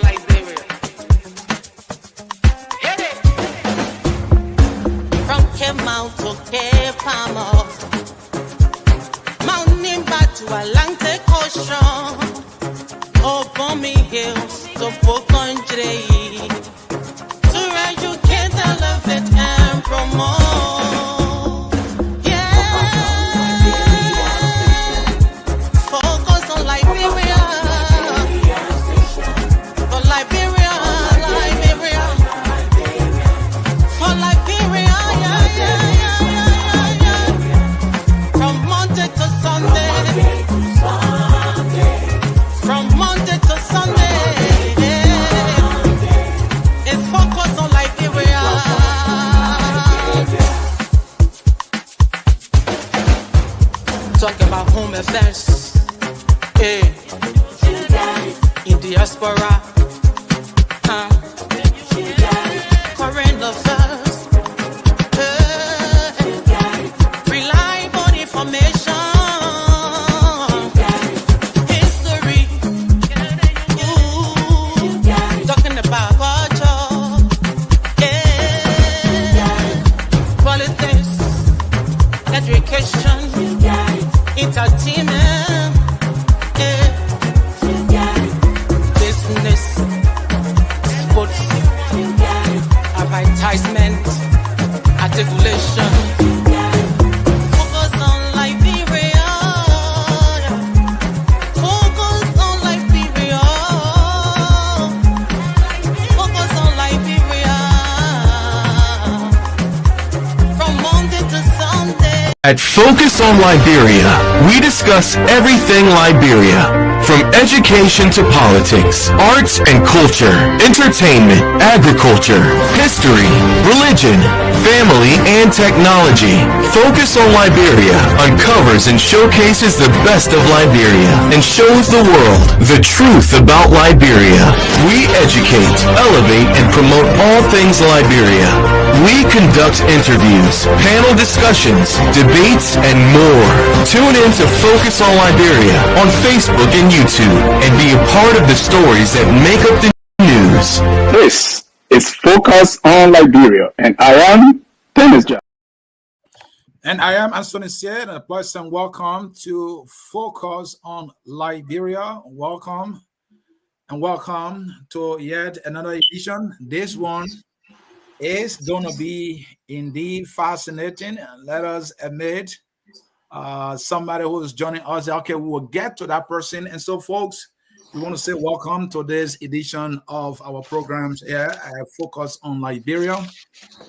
Liberia. Hit it. From Cape Mount to Cape Palmas, Mount Nimba to Atlantic Ocean, Obomi Hills to Pocondre, to educate, elevate, and promote. Yeah, focus on Liberia. For Liberia, Liberia. For Liberia, yeah, yeah, yeah, yeah, yeah. From Monday to Sunday. From Monday to Sunday. It's focus on Liberia. Talk about home affairs. Hey. In diaspora. Current affairs. Reliable information. History. Ooh. Talking about culture. Politics. Education. Entertainment. Business. Sports. Advertisement. Articulation. Focus on Liberia. Focus on Liberia. Focus on Liberia. From Monday to Sunday. At Focus on Liberia, we discuss everything Liberia, from education to politics, arts and culture, entertainment, agriculture, history, religion, family, and technology. Focus on Liberia uncovers and showcases the best of Liberia and shows the world the truth about Liberia. We educate, elevate, and promote all things Liberia. We conduct interviews, panel discussions, debates, and more. Tune in to Focus on Liberia on Facebook and YouTube and be a part of the stories that make up the news. This is Focus on Liberia, and I am Dennis John. And I am Anthony Said, and a pleasant welcome to Focus on Liberia. Welcome and welcome to yet another edition. This one is going to be indeed fascinating. Let us admit somebody who is joining us. Okay, we will get to that person. And so, folks, we want to say welcome to this edition of our programs here at Focus on Liberia.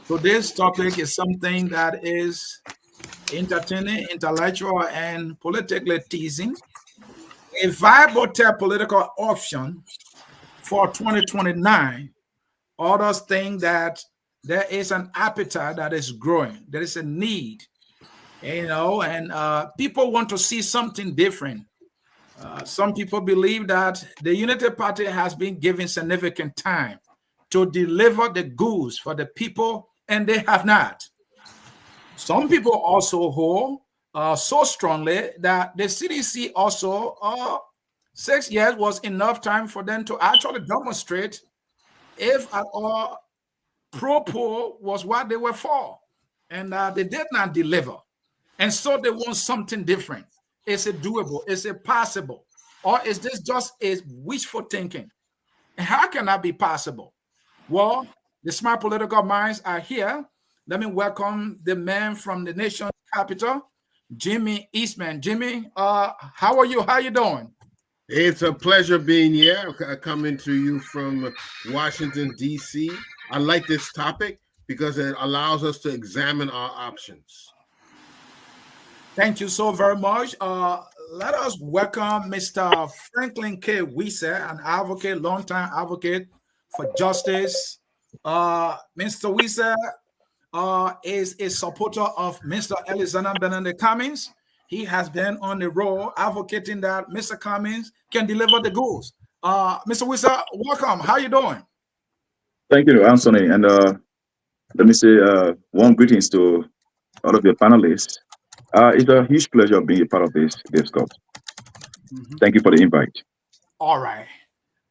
So this topic is something that is entertaining, intellectual, and politically teasing. A viable political option for 2029. Others think that there is an appetite that is growing. There is a need, and people want to see something different. Some people believe that the Unity Party has been given significant time to deliver the goods for the people, and they have not. Some people also hold so strongly that the CDC also 6 years was enough time for them to actually demonstrate if at all pro-poor was what they were for, and they did not deliver. And so they want something different. Is it doable? Is it possible? Or is this just a wishful thinking? And how can that be possible? Well, the smart political minds are here. Let me welcome the man from the nation's capital, Jimmy Eastman. Jimmy, how are you? How are you doing? It's a pleasure being here, coming to you from Washington, D.C. I like this topic because it allows us to examine our options. Thank you so very much. Let us welcome Mr. Franklin K. Weiser, an advocate, longtime advocate for justice. Mr. Weiser is a supporter of Mr. Alexander Benedict Cummings. He has been on the road advocating that Mr. Cummings can deliver the goods. Mr. Weiser, welcome. How you doing? Thank you, Anthony. And let me say warm greetings to all of your panelists. It's a huge pleasure being a part of this discourse. Thank you for the invite. All right.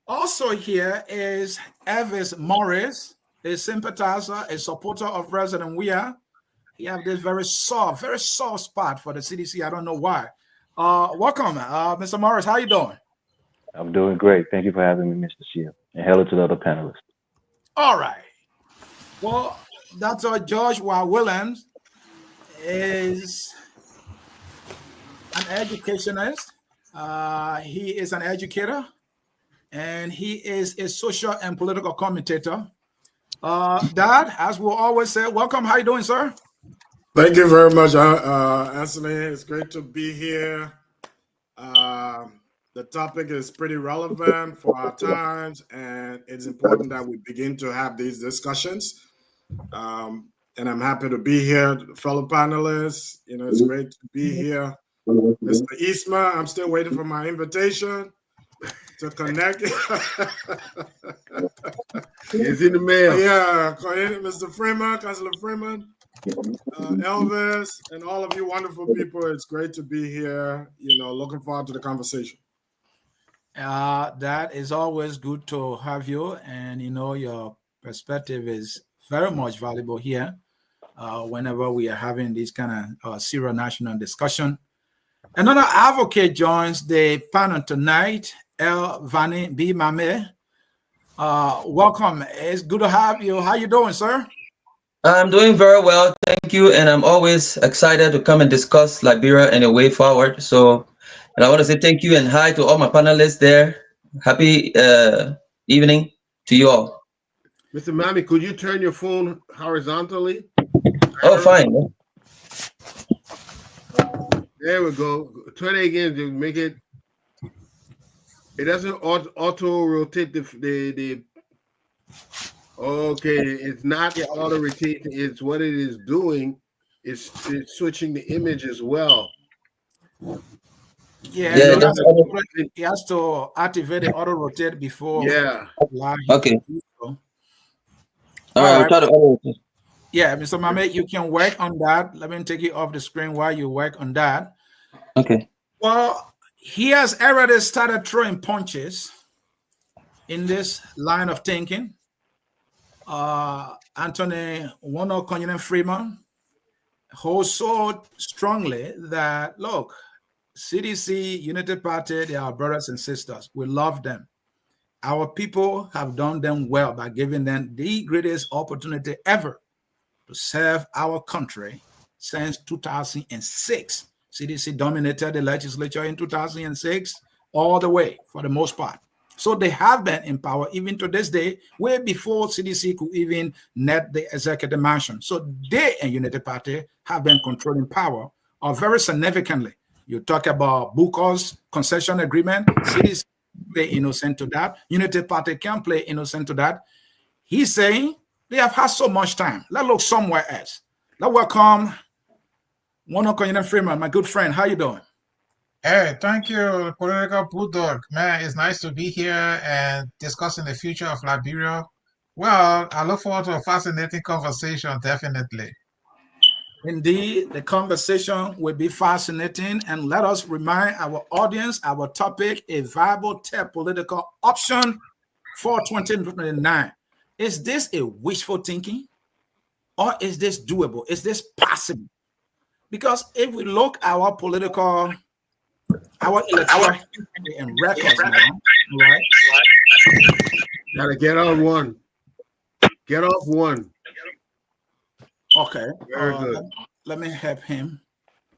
Also here is Elvis Morris, a sympathizer, a supporter of President Weah. He have this very soft spot for the CDC. I don't know why. Welcome, Mr. Morris. How you doing? I'm doing great. Thank you for having me, Mr. Shield. And hello to the other panelists. All right. Well, Dr. George Y. Williams is an educationist. He is an educator, and he is a social and political commentator. Dad, as we always say, welcome. How you doing, sir? Thank you very much, Anthony. It's great to be here. The topic is pretty relevant for our times, and it's important that we begin to have these discussions. And I'm happy to be here, fellow panelists. You know, it's great to be here. Mr. Eastman, I'm still waiting for my invitation to connect. It's in the mail. Yeah, Mr. Freeman, Councilor Freeman, Elvis, and all of you wonderful people. It's great to be here. You know, looking forward to the conversation. That is always good to have you, and you know your perspective is very much valuable here. Whenever we are having this kind of serious national discussion. Another advocate joins the panel tonight, El Vani B. Mame. Welcome. It's good to have you. How you doing, sir? I'm doing very well, thank you. And I'm always excited to come and discuss Liberia and a way forward. So, and I want to say thank you and hi to all my panelists there. Happy evening to you all. Mr. Mami, could you turn your phone horizontally? Oh, fine. There we go. Turn it again to make it. It doesn't auto rotate the. Okay, it's not auto rotate. It's what it is doing. It's switching the image as well. Yeah, he has to activate the auto rotate before. Yeah. Okay. All right, we'll try to auto rotate. Yeah, Mr. Mame, you can work on that. Let me take it off the screen while you work on that. Okay. Well, he has already started throwing punches in this line of thinking. Anthony Wono Freeman holds so strongly that, look, CDC, Unity Party, they are brothers and sisters. We love them. Our people have done them well by giving them the greatest opportunity ever to serve our country since 2006. CDC dominated the legislature in 2006 all the way for the most part. So they have been in power even to this day, way before CDC could even net the executive mansion. So they and Unity Party have been controlling power very significantly. You talk about Booker's concession agreement, CDC play innocent to that. Unity Party can play innocent to that. He's saying they have had so much time. Let's look somewhere else. Let's welcome Wono Freeman, my good friend. How you doing? Hey, thank you, Political Bulldog. Man, it's nice to be here and discussing the future of Liberia. Well, I look forward to a fascinating conversation, definitely. Indeed, the conversation will be fascinating. And let us remind our audience, our topic, a viable third political option for 2029. Is this a wishful thinking or is this doable? Is this possible? Because if we look at our political, our electoral and records now, right? Gotta get on one. Get off one. Okay. Very good. Let me help him.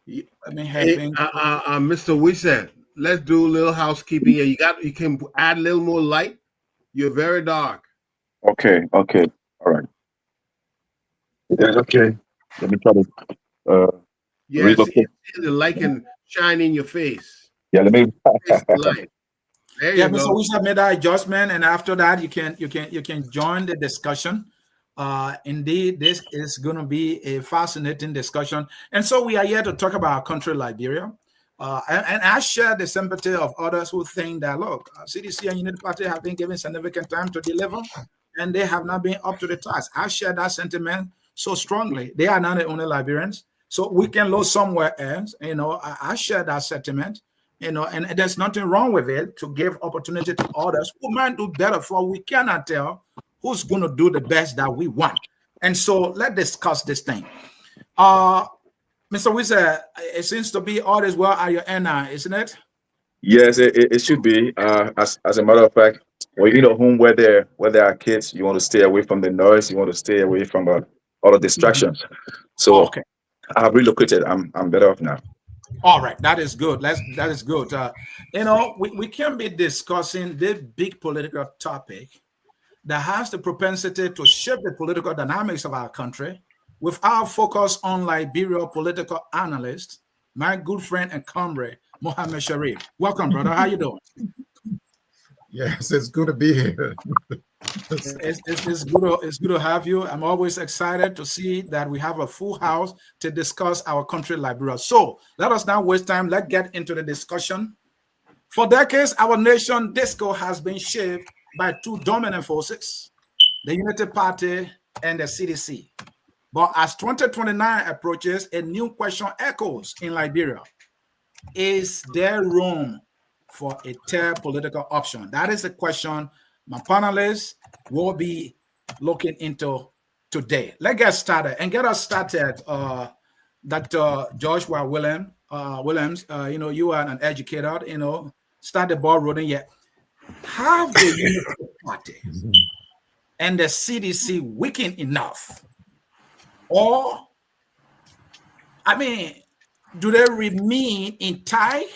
Let me help him. Mr. Wishful, let's do a little housekeeping here. You can add a little more light. You're very dark. Okay. All right. That's okay. Let me try to yes, the light can shine in your face. Yeah, let me light. There you go. Mr. Wishful made that adjustment, and after that, you can join the discussion. Indeed, this is going to be a fascinating discussion. And so we are here to talk about our country, Liberia. And I share the sympathy of others who think that, look, CDC and Unity Party have been given significant time to deliver, and they have not been up to the task. I share that sentiment so strongly. They are not the only Liberians. So we can look somewhere else. You know, I share that sentiment. And there's nothing wrong with it to give opportunity to others who might do better, for we cannot tell who's going to do the best that we want. And so let's discuss this thing. Mr. Wizard, it seems to be all is well at your end now, isn't it? Yes, it should be. As a matter of fact, when you know home where there are kids, you want to stay away from the noise. You want to stay away from all the distractions. So Okay. I've relocated. I'm better off now. All right, that is good. That is good. We can be discussing this big political topic that has the propensity to shape the political dynamics of our country, with our focus on Liberia political analyst, my good friend and comrade, Mohammed Sharif. Welcome, brother. How you doing? Yes, it's good to be here. It's good to have you. I'm always excited to see that we have a full house to discuss our country, Liberia. So let us not waste time. Let's get into the discussion. For decades, our nation disco has been shaped by two dominant forces, the Unity Party and the CDC. But as 2029 approaches, a new question echoes in Liberia. Is there room for a third political option? That is the question my panelists will be looking into today. Let's get started and get us started. Dr. Joshua Williams, you are an educator, start the ball rolling yet. Have the Unity Party and the CDC weakened enough? Or, do they remain intact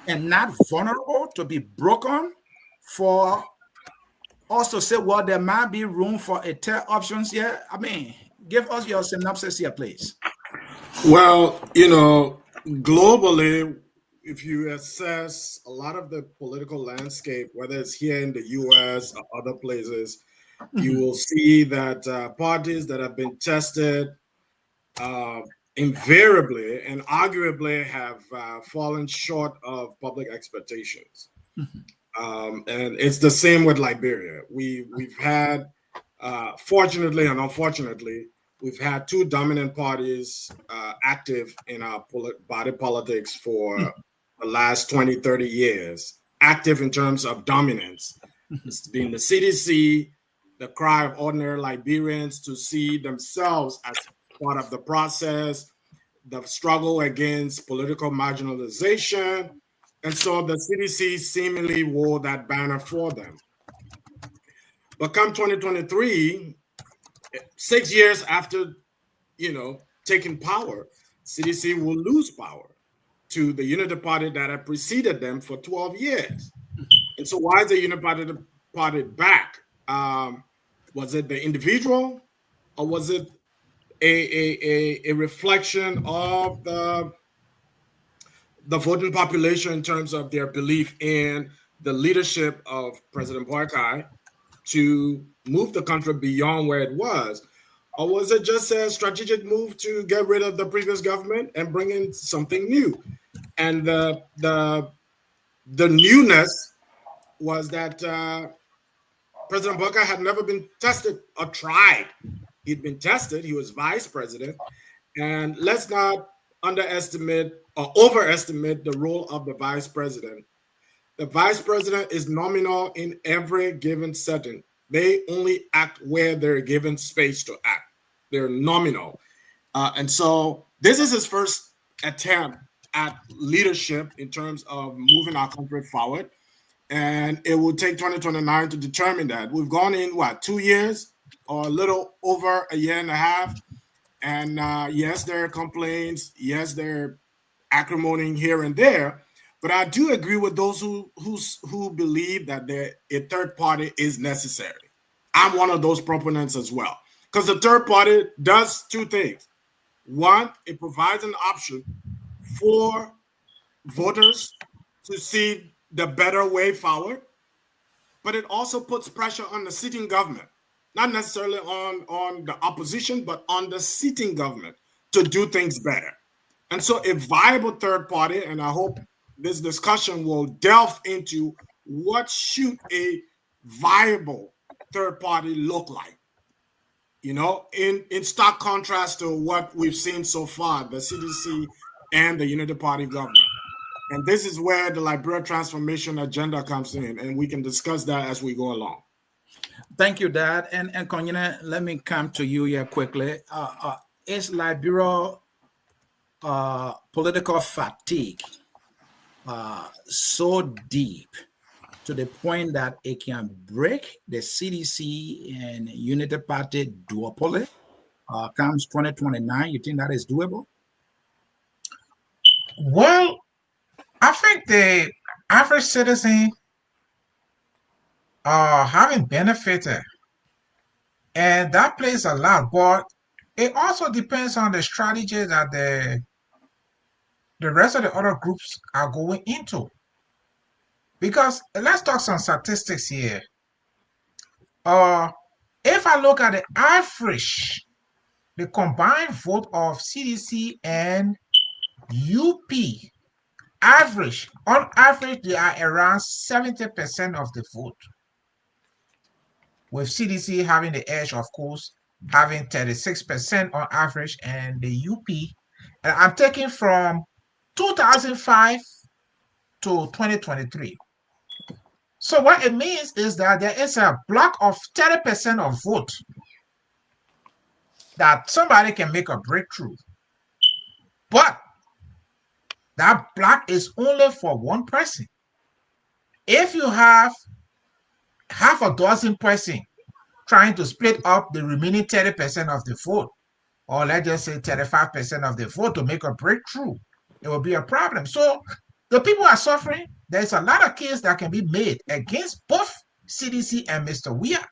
and not vulnerable to be broken for us to say, well, there might be room for a third options here? Give us your synopsis here, please. Well, globally, if you assess a lot of the political landscape, whether it's here in the US or other places, you will see that parties that have been tested invariably and arguably have fallen short of public expectations. And it's the same with Liberia. We've had, fortunately and unfortunately, we've had two dominant parties active in our body politics for the last 20, 30 years, active in terms of dominance. It's been the CDC, the cry of ordinary Liberians to see themselves as part of the process, the struggle against political marginalization. And so the CDC seemingly wore that banner for them. But come 2023, 6 years after, taking power, CDC will lose power to the Unity Party that had preceded them for 12 years. And so why is the Unity Party back? Was it the individual, or was it a reflection of the voting population in terms of their belief in the leadership of President Boakai to move the country beyond where it was? Or was it just a strategic move to get rid of the previous government and bring in something new? And the newness was that President Boakai had never been tested or tried. He'd been tested. He was vice president. And let's not underestimate or overestimate the role of the vice president. The vice president is nominal in every given setting. They only act where they're given space to act. They're nominal. And so this is his first attempt at leadership in terms of moving our country forward. And it will take 2029 to determine that. We've gone in, 2 years or a little over a year and a half. And yes, there are complaints. Yes, there are acrimony here and there. But I do agree with those who believe that a third party is necessary. I'm one of those proponents as well. Because the third party does two things. One, it provides an option for voters to see the better way forward, but it also puts pressure on the sitting government, not necessarily on the opposition, but on the sitting government to do things better. And so a viable third party, and I hope this discussion will delve into what should a viable third party look like, in stark contrast to what we've seen so far, the CDC and the Unity Party government. And this is where the Liberia transformation agenda comes in, and we can discuss that as we go along. Thank you, Dad. And Konyene, let me come to you here quickly. Is Liberia political fatigue so deep to the point that it can break the CDC and Unity Party duopoly? Comes 2029, you think that is doable? Well, I think the average citizen are having benefited, and that plays a lot. But it also depends on the strategy that the rest of the other groups are going into. Because let's talk some statistics here. If I look at the average, the combined vote of CDC and UP, on average, they are around 70% of the vote. With CDC having the edge, of course, having 36% on average, and the UP, and I'm taking from 2005 to 2023. So what it means is that there is a block of 30% of vote that somebody can make a breakthrough. But that block is only for one person. If you have half a dozen person trying to split up the remaining 30% of the vote, or let's just say 35% of the vote to make a breakthrough, it will be a problem. So the people are suffering. There's a lot of cases that can be made against both CDC and Mr. Weah.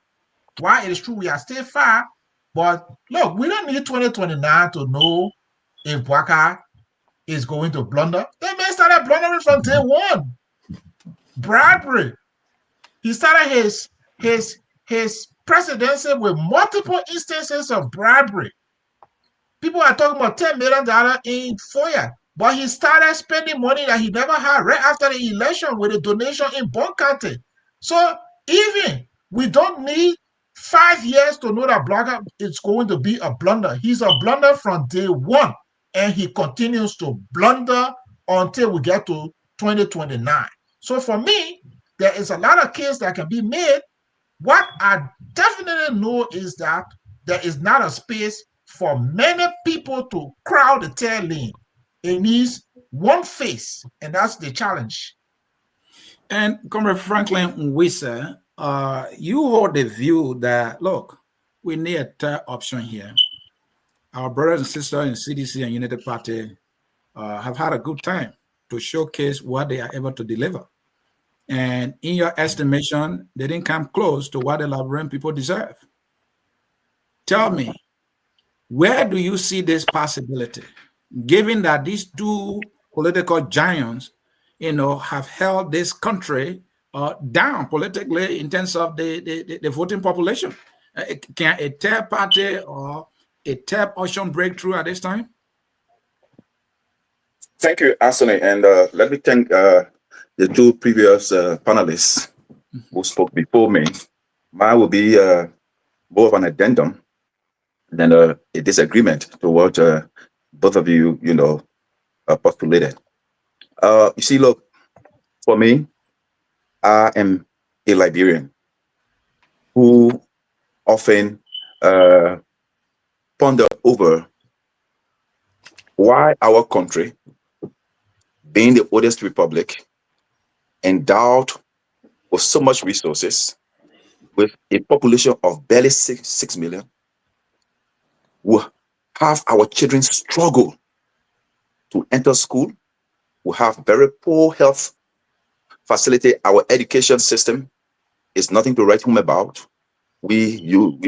While it is true we are still far, but look, we don't need 2029 to know if Bwaka is going to blunder. They may start blundering from day one. Bribery. He started his presidency with multiple instances of bribery. People are talking about $10 million in FOIA, but he started spending money that he never had right after the election with a donation in Bon County. So even we don't need 5 years to know that Blogger is going to be a blunder. He's a blunder from day one, and he continues to blunder until we get to 2029. So for me, there is a lot of cases that can be made. What I definitely know is that there is not a space for many people to crowd the tail lane. It needs one face, and that's the challenge. And Comrade Franklin Nwisa, you hold the view that, look, we need a third option here. Our brothers and sisters in CDC and Unity Party have had a good time to showcase what they are able to deliver. And in your estimation, they didn't come close to what the Liberian people deserve. Tell me, where do you see this possibility, given that these two political giants, have held this country down politically in terms of the voting population? Can a third party or a third option break through at this time? Thank you, Anthony. And let me thank the two previous panelists who spoke before me. Mine will be more of an addendum than a disagreement to what both of you, postulated. You see, look, for me, I am a Liberian who often ponder over why our country, being the oldest republic, endowed with so much resources, with a population of barely 6 million, will have our children struggle to enter school. We have very poor health facility. Our education system is nothing to write home about. We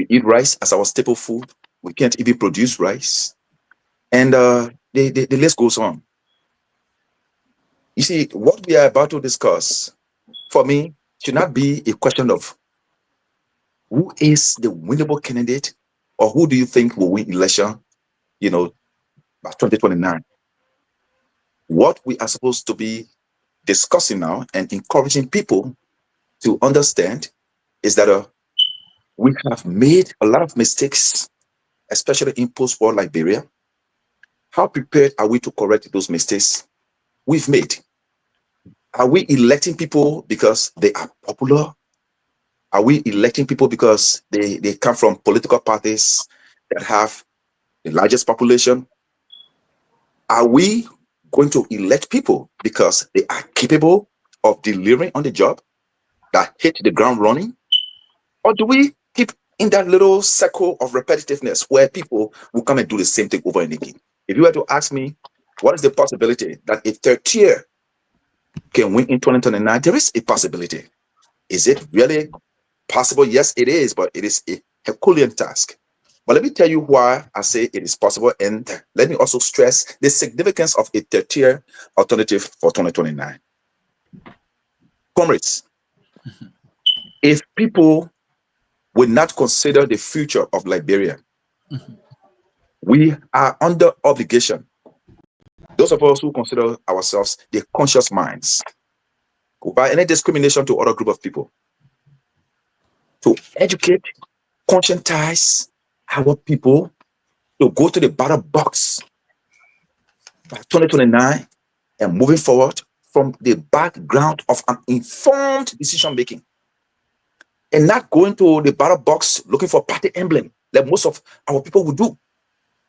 eat rice as our staple food. We can't even produce rice. And the list goes on. You see, what we are about to discuss, for me, should not be a question of who is the winnable candidate or who do you think will win election, by 2029. What we are supposed to be discussing now and encouraging people to understand is that we have made a lot of mistakes, especially in post-war Liberia. How prepared are we to correct those mistakes we've made? Are we electing people because they are popular? Are we electing people because they come from political parties that have the largest population? Are we going to elect people because they are capable of delivering on the job, that hit the ground running? Or do we keep in that little circle of repetitiveness where people will come and do the same thing over and again? If you were to ask me, what is the possibility that a third tier can win in 2029? There is a possibility. Is it really possible? Yes, it is, but it is a Herculean task. But let me tell you why I say it is possible, and let me also stress the significance of a third tier alternative for 2029. Comrades, if people will not consider the future of Liberia, we are under obligation. Those of us who consider ourselves the conscious minds, by any discrimination to other group of people, to educate, conscientize our people to go to the ballot box by 2029 and moving forward from the background of an informed decision making, and not going to the ballot box looking for party emblem like most of our people would do.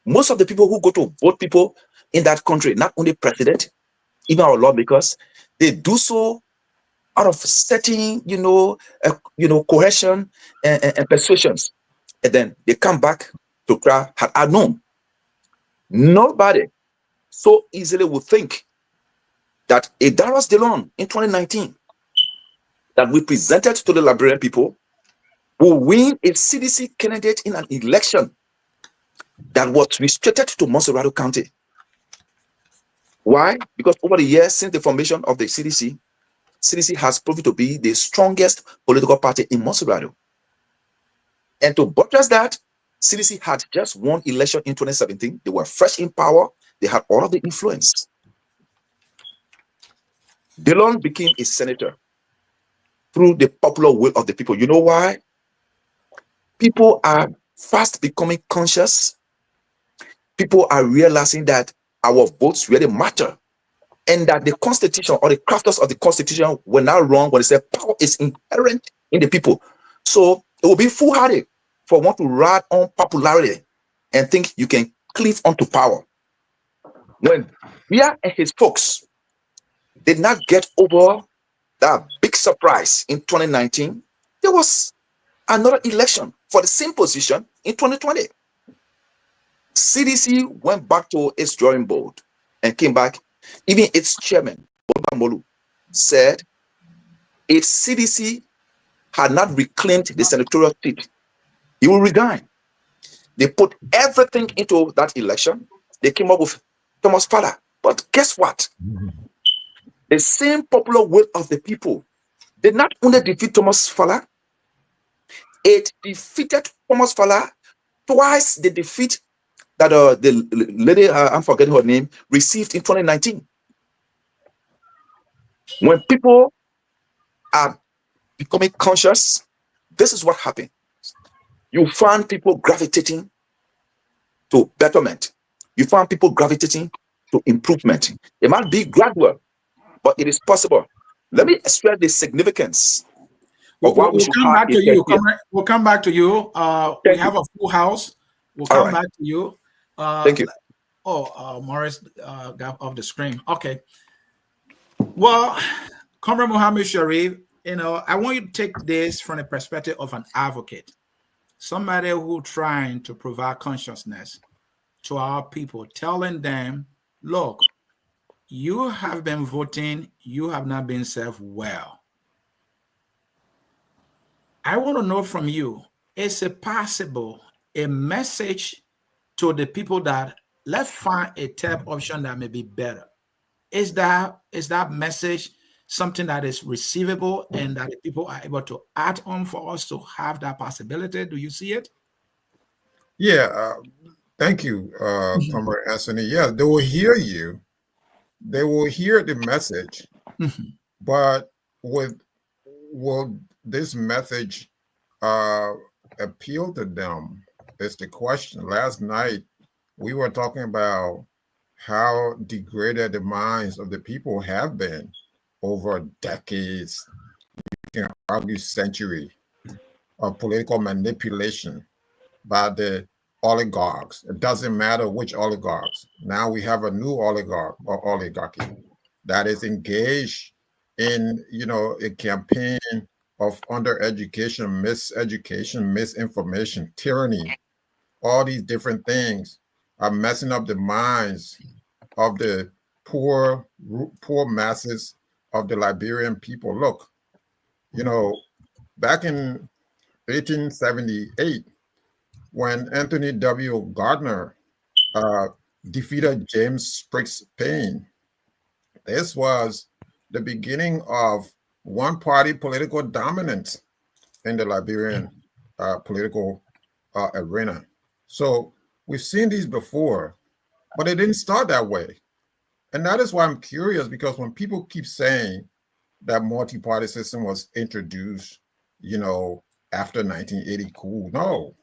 Most of the people who go to vote people in that country, not only president, even our lawmakers, they do so out of certain, coercion and persuasions, and then they come back to cry, had I known. Nobody so easily would think that a Darius Delon in 2019 that we presented to the Liberian people will win a CDC candidate in an election that was restricted to Monserrado County. Why? Because over the years since the formation of the CDC has proven to be the strongest political party in Monserrado. And to buttress that, CDC had just won election in 2017. They were fresh in power. They had all of the influence. Delon became a senator through the popular will of the people. You know why? People are fast becoming conscious. People are realizing that our votes really matter, and that the Constitution or the crafters of the Constitution were not wrong when they said power is inherent in the people. So it will be foolhardy for one to ride on popularity and think you can cleave onto power. When Bia and his folks did not get over that big surprise in 2019, there was another election for the same position in 2020. CDC went back to its drawing board and came back. Even its chairman, Molu, said if CDC had not reclaimed the senatorial seat, he will resign. They put everything into that election. They came up with Thomas Fala. But guess what? The same popular will of the people did not only defeat Thomas Fala, it defeated Thomas Fala twice the defeat that the lady, I'm forgetting her name, received in 2019. When people are becoming conscious, this is what happened. You find people gravitating to betterment. You find people gravitating to improvement. It might be gradual, but it is possible. Let me stress the significance of why we should come have back to you. We'll come back to you. We have a full house. We'll come back to you. Thank you. Morris got off the screen. Okay. Well, Comrade Mohammed Sharif, I want you to take this from the perspective of an advocate, somebody who trying to provide consciousness to our people, telling them, look, you have been voting, you have not been served well. I want to know from you, is it possible a message to the people that let's find a third option that may be better? Is that message something that is receivable and that people are able to add on for us to have that possibility? Do you see it? Yeah, thank you, Comrade Anthony. Yeah, they will hear you. They will hear the message, but will this message appeal to them? Is the question. Last night, we were talking about how degraded the minds of the people have been. over decades, you can argue century of political manipulation by the oligarchs. It doesn't matter which oligarchs. Now we have a new oligarch or oligarchy that is engaged in, a campaign of undereducation, miseducation, misinformation, tyranny. All these different things are messing up the minds of the poor masses of the Liberian people. Look, back in 1878, when Anthony W. Gardner defeated James Spriggs Payne, this was the beginning of one-party political dominance in the Liberian political arena. So we've seen these before, but it didn't start that way. And that is why I'm curious, because when people keep saying that multi-party system was introduced, after 1980 coup, no,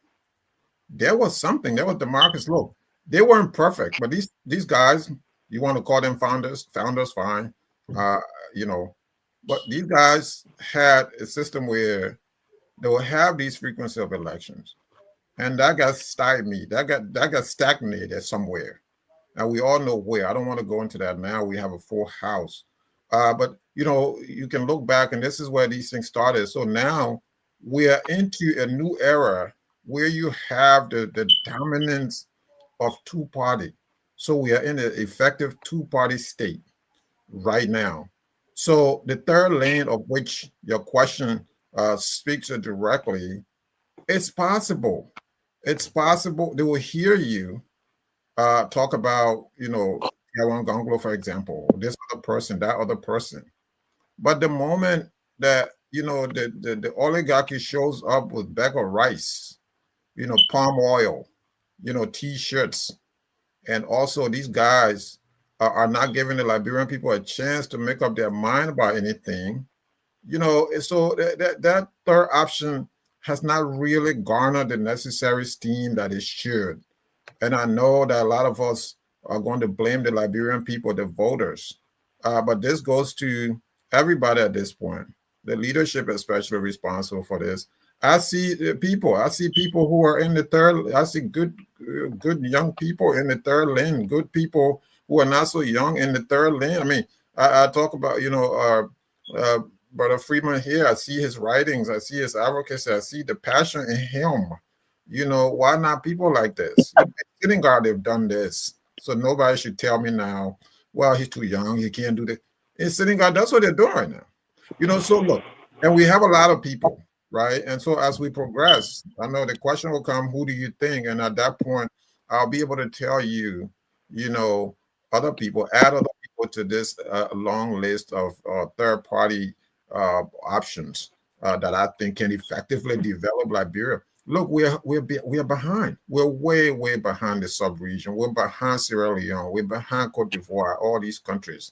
there was something. There was Demarcus. Look, they weren't perfect, but these guys, you want to call them founders, fine. But these guys had a system where they will have these frequency of elections, and that got stymied. That got stagnated somewhere. And we all know where. I don't want to go into that now. We have a full house. But, you can look back, and this is where these things started. So now we are into a new era where you have the dominance of two-party. So we are in an effective two-party state right now. So the third lane of which your question speaks directly, it's possible. It's possible they will hear you talk about, Yawan Gonglo, for example, this other person, that other person. But the moment that, the oligarchy shows up with bag of rice, palm oil, T-shirts, and also these guys are not giving the Liberian people a chance to make up their mind about anything, so that third option has not really garnered the necessary steam that it should. And I know that a lot of us are going to blame the Liberian people, the voters. But this goes to everybody at this point. The leadership especially responsible for this. I see people who are in the third. I see good young people in the third lane, good people who are not so young in the third lane. I mean, I talk about, Brother Freeman here. I see his writings. I see his advocacy. I see the passion in him. Why not people like this? Sitting guard, they've done this. So nobody should tell me now, well, he's too young, he can't do this. In sitting guard, that's what they're doing right now. So look, and we have a lot of people, right? And so as we progress, I know the question will come, who do you think? And at that point, I'll be able to tell you, other people, add other people to this long list of third-party options that I think can effectively develop Liberia. Look, we're behind. We're way behind the sub-region. We're behind Sierra Leone. We're behind Cote d'Ivoire. All these countries,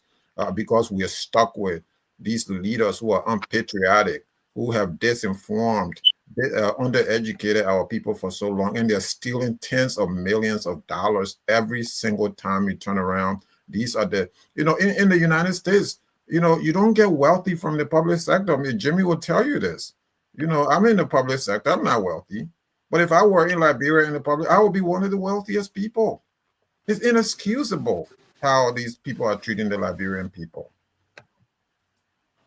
because we are stuck with these leaders who are unpatriotic, who have disinformed, undereducated our people for so long, and they're stealing tens of millions of dollars every single time you turn around. These are the, in the United States, you don't get wealthy from the public sector. I mean, Jimmy will tell you this. I'm in the public sector. I'm not wealthy. But if I were in Liberia in the public, I would be one of the wealthiest people. It's inexcusable how these people are treating the Liberian people.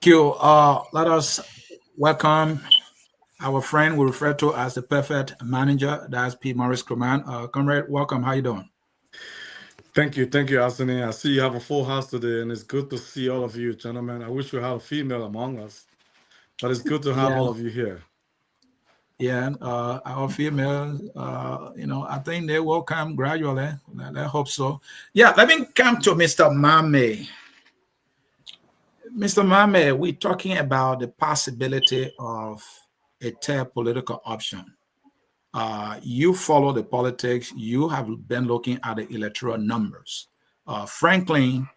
Thank you. Let us welcome our friend we refer to as the perfect manager. That's P. Maurice Croman. Comrade, welcome. How you doing? Thank you, Anthony. I see you have a full house today, and it's good to see all of you, gentlemen. I wish we had a female among us, but it's good to have all of you here. Yeah, our females, I think they will come gradually. I hope so. Yeah, let me come to Mr. Mame. Mr. Mame, we're talking about the possibility of a third political option. You follow the politics. You have been looking at the electoral numbers. Franklin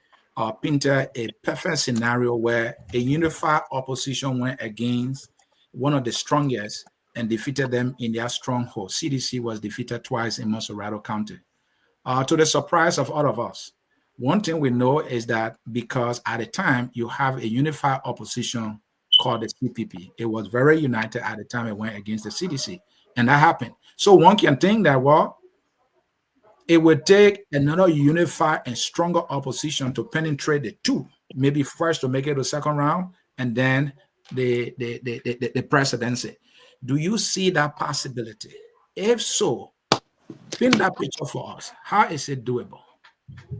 painted a perfect scenario where a unified opposition went against one of the strongest and defeated them in their stronghold. CDC was defeated twice in Monserrado County. To the surprise of all of us, One thing we know is that because at the time you have a unified opposition called the CPP, it was very united at the time it went against the CDC, and that happened. So one can think that, well, it would take another unified and stronger opposition to penetrate the two, maybe first to make it to the second round, and then the presidency. Do you see that possibility? If so, paint that picture for us. How is it doable?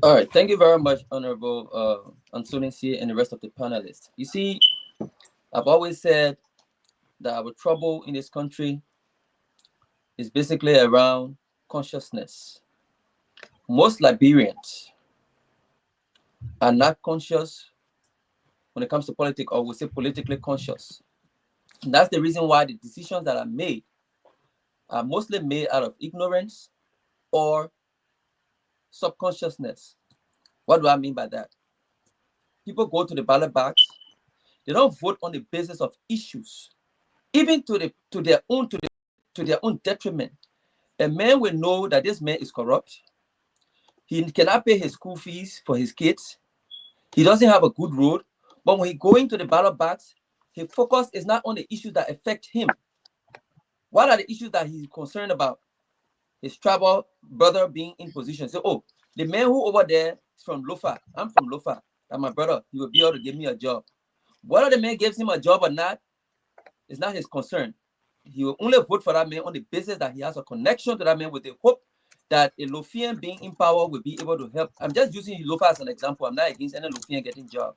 All right, thank you very much, Honorable Antonin C. and the rest of the panelists. You see, I've always said that our trouble in this country is basically around consciousness. Most Liberians are not conscious when it comes to politics, or we say politically conscious. And that's the reason why the decisions that are made are mostly made out of ignorance or subconsciousness. What do I mean by that? People go to the ballot box, they don't vote on the basis of issues, even to their own detriment. A man will know that this man is corrupt. He cannot pay his school fees for his kids. He doesn't have a good road. But when he going to the ballot box, his focus is not on the issues that affect him. What are the issues that he's concerned about? His tribal brother being in position. So, oh, the man who over there is from Lofa. I'm from Lofa. And my brother, he will be able to give me a job. Whether the man gives him a job or not is not his concern. He will only vote for that man on the basis that he has a connection to that man with the hope that a Lofian being in power will be able to help. I'm just using Lofa as an example. I'm not against any Lofian getting job.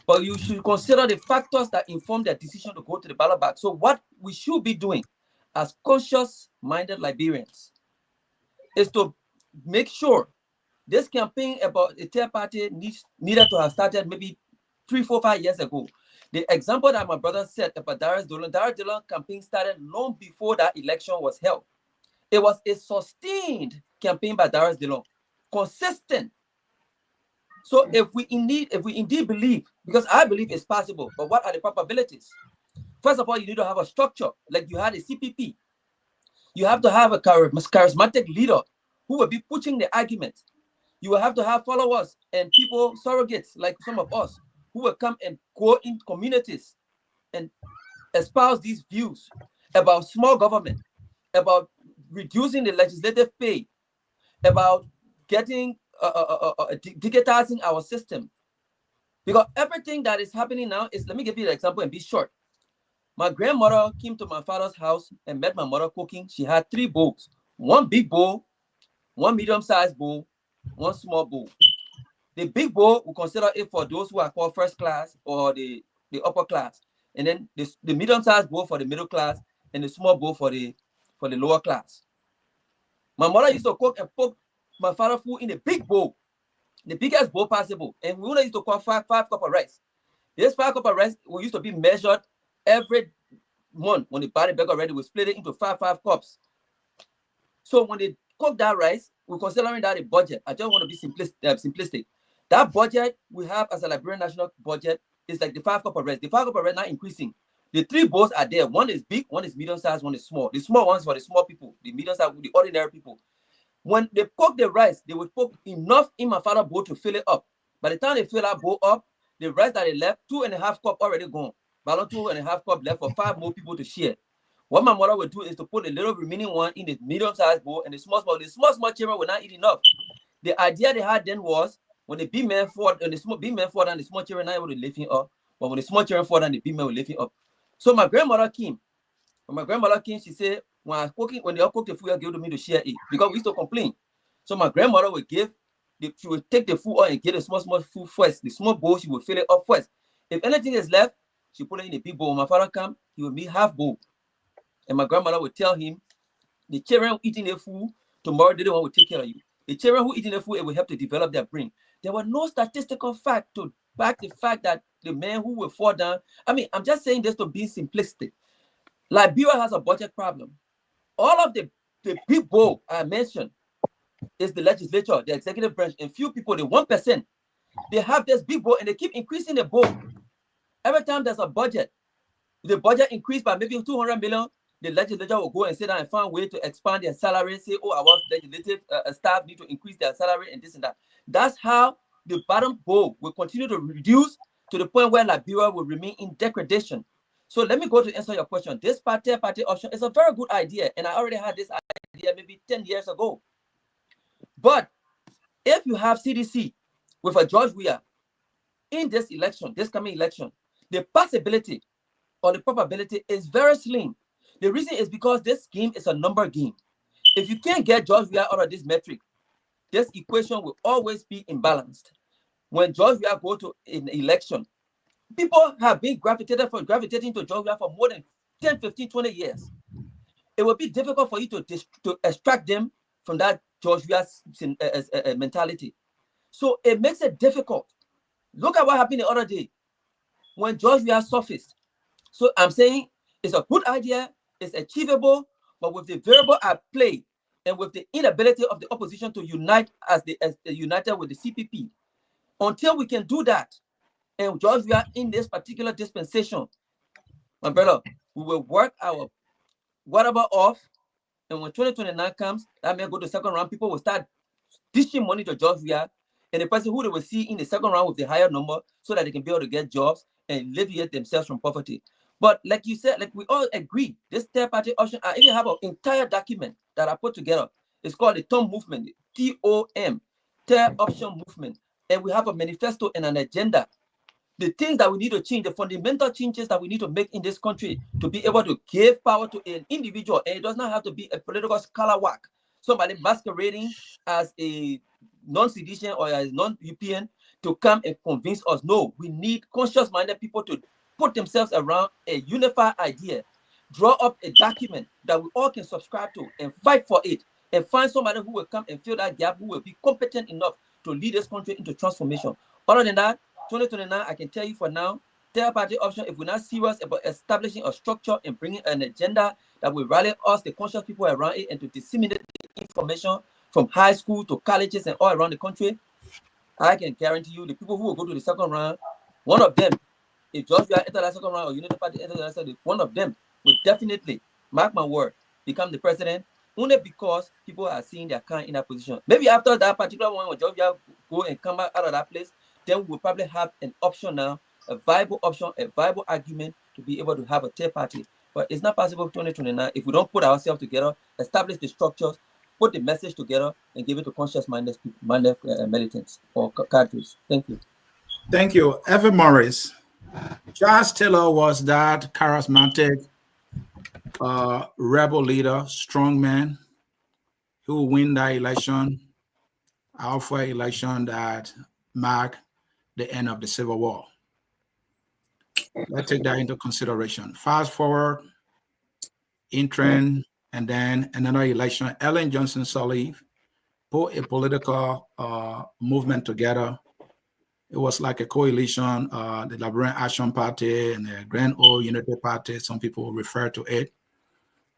But you should consider the factors that inform their decision to go to the ballot box. So what we should be doing as conscious-minded Liberians is to make sure this campaign about a third party needed to have started maybe 3, 4, 5 years ago. The example that my brother said about Darius Dillon campaign started long before that election was held. It was a sustained campaign by Darius Dillon, consistent. So if we indeed believe, because I believe it's possible, but what are the probabilities? First of all, you need to have a structure, like you had a CPP. You have to have a charismatic leader who will be pushing the argument. You will have to have followers and people, surrogates, like some of us, who will come and go in communities and espouse these views about small government, about reducing the legislative pay, about getting digitizing our system. Because everything that is happening now is, let me give you an example and be short. My grandmother came to my father's house and met my mother cooking. She had 3 bowls, 1 big bowl, 1 medium-sized bowl, 1 small bowl. The big bowl, we consider it for those who are called first class or the upper class. And then the medium-sized bowl for the middle class and the small bowl for the lower class. My mother used to cook and put my father food in a big bowl, the biggest bowl possible. And we only used to cook 5 cups of rice. This 5 cups of rice we used to be measured every month. When the body bag already, we split it into 5 cups. So when they cook that rice, we're considering that a budget. I just want to be simplistic. That budget we have as a Liberian national budget is like the 5 cups of rice. The 5 cups of rice not increasing. The 3 bowls are there. One is big, one is medium-sized, one is small. The small ones for the small people, the medium-sized, the ordinary people. When they cook the rice, they would put enough in my father's bowl to fill it up. By the time they fill that bowl up, the rice that they left, 2.5 cups already gone. Balance 2.5 cups left for 5 more people to share. What my mother would do is to put the little remaining one in the medium-sized bowl and the small children will not eat enough. The idea they had then was when the big man fought and the small down, the small children not able to lift him up. But when the small children fought down, the big man will lift him up. So my grandmother came. When my grandmother came, she said, when they all cook the food, I give to me to share it because we used to complain. So my grandmother would she would take the food out and get the small food first. The small bowl, she would fill it up first. If anything is left, she put it in the big bowl. When my father come, he would meet half bowl. And my grandmother would tell him, the children eating their food, tomorrow they don't want to take care of you. The children who eating their food, it will help to develop their brain. There were no statistical fact to back the fact that the man who will fall down. I mean, I'm just saying this to be simplistic. Liberia has a budget problem. All of the big bowl I mentioned is the legislature, the executive branch, and few people, the 1%, they have this big bowl and they keep increasing the bowl. Every time there's a budget, the budget increased by maybe 200 million, the legislature will go and sit down and find a way to expand their salary, say, oh, our legislative staff need to increase their salary and this and that. That's how the bottom bowl will continue to reduce to the point where Liberia will remain in degradation. So let me go to answer your question. This party option is a very good idea, and I already had this idea maybe 10 years ago. But if you have CDC with a George Weah in this election, this coming election, the possibility or the probability is very slim. The reason is because this game is a number game. If you can't get George Weah out of this metric, this equation will always be imbalanced. When George Weah go to an election, people have been gravitating to George Weah for more than 10, 15, 20 years. It will be difficult for you to extract them from that George Weah's mentality. So it makes it difficult. Look at what happened the other day when George Weah surfaced. So I'm saying it's a good idea, it's achievable, but with the variable at play and with the inability of the opposition to unite as united with the CPP, until we can do that, and George Weah in this particular dispensation, my brother, we will work our whatever off, and when 2029 comes, that may go to the second round, people will start dishing money to George Weah, and the person who they will see in the second round with the higher number so that they can be able to get jobs and alleviate themselves from poverty. But like you said, like we all agree, this third party option, I even have an entire document that I put together. It's called the TOM movement, TOM, third option movement. And we have a manifesto and an agenda. The things that we need to change, the fundamental changes that we need to make in this country to be able to give power to an individual. And it does not have to be a political scalawag, somebody masquerading as a non-sedition or as non-European to come and convince us. No, we need conscious-minded people to put themselves around a unified idea, draw up a document that we all can subscribe to and fight for it, and find somebody who will come and fill that gap, who will be competent enough to lead this country into transformation. Other than that, 2029, I can tell you for now, third party option, if we're not serious about establishing a structure and bringing an agenda that will rally us, the conscious people around it, and to disseminate the information from high school to colleges and all around the country, I can guarantee you the people who will go to the second round, one of them, if George Weah enter that second round or United Party enter that second, one of them will definitely, mark my word, become the president, only because people are seeing their kind in that position. Maybe after that particular one, when George Weah go and come out of that place, then we'll probably have an option now, a viable option, a viable argument to be able to have a third party. But it's not possible for 2029 if we don't put ourselves together, establish the structures, put the message together, and give it to conscious-minded militants or cadres. Thank you. Thank you. Evan Morris. Charles Taylor was that charismatic rebel leader, strong man, who win that election, alpha election that marked the end of the Civil War. Let's take that into consideration. Fast forward, in trend, and then another election. Ellen Johnson Sirleaf put a political movement together. It was like a coalition, the Liberian Action Party and the Grand Old Unity Party, some people refer to it.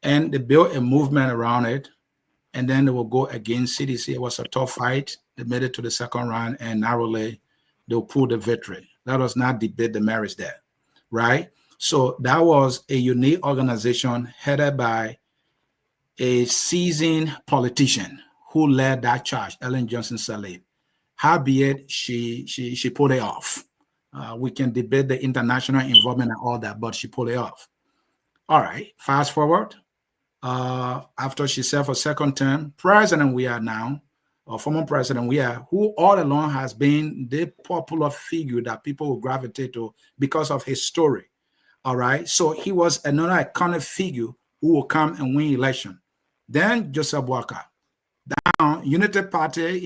And they built a movement around it, and then they will go against CDC. It was a tough fight. They made it to the second round, and narrowly they'll pull the victory. Let us not debate the merits there, right? So that was a unique organization headed by a seasoned politician who led that charge, Ellen Johnson Sirleaf. Howbeit, she pulled it off. We can debate the international involvement and all that, but she pulled it off. All right, fast forward. After she served for second term, President we are now, or former President we are, who all along has been the popular figure that people will gravitate to because of his story. All right, so he was another iconic figure who will come and win election. Then Joseph Walker. Now, Unity Party,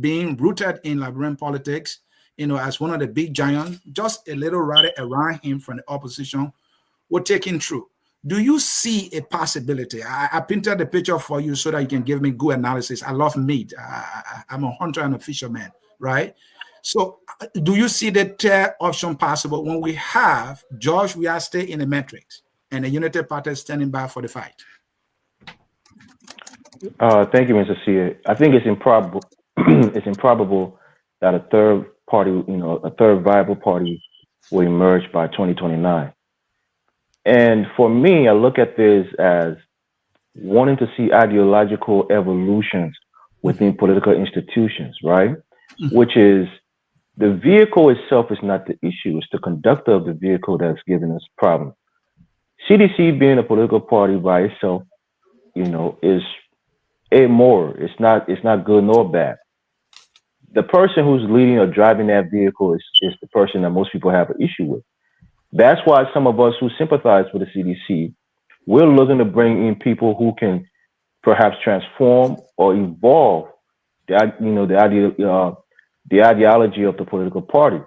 being rooted in Liberian politics, as one of the big giants, just a little rally around him from the opposition will take him through. Do you see a possibility? I painted the picture for you so that you can give me good analysis. I love meat. I'm a hunter and a fisherman, right? So do you see the third option possible when we have George Weah stay in the matrix and the Unity Party standing by for the fight? Thank you, Mr. Sear. I think it's improbable. It's improbable that a third party, a third viable party, will emerge by 2029. And for me, I look at this as wanting to see ideological evolutions within political institutions, right? Which is the vehicle itself is not the issue, it's the conductor of the vehicle that's giving us problems. CDC being a political party by itself, is amoral. It's not good nor bad. The person who's leading or driving that vehicle is the person that most people have an issue with. That's why some of us who sympathize with the CDC, we're looking to bring in people who can perhaps transform or evolve the ideology of the political party.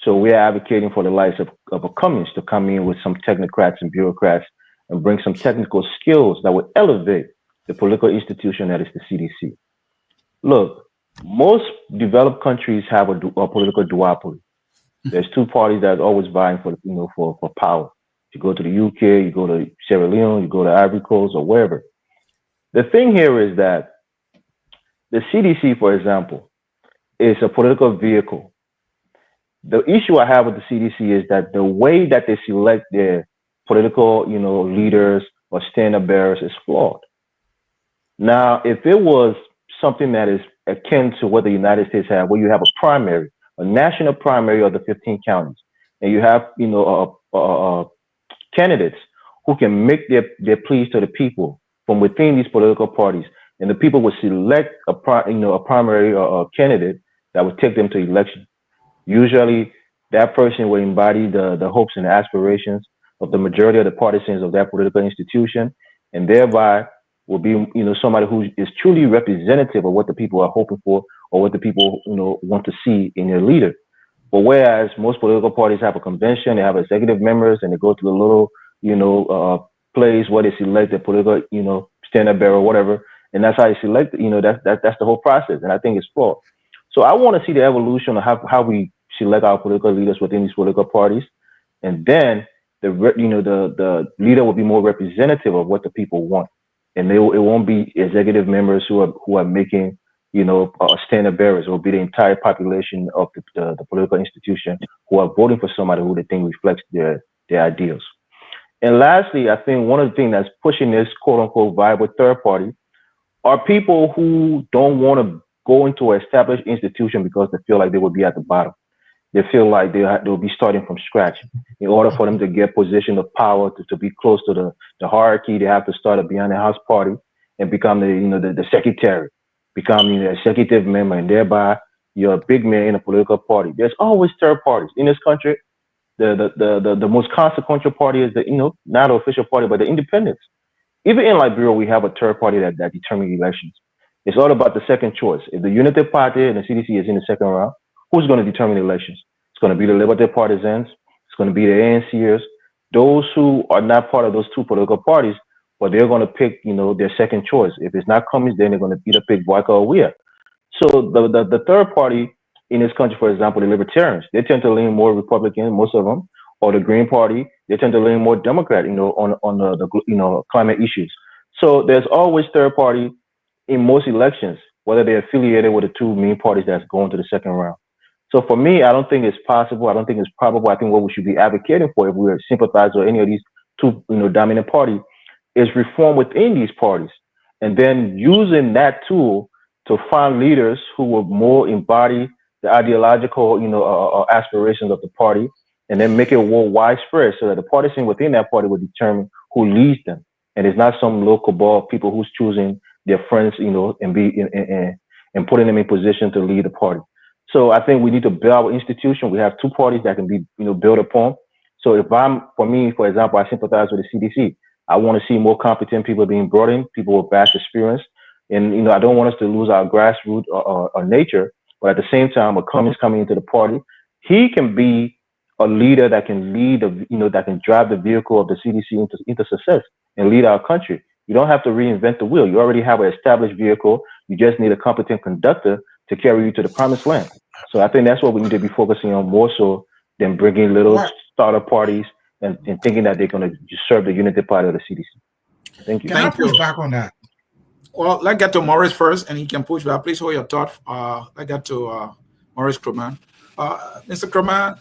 So we're advocating for the likes of a Cummings to come in with some technocrats and bureaucrats and bring some technical skills that would elevate the political institution that is the CDC. Look, most developed countries have a political duopoly. There's two parties that are always vying for power. You go to the UK, you go to Sierra Leone, you go to Ivory Coast or wherever. The thing here is that the CDC, for example, is a political vehicle. The issue I have with the CDC is that the way that they select their political, leaders or standard bearers is flawed. Now, if it was something that is akin to what the United States have, where you have a primary, a national primary of the 15 counties, and you have, candidates who can make their pleas to the people from within these political parties, and the people would select a primary or a candidate that would take them to election. Usually, that person will embody the hopes and aspirations of the majority of the partisans of that political institution, and thereby will be, somebody who is truly representative of what the people are hoping for or what the people, want to see in their leader. But whereas most political parties have a convention, they have executive members, and they go to the little, place where they select the political, standard bearer or whatever, and that's how they select. That's the whole process, and I think it's flawed. So I want to see the evolution of how we select our political leaders within these political parties, and then the leader will be more representative of what the people want, and it won't be executive members who are making standard bearers. It will be the entire population of the political institution who are voting for somebody who they think reflects their ideals. And lastly, I think one of the things that's pushing this quote unquote viable third party are people who don't want to go into an established institution because they feel like they will be at the bottom. They feel like they'll be starting from scratch. In order for them to get position of power, to be close to the hierarchy, they have to start a behind the house party and become the secretary, become the executive member, and thereby you're a big man in a political party. There's always third parties in this country. The most consequential party is not the official party, but the independents. Even in Liberia, we have a third party that determines elections. It's all about the second choice. If the Unity Party and the CDC is in the second round, who's going to determine the elections? It's going to be the Liberty Partisans. It's going to be the ANCers. Those who are not part of those two political parties, but they're going to pick, their second choice. If it's not Cummings, then they're going to either pick Boyka or Weah. So the third party in this country, for example, the Libertarians, they tend to lean more Republican, most of them, or the Green Party, they tend to lean more Democrat, on the climate issues. So there's always third party in most elections, whether they're affiliated with the two main parties that's going to the second round. So for me, I don't think it's possible. I don't think it's probable. I think what we should be advocating for, if we are sympathizers with any of these two, dominant parties, is reform within these parties, and then using that tool to find leaders who will more embody the ideological, aspirations of the party, and then make it more widespread so that the partisan within that party will determine who leads them, and it's not some local ball of people who's choosing their friends, and putting them in position to lead the party. So I think we need to build our institution. We have two parties that can be, built upon. So for example, I sympathize with the CDC. I want to see more competent people being brought in, people with vast experience. And, I don't want us to lose our grassroots or nature, but at the same time, with Cummings coming into the party, he can be a leader that can lead, that can drive the vehicle of the CDC into success and lead our country. You don't have to reinvent the wheel. You already have an established vehicle. You just need a competent conductor to carry you to the promised land. So I think that's what we need to be focusing on more so than bringing little startup parties and thinking that they're going to serve the Unity Party of the CDC. Thank you. Can I push back on that? Well, let's get to Maurice first, and he can push back. Please hold your thought. Let's get to Maurice Krugman. Mr. Kerman,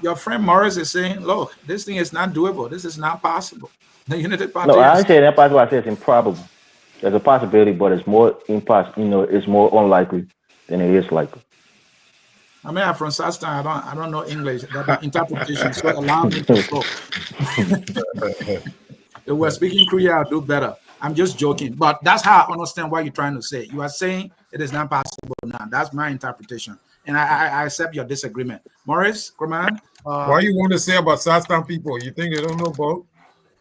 your friend Morris is saying, look, this thing is not doable. This is not possible. The Unity Party No, I is. ain't saying that part. Why I say it's improbable. There's a possibility, but it's more impossible. It's more unlikely than it is likely. I mean, I'm from South I don't know English. That's my interpretation. So allow me to flow. If we're speaking Korea, I'll do better. I'm just joking, but that's how I understand what you're trying to say. You are saying it is not possible now. That's my interpretation, and I accept your disagreement. Morris, Kraman, What you want to say about Southtown people? You think they don't know both?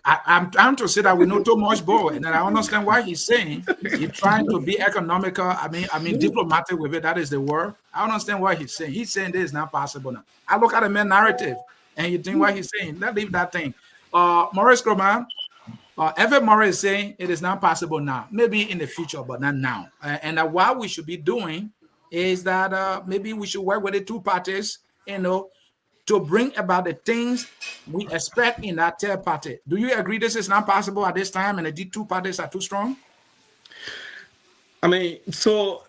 I'm trying to say that we know too much, boy, and I understand why he's saying he's trying to be economical. I mean, diplomatic with it. That is the word. I understand what he's saying. He's saying this is not possible now. I look at the main narrative, and you think what he's saying. Let's leave that thing. Morris Kraman. Evan Murray is saying it is not possible now, maybe in the future, but not now. And what we should be doing is that maybe we should work with the two parties, to bring about the things we expect in that third party. Do you agree this is not possible at this time and the two parties are too strong? I mean, so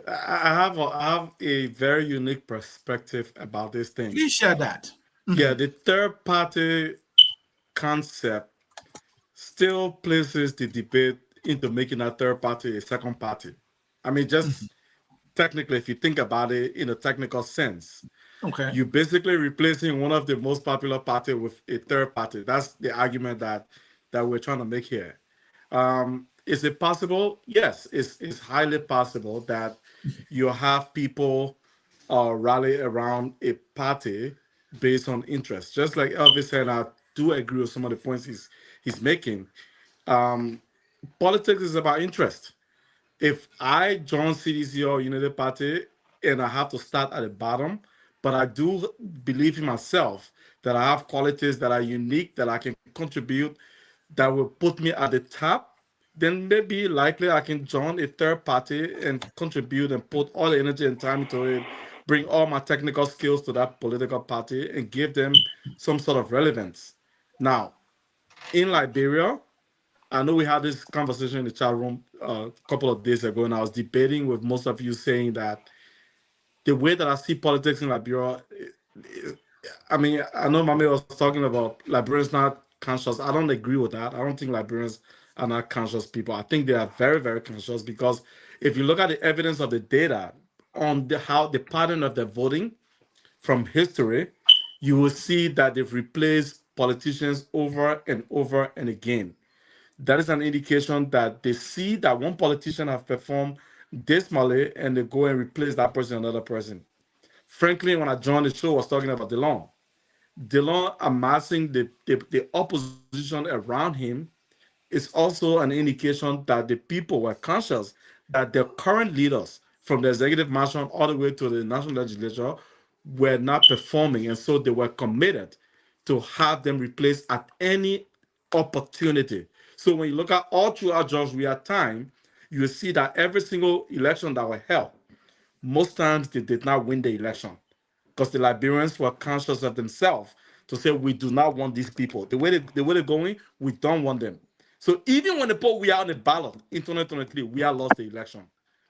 I have a very unique perspective about this thing. Please share that. Yeah, the third party concept still places the debate into making a third party a second party. I mean, just technically, if you think about it in a technical sense, okay, you're basically replacing one of the most popular party with a third party. That's the argument that we're trying to make here. Is it possible? Yes, it's highly possible that you have people rally around a party based on interest. Just like Elvis said, I do agree with some of the points he's making. Politics is about interest. If I join CDC or Unity Party and I have to start at the bottom, but I do believe in myself that I have qualities that are unique, that I can contribute, that will put me at the top, then maybe likely I can join a third party and contribute and put all the energy and time into it, bring all my technical skills to that political party and give them some sort of relevance. Now, in Liberia, I know we had this conversation in the chat room a couple of days ago, and I was debating with most of you saying that the way that I see politics in Liberia, I mean, I know Mame was talking about Liberians not conscious. I don't agree with that. I don't think Liberians are not conscious people. I think they are very, very conscious, because if you look at the evidence of the data on how the pattern of the voting from history, you will see that they've replaced politicians over and over and again. That is an indication that they see that one politician has performed dismally and they go and replace that person with another person. Frankly, when I joined the show, I was talking about DeLong. DeLong amassing the opposition around him is also an indication that the people were conscious that the current leaders, from the executive mansion all the way to the national legislature, were not performing. And so they were committed to have them replaced at any opportunity. So when you look at all throughout Georgia's time, you will see that every single election that were held, most times they did not win the election, because the Liberians were conscious of themselves to say, we do not want these people. The way they're going, we don't want them. So even when we are on the ballot in 2023, we have lost the election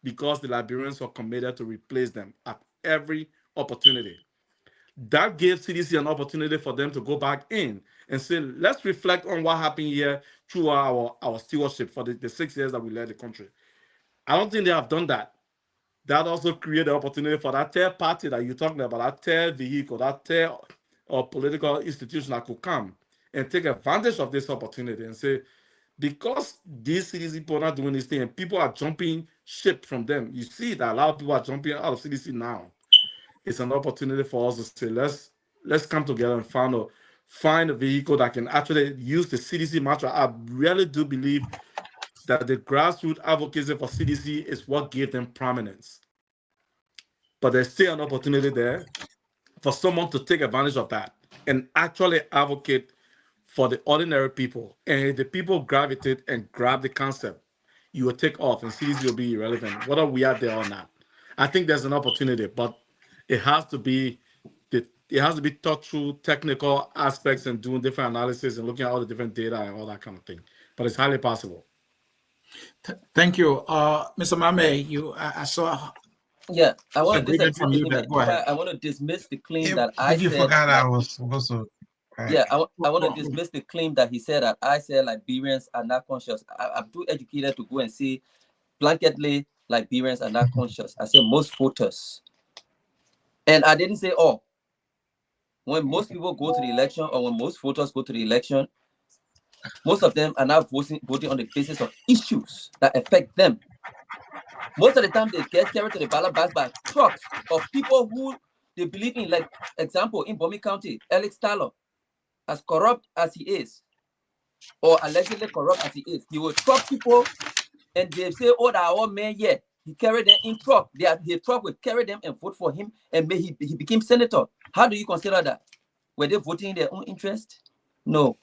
because the Liberians were committed to replace them at every opportunity. That gave CDC an opportunity for them to go back in and say, let's reflect on what happened here through our stewardship for the 6 years that we led the country. I don't think they have done that. That also created the opportunity for that third party that you're talking about, that third vehicle, that third or political institution that could come and take advantage of this opportunity and say, because these CDC people are not doing this thing and people are jumping ship from them, you see that a lot of people are jumping out of CDC now. It's an opportunity for us to say, let's come together and find a vehicle that can actually use the CDC mantra. I really do believe that the grassroots advocacy for CDC is what gave them prominence. But there's still an opportunity there for someone to take advantage of that and actually advocate for the ordinary people. And if the people gravitate and grab the concept, you will take off and CDC will be irrelevant, whether we are there or not. I think there's an opportunity, but it has to be thought through technical aspects and doing different analysis and looking at all the different data and all that kind of thing. But it's highly possible. Thank you, Mr. Mame. I saw Yeah, I want to agreement disagree from with you him. there. Go ahead. I want to dismiss the claim that I If you said. forgot, I was supposed to. Yeah, I want to dismiss the claim that he said that I said Liberians are not conscious. I'm too educated to go and say blanketly Liberians are not conscious. I said most voters. And I didn't say all. When most people go to the election or when most voters go to the election, most of them are not voting on the basis of issues that affect them. Most of the time, they get carried to the ballot box by trucks of people who they believe in. Like, example, in Bomi County, Alex Tyler, as corrupt as he is, or allegedly corrupt as he is, he will truck people and they say, oh, that our man, yeah, he carried them in truck. The truck will carry them and vote for him, and he became senator. How do you consider that? Were they voting in their own interest? No.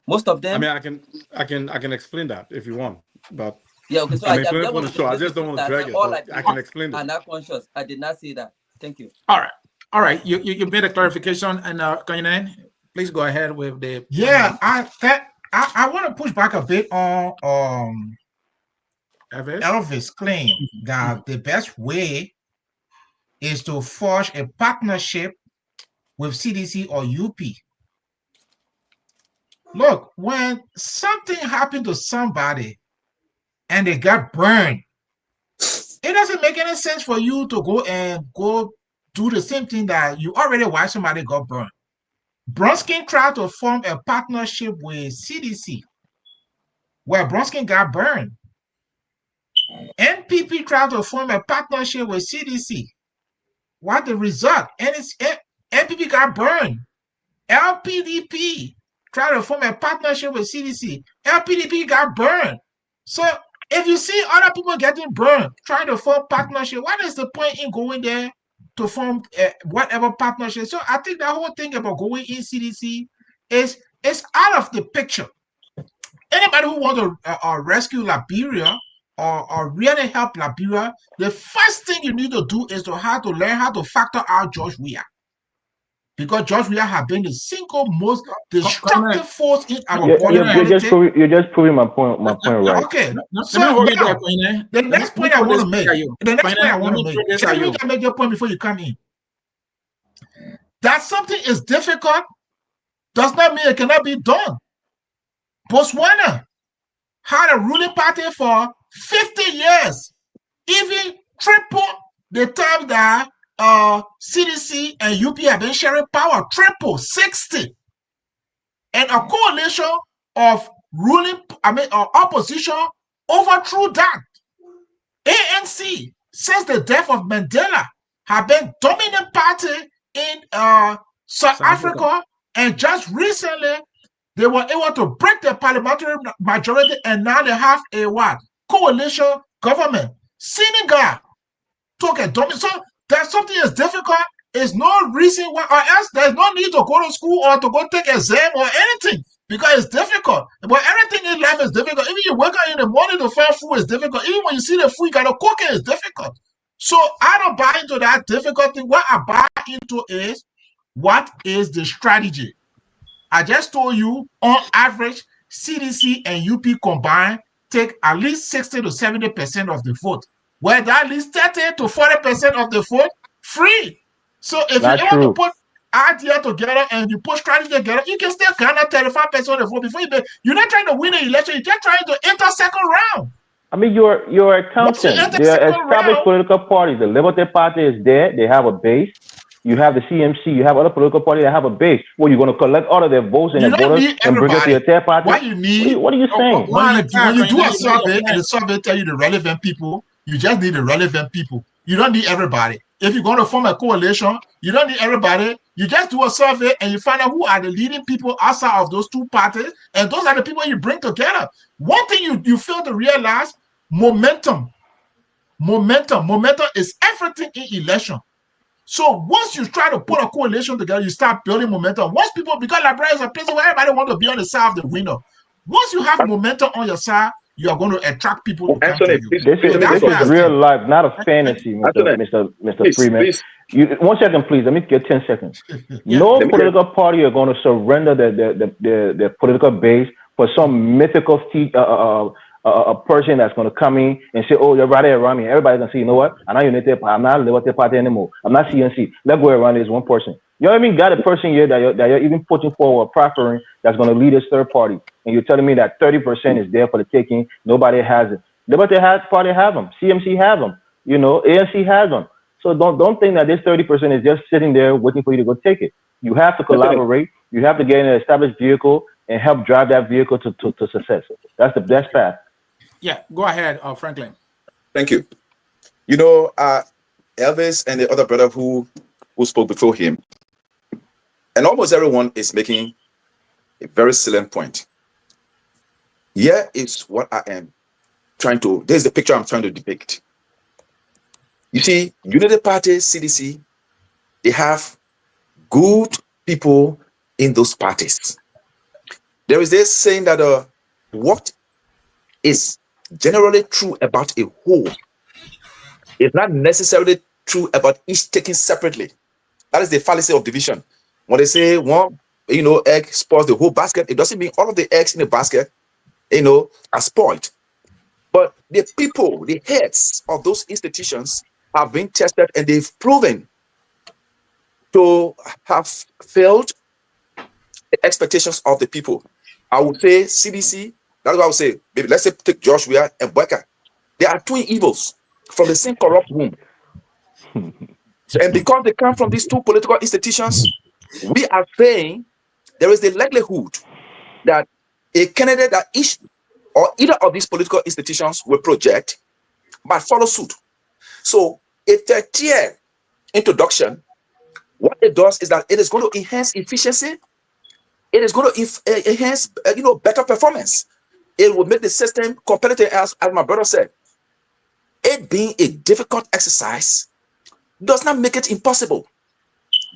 Most of them. I mean, I can explain that if you want, but yeah, okay. So I just just want to show. I just don't want to drag it. But I can explain it. I'm not conscious. I did not say that. Thank you. All right. You made a clarification, and Kanyan, please go ahead with the. Yeah, I want to push back a bit on Elvis' claim that the best way is to forge a partnership with CDC or UP. Look, when something happened to somebody and they got burned, it doesn't make any sense for you to go do the same thing that you already watched somebody got burned. Bronskin tried to form a partnership with CDC, where Bronskin got burned. NPP tried to form a partnership with CDC. What the result? NPP got burned. LPDP tried to form a partnership with CDC. LPDP got burned. So if you see other people getting burned, trying to form partnership, what is the point in going there to form whatever partnership? So I think that whole thing about going in CDC is out of the picture. Anybody who wants to rescue Liberia or really help Liberia, the first thing you need to do is to learn how to factor out George Weah. Because George Weah has been the single most destructive force in our politics. You're just proving my point right. Okay. So now, the next point I want to make. Let me make your point before you come in. That something is difficult does not mean it cannot be done. Botswana had a ruling party for 50 years, even triple the time that CDC and UP have been sharing power, triple, 60. And a coalition of opposition overthrew that. ANC, since the death of Mandela, have been dominant party in South Africa, and just recently they were able to break the parliamentary majority, and now they have a coalition government. Senegal took a dominant. So that something is difficult is no reason why, or else there's no need to go to school or to go take exam or anything, because it's difficult. But everything in life is difficult. Even you wake up in the morning to find food is difficult. Even when you see the food you gotta cook it is difficult. So I don't buy into that difficult thing. What I buy into is, what is the strategy? I just told you, on average, CDC and UP combined take at least 60 to 70% of the vote, where at least 30 to 40% of the vote free. So if you want to put idea together and you put strategy together, you can still garner 35% of the vote before you're not trying to win an election, you're just trying to enter second round. I mean, you're accountant. There are established political parties. The Liberty Party is there. They have a base. You have the CMC. You have other political parties that have a base. Well, you're going to collect all of their votes and their voters and bring it to your third party. What you need? What are you saying? When you do a survey and the survey tell you the relevant people, you just need the relevant people. You don't need everybody. If you're going to form a coalition, you don't need everybody. You just do a survey and you find out who are the leading people outside of those two parties, and those are the people you bring together. One thing you fail to realize: momentum. Momentum is everything in election. So once you try to put a coalition together, you start building momentum. Once people, because Liberia is a place where everybody wants to be on the side of the winner. Once you have momentum on your side, you are going to attract people to come to you. This is real life, not a fantasy, Mr. Freeman. One second, please. Let me get 10 seconds. No political party are going to surrender their political base for some mythical a person that's going to come in and say, "Oh, you're right there around me." Everybody's going to say, "You know what? I'm not United. I'm not Liberty Party anymore. I'm not CNC. Let's go around this one person." You don't even got a person here that you're even putting forward, preferring that's going to lead this third party, and you're telling me that 30% is there for the taking. Nobody has it. Liberty Party have them. CMC have them. You know, ANC has them. So don't think that this 30% is just sitting there waiting for you to go take it. You have to collaborate. You have to get in an established vehicle and help drive that vehicle to success. That's the best path. Yeah, go ahead, Franklin. Thank you. You know, Elvis and the other brother who spoke before him, and almost everyone is making a very salient point. Here is what I am trying to, there's the picture I'm trying to depict. You see, United Party, CDC, they have good people in those parties. There is this saying that what is generally true about a whole is not necessarily true about each taken separately. That is the fallacy of division. When they say one, egg spoils the whole basket, it doesn't mean all of the eggs in the basket, are spoiled. But the people, the heads of those institutions have been tested and they've proven to have failed the expectations of the people. I would say CDC, that's what I would say. Maybe let's say take Joshua and Becca. They are twin evils from the same corrupt womb. And because they come from these two political institutions, we are saying there is the likelihood that a candidate that each or either of these political institutions will project might follow suit. So a third-tier introduction, what it does is that it is going to enhance efficiency. It is going to enhance, better performance. It will make the system competitive, as my brother said. It being a difficult exercise does not make it impossible.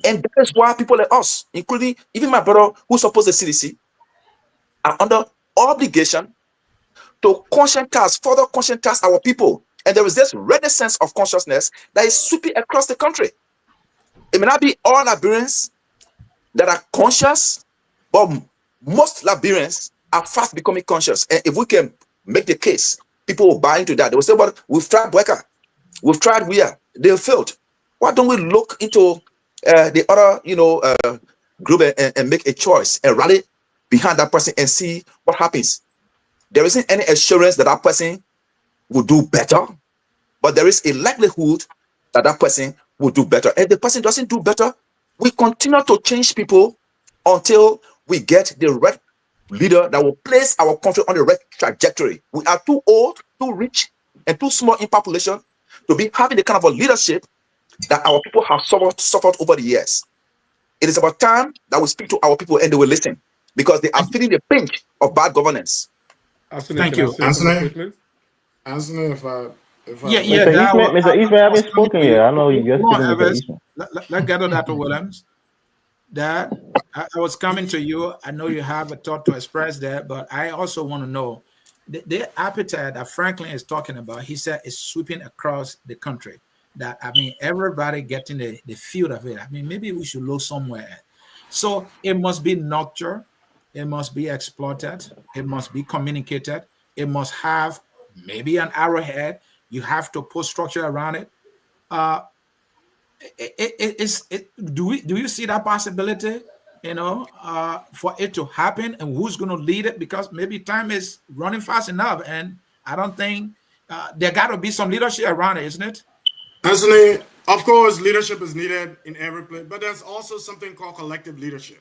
And that is why people like us, including even my brother who supports the CDC, are under obligation to further conscientize our people. And there is this renaissance of consciousness that is sweeping across the country. It may not be all Liberians that are conscious, but most Liberians are fast becoming conscious. And if we can make the case, people will buy into that. They will say, "Well, we've tried Weka, we've tried Wea, they failed. Why don't we look into the other, group and make a choice and rally behind that person and see what happens?" There isn't any assurance that that person will do better, but there is a likelihood that that person will do better. If the person doesn't do better, we continue to change people until we get the right leader that will place our country on the right trajectory. We are too old, too rich, and too small in population to be having the kind of a leadership that our people have suffered over the years. It is about time that we speak to our people and they will listen, because they are feeling the pinch of bad governance. Thank you, Anthony. Anthony, if I Mr. Eastman haven't spoken yet. I know you're speaking, Mr. Eastman. Let's get to Dr. Williams. Dad, I was coming to you. I know you have a thought to express there, but I also want to know the appetite that Franklin is talking about. He said it's sweeping across the country. That, everybody getting the feel of it. Maybe we should look somewhere. So it must be nurtured. It must be exploited. It must be communicated. It must have maybe an arrowhead. You have to put structure around it. Do you see that possibility, for it to happen, and who's going to lead it? Because maybe time is running fast enough, and I don't think there got to be some leadership around it, isn't it? Anthony, of course, leadership is needed in every place, but there's also something called collective leadership.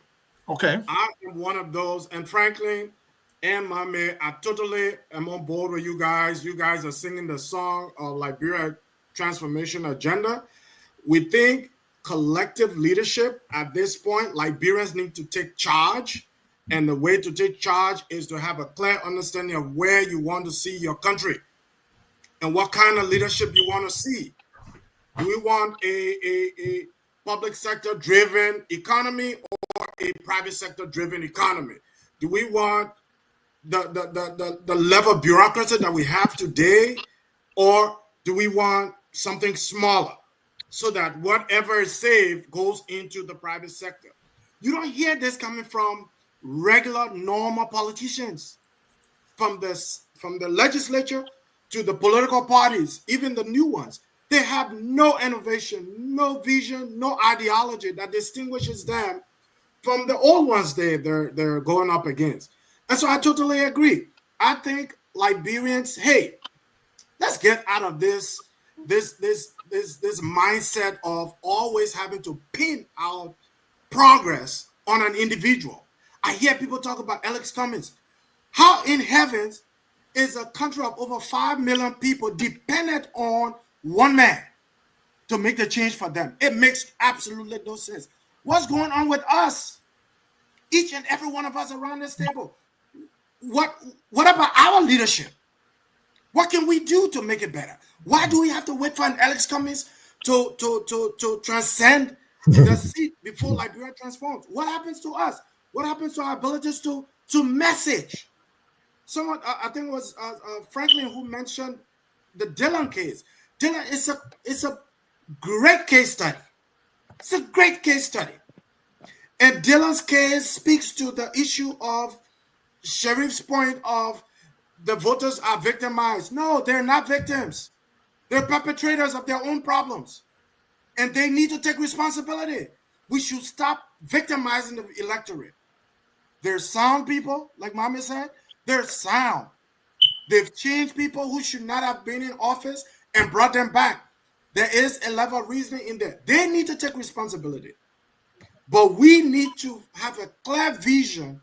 Okay. I am one of those, and Franklin and my man, I totally am on board with you guys. You guys are singing the song of Liberia Transformation Agenda. We think collective leadership at this point, Liberians need to take charge. And the way to take charge is to have a clear understanding of where you want to see your country and what kind of leadership you want to see. Do we want a public sector driven economy or a private sector driven economy? Do we want the level of bureaucracy that we have today, or do we want something smaller so that whatever is saved goes into the private sector? You don't hear this coming from regular, normal politicians, from the from the legislature to the political parties, even the new ones, they have no innovation, no vision, no ideology that distinguishes them from the old ones they're going up against. And so I totally agree. I think Liberians, hey, let's get out of this mindset of always having to pin our progress on an individual. I hear people talk about Alex Cummings. How in heavens is a country of over 5 million people dependent on one man to make the change for them? It makes absolutely no sense. What's going on with us? Each and every one of us around this table. What about our leadership? What can we do to make it better? Why do we have to wait for an Alex Cummings to transcend the seat before Liberia transforms? What happens to us? What happens to our abilities to message? Someone, I think it was Franklin, who mentioned the Dylan case. Dylan is a great case study. It's a great case study. And Dylan's case speaks to the issue of Sheriff's point of the voters are victimized. No, they're not victims. They're perpetrators of their own problems. And they need to take responsibility. We should stop victimizing the electorate. They're sound people, like Mama said. They're sound. They've changed people who should not have been in office and brought them back. There is a level of reasoning in there. They need to take responsibility. But we need to have a clear vision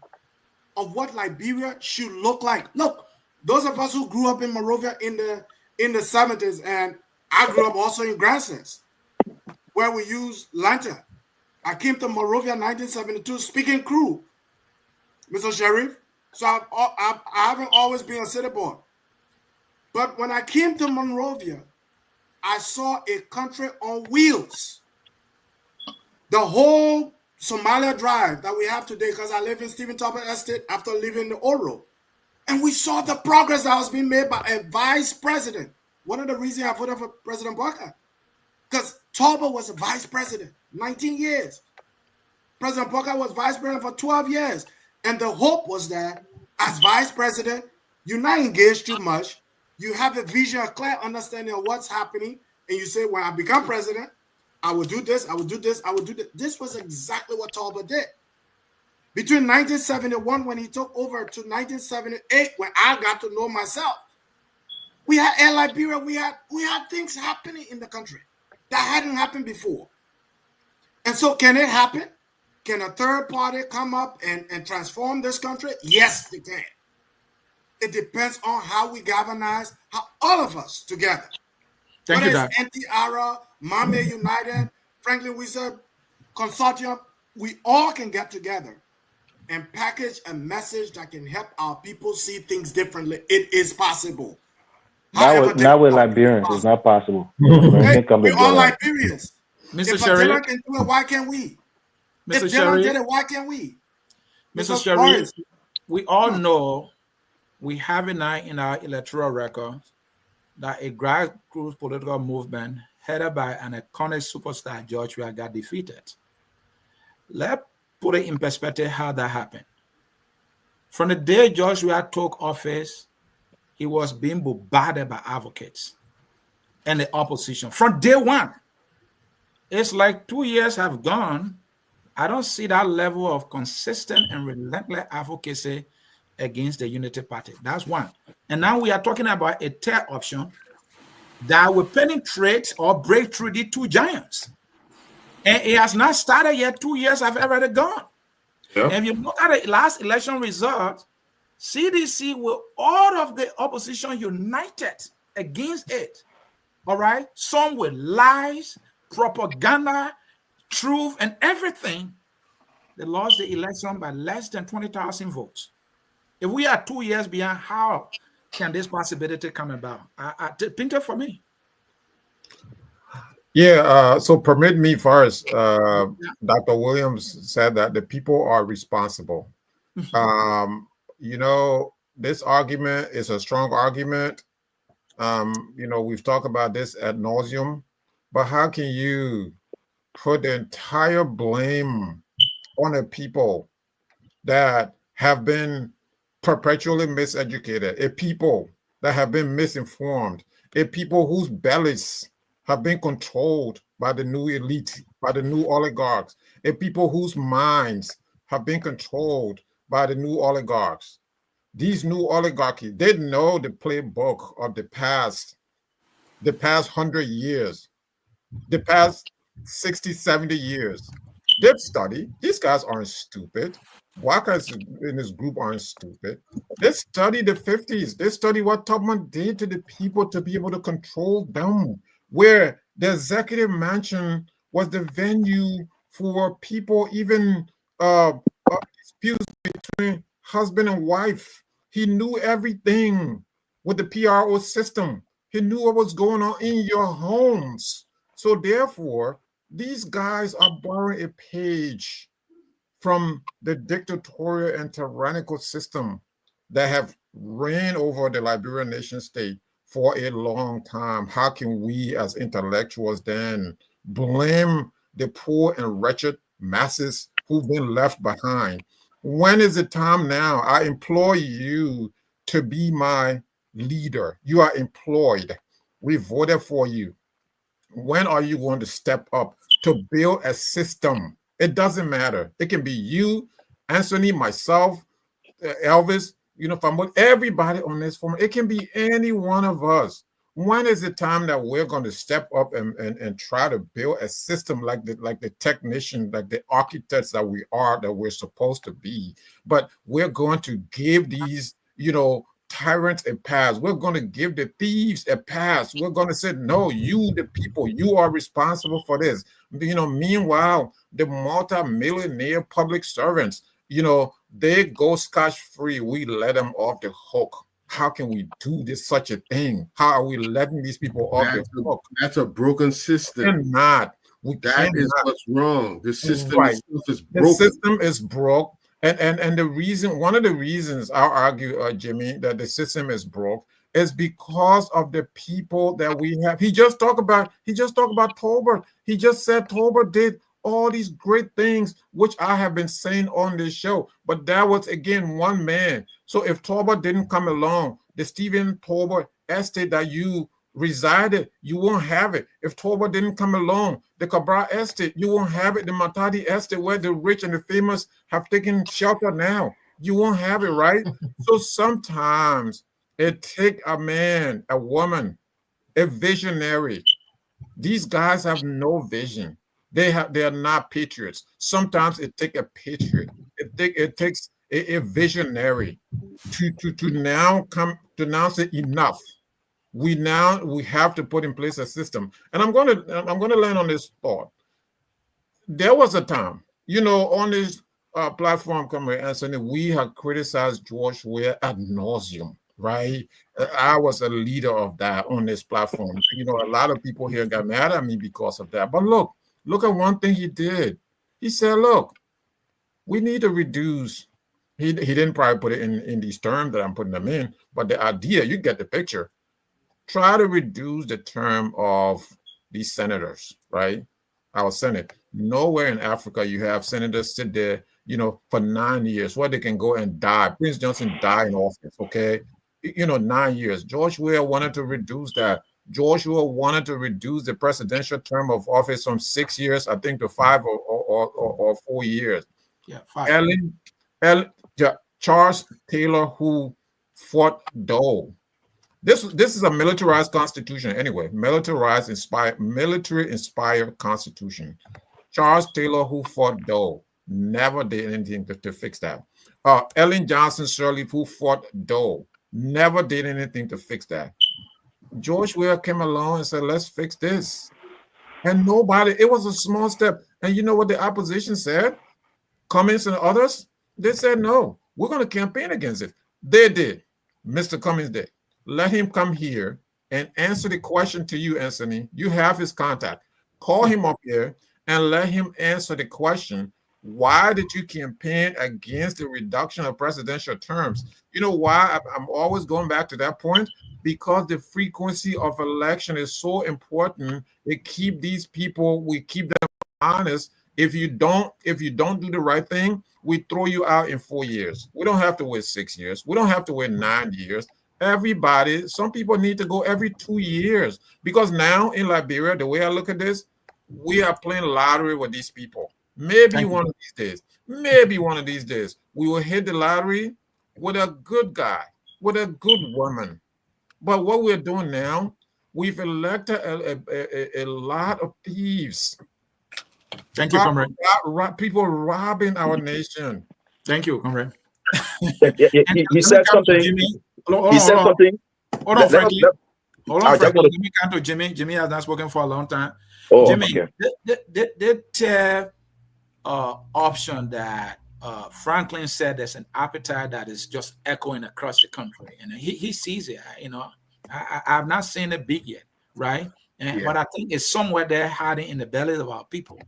of what Liberia should look like. Look, those of us who grew up in Monrovia in the 70s, and I grew up also in Grandstands, where we used lantern. I came to Monrovia in 1972 speaking Crew, Mr. Sheriff. So I haven't always been a city boy. But when I came to Monrovia, I saw a country on wheels. The whole Somalia Drive that we have today, because I live in Stephen Topper Estate after leaving the old road. And we saw the progress that was being made by a vice president. One of the reasons I voted for President Barker, because Tauber was a vice president, 19 years. President Barker was vice president for 12 years. And the hope was that as vice president, you're not engaged too much. You have a vision, a clear understanding of what's happening. And you say, when I become president, I will do this, I will do this, I will do this. This was exactly what Tauber did. Between 1971, when he took over, to 1978, when I got to know myself, we had Air Liberia, we had things happening in the country that hadn't happened before. And so can it happen? Can a third party come up and transform this country? Yes, they can. It depends on how we galvanize, how all of us together. Thank Whether you, it's NTR, Mame United, Franklin Wizard, Consortium, we all can get together and package a message that can help our people see things differently. It is possible. Not with Liberians. It's not possible. We're all Liberians. Mr. If Sherry, Dylan can do it, why can't we? Mr. If Dylan Sherry, did it, why can't we? Mr. Sherry, we all know we have it now in our electoral record that a grassroots political movement headed by an iconic superstar, George Weah, got defeated. Let's put it in perspective how that happened. From the day George Weah took office, he was being bombarded by advocates and the opposition from day one. It's like 2 years have gone. I don't see that level of consistent and relentless advocacy against the Unity Party. That's one. And now we are talking about a third option that will penetrate or break through the two giants. And it has not started yet. 2 years have already gone. Yep. And if you look at the last election result, CDC with all of the opposition united against it. All right? Some with lies, propaganda, truth, and everything. They lost the election by less than 20,000 votes. If we are 2 years behind, how can this possibility come about? Think it for me. Yeah, so permit me first. Dr. Williams said that the people are responsible. You know, this argument is a strong argument. You know, we've talked about this ad nauseum, but how can you put the entire blame on the people that have been perpetually miseducated, a people that have been misinformed, a people whose bellies have been controlled by the new elite, by the new oligarchs, a people whose minds have been controlled by the new oligarchs. These new oligarchy, they know the playbook of the past 100 years, the past 60, 70 years. They've studied. These guys aren't stupid. Black guys in this group aren't stupid. They study the 50s. They study what Tubman did to the people to be able to control them, where the executive mansion was the venue for people, even disputes between husband and wife. He knew everything with the PRO system. He knew what was going on in your homes. So therefore, these guys are borrowing a page from the dictatorial and tyrannical system that have reigned over the Liberian nation state for a long time. How can we as intellectuals then blame the poor and wretched masses who've been left behind? When is the time now? I implore you to be my leader. You are employed. We voted for you. When are you going to step up to build a system? It doesn't matter. It can be you, Anthony, myself, Elvis, from everybody on this forum. It can be any one of us. When is the time that we're going to step up and try to build a system like the technician, like the architects that we're supposed to be? But we're going to give these, tyrants a pass. We're going to give the thieves a pass. We're going to say, no, you, the people, you are responsible for this. Meanwhile, the multi-millionaire public servants, they go scotch-free. We let them off the hook. How can we do this, such a thing? How are we letting these people off the hook? That's a broken system. That is what's wrong. The system itself is broken. The system is broke. And the reason, one of the reasons I'll argue, Jimmy, that the system is broke is because of the people that we have. He just talked about Tolbert. He just said Tolbert did all these great things, which I have been saying on this show. But that was, again, one man. So if Tolbert didn't come along, the Stephen Tolbert estate that you resided, you won't have it. If Tolbert didn't come along, the Cabral estate, you won't have it. The Matadi estate, where the rich and the famous have taken shelter now, you won't have it, right? So sometimes it takes a man, a woman, a visionary. These guys have no vision. They are not patriots. Sometimes it takes a patriot. It takes a visionary to now say enough. We have to put in place a system. And I'm going to land on this thought. There was a time, on this platform, Comrade Anthony, we had criticized George Weah ad nauseum, right? I was a leader of that on this platform. A lot of people here got mad at me because of that. But look at one thing he did. He said, look, we need to reduce. He didn't probably put it in these terms that I'm putting them in, but the idea, you get the picture. Try to reduce the term of these senators, right? Our Senate. Nowhere in Africa you have senators sit there, for 9 years, where they can go and die. Prince Johnson died in office, okay? 9 years. George Weah wanted to reduce that. George Weah wanted to reduce the presidential term of office from 6 years, I think, to 5 or 4 years. Yeah, 5. Charles Taylor, who fought Dole. This is a militarized constitution anyway, military inspired constitution. Charles Taylor, who fought Dole, never did anything to fix that. Ellen Johnson Sirleaf, who fought Dole, never did anything to fix that. George Weah came along and said, let's fix this. And it was a small step. And you know what the opposition said? Cummings and others, they said, no, we're going to campaign against it. They did. Mr. Cummings did. Let him come here and answer the question to you, Anthony. You have his contact. Call him up here and let him answer the question. Why did you campaign against the reduction of presidential terms? You know why I'm always going back to that point? Because the frequency of election is so important. We keep them honest. If you don't do the right thing, we throw you out in 4 years. We don't have to wait 6 years. We don't have to wait 9 years. Everybody, some people need to go every 2 years, because now in Liberia, the way I look at this, we are playing lottery with these people. Maybe one of these days, we will hit the lottery with a good guy, with a good woman. But what we're doing now, we've elected a lot of thieves. Thank you, comrade. People robbing our nation. Thank you, comrade. He said something. He said something. Hold on, Frankie. Hold on, Frankie. Let me come to Jimmy. Jimmy has not spoken for a long time. Oh, Jimmy, okay. the option that Franklin said there's an appetite that is just echoing across the country, and he sees it. You know, I have not seen it big yet, right? But I think it's somewhere there hiding in the bellies of our people.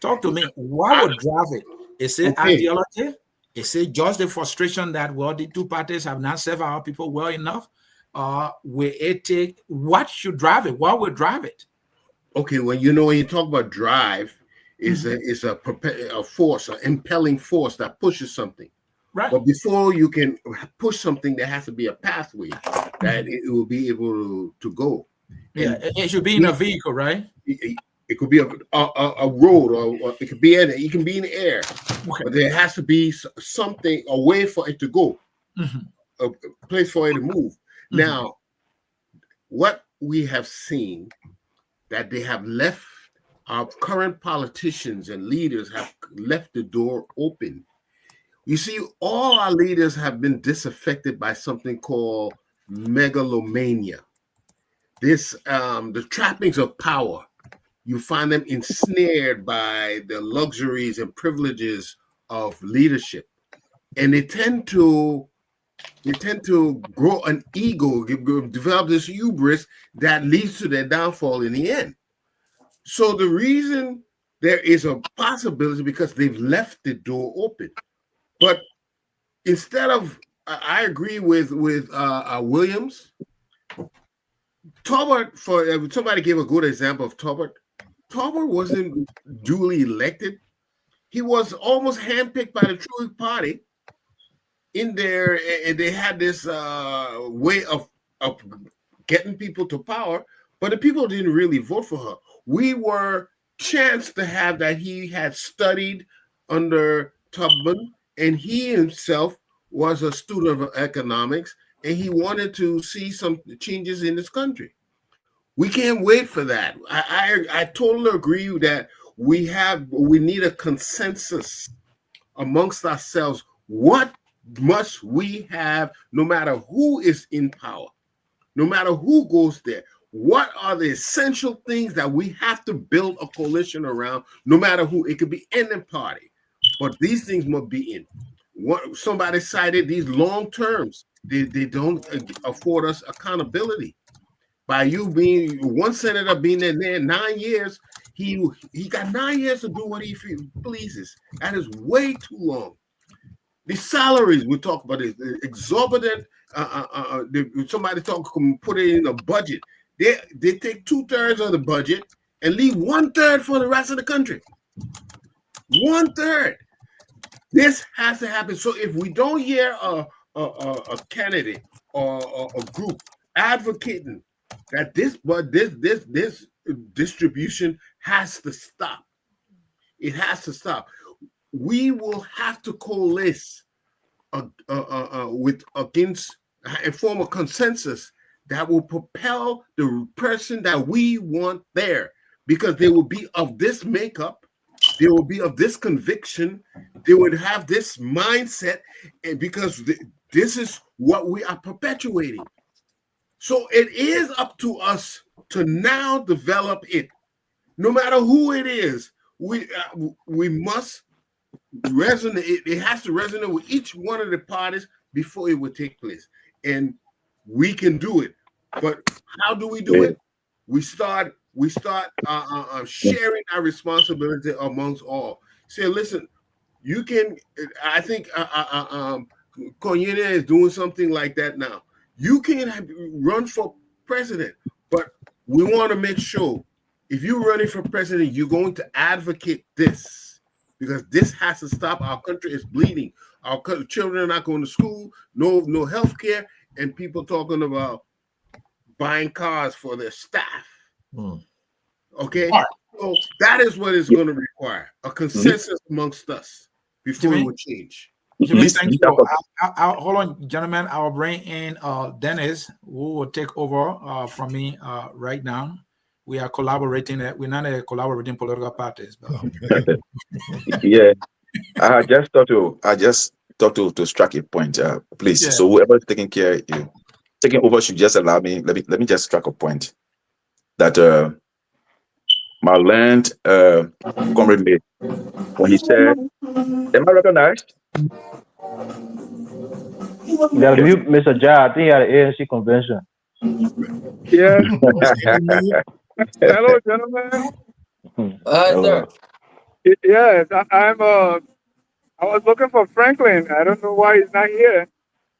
Talk to me. What would drive it? Is it ideology? Is it just the frustration that, well, the two parties have not served our people well enough? Will it take, what should drive it? What would drive it? Okay, when you talk about drive, is a force, an impelling force that pushes something. Right. But before you can push something, there has to be a pathway that it will be able to go. Yeah, it should be in a vehicle, right? It could be a road, or it could be it can be in the air, but there has to be something, a way for it to go, a place for it to move. Now, what we have seen, that they have left, our current politicians and leaders have left the door open. You see, all our leaders have been disaffected by something called megalomania. This, the trappings of power. You find them ensnared by the luxuries and privileges of leadership, and they tend to grow an ego, develop this hubris that leads to their downfall in the end. So the reason there is a possibility, because they've left the door open. But instead of, I agree with Williams. Tolbert, somebody gave a good example of Tolbert. Tolbert wasn't duly elected. He was almost handpicked by the Truth Party in there, and they had this way of getting people to power, but the people didn't really vote for her. We were chanced to have that he had studied under Tubman, and he himself was a student of economics, and he wanted to see some changes in this country. We can't wait for that. I totally agree that we need a consensus amongst ourselves. What must we have, no matter who is in power, no matter who goes there? What are the essential things that we have to build a coalition around, no matter who? It could be any party, but these things must be in. Somebody cited these long terms. They don't afford us accountability. By you being one senator being in there 9 years, he got 9 years to do what he pleases. That is way too long. The salaries we talk about is exorbitant. Somebody put it in a budget. They take 2/3 of the budget and leave 1/3 for the rest of the country. 1/3. This has to happen. So if we don't hear a candidate or a group advocating that this distribution has to stop, it has to stop. We will have to coalesce against and form a consensus that will propel the person that we want there, because they will be of this makeup, they will be of this conviction, they would have this mindset, and because this is what we are perpetuating. So it is up to us to now develop it. No matter who it is, we must resonate. It has to resonate with each one of the parties before it would take place. And we can do it. But how do we do it? We start sharing our responsibility amongst all. Say, listen, you can. I think Konyene is doing something like that now. You can run for president, but we want to make sure if you're running for president, you're going to advocate this because this has to stop. Our country is bleeding. Our children are not going to school, no health care, and people talking about buying cars for their staff. Okay? So that is what it's going to require, a consensus amongst us before it would change. Jimmy, thank you. Hold on, gentlemen. I'll bring in Dennis, who will take over from me right now. We are collaborating. We're not a collaborating political parties. But Yeah, I just thought to strike a point, please. Yeah. So whoever is taking over should just allow me. Let me just strike a point that my land comrade made when he said, "Am I recognized?" You gotta mute Mr. Jai. I think he had an ANC convention. Yeah. Hello, gentlemen. Sir. Yes, I was looking for Franklin. I don't know why he's not here.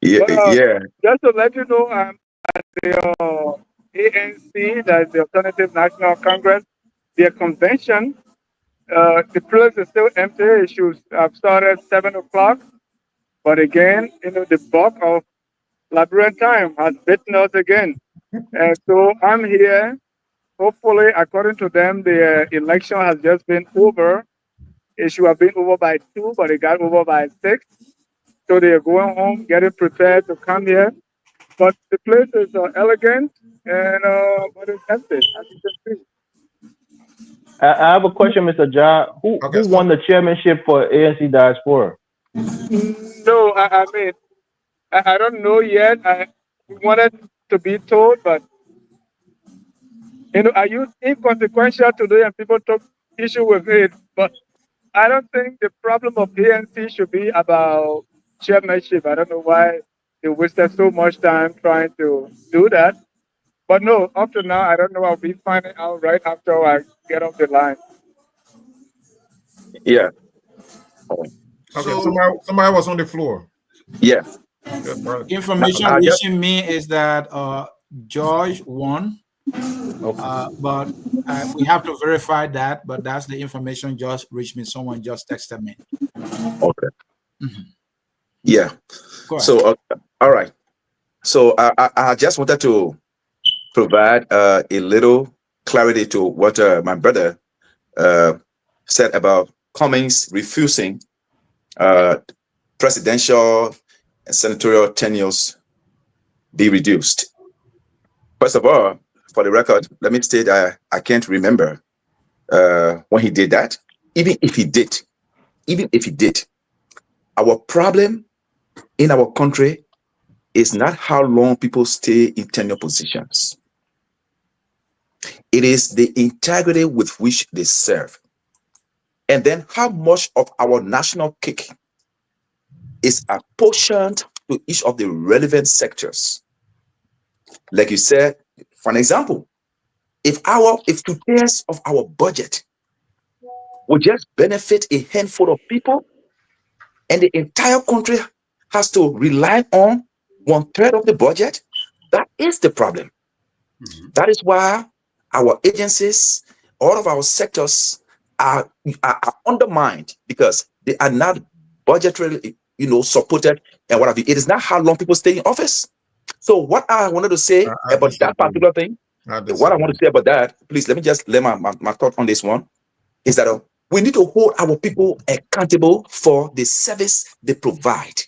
Yeah, But, yeah. just to let you know, I'm at the ANC, that's the Alternative National Congress, their convention. The place is still empty. It should have started 7 o'clock. But again, the bulk of Liberian time has bitten us again. And so I'm here. Hopefully, according to them, the election has just been over. It should have been over by 2, but it got over by 6. So they're going home, getting prepared to come here. But the place is elegant, and but it's empty, as you can see. I have a question, Mr. Jai. Who won the chairmanship for ANC Diaspora? No, I mean, I don't know yet. I wanted to be told, but I used inconsequential today, and people took issue with it. But I don't think the problem of ANC should be about chairmanship. I don't know why they wasted so much time trying to do that. But no, up to now, I don't know. I'll be finding out right after I get off the line. Yeah. Okay, somebody was on the floor. Yeah. Information reaching me is that George won. But we have to verify that. But that's the information just reached me. Someone just texted me. Okay. Yeah. So all right. So I just wanted to provide a little clarity to what my brother said about Cummings refusing presidential and senatorial tenures be reduced. First of all, for the record, let me state I can't remember when he did that. Even if he did, our problem in our country is not how long people stay in tenure positions. It is the integrity with which they serve. And then how much of our national cake is apportioned to each of the relevant sectors. Like you said, for an example, if 2/3 of our budget would just benefit a handful of people, and the entire country has to rely on 1/3 of the budget, that is the problem. That is why our agencies, all of our sectors are undermined because they are not budgetarily, supported and what have you. It is not how long people stay in office. So what I wanted to say about that particular thing, what I want to say about that, please let me just lay my thought on this one, is that we need to hold our people accountable for the service they provide.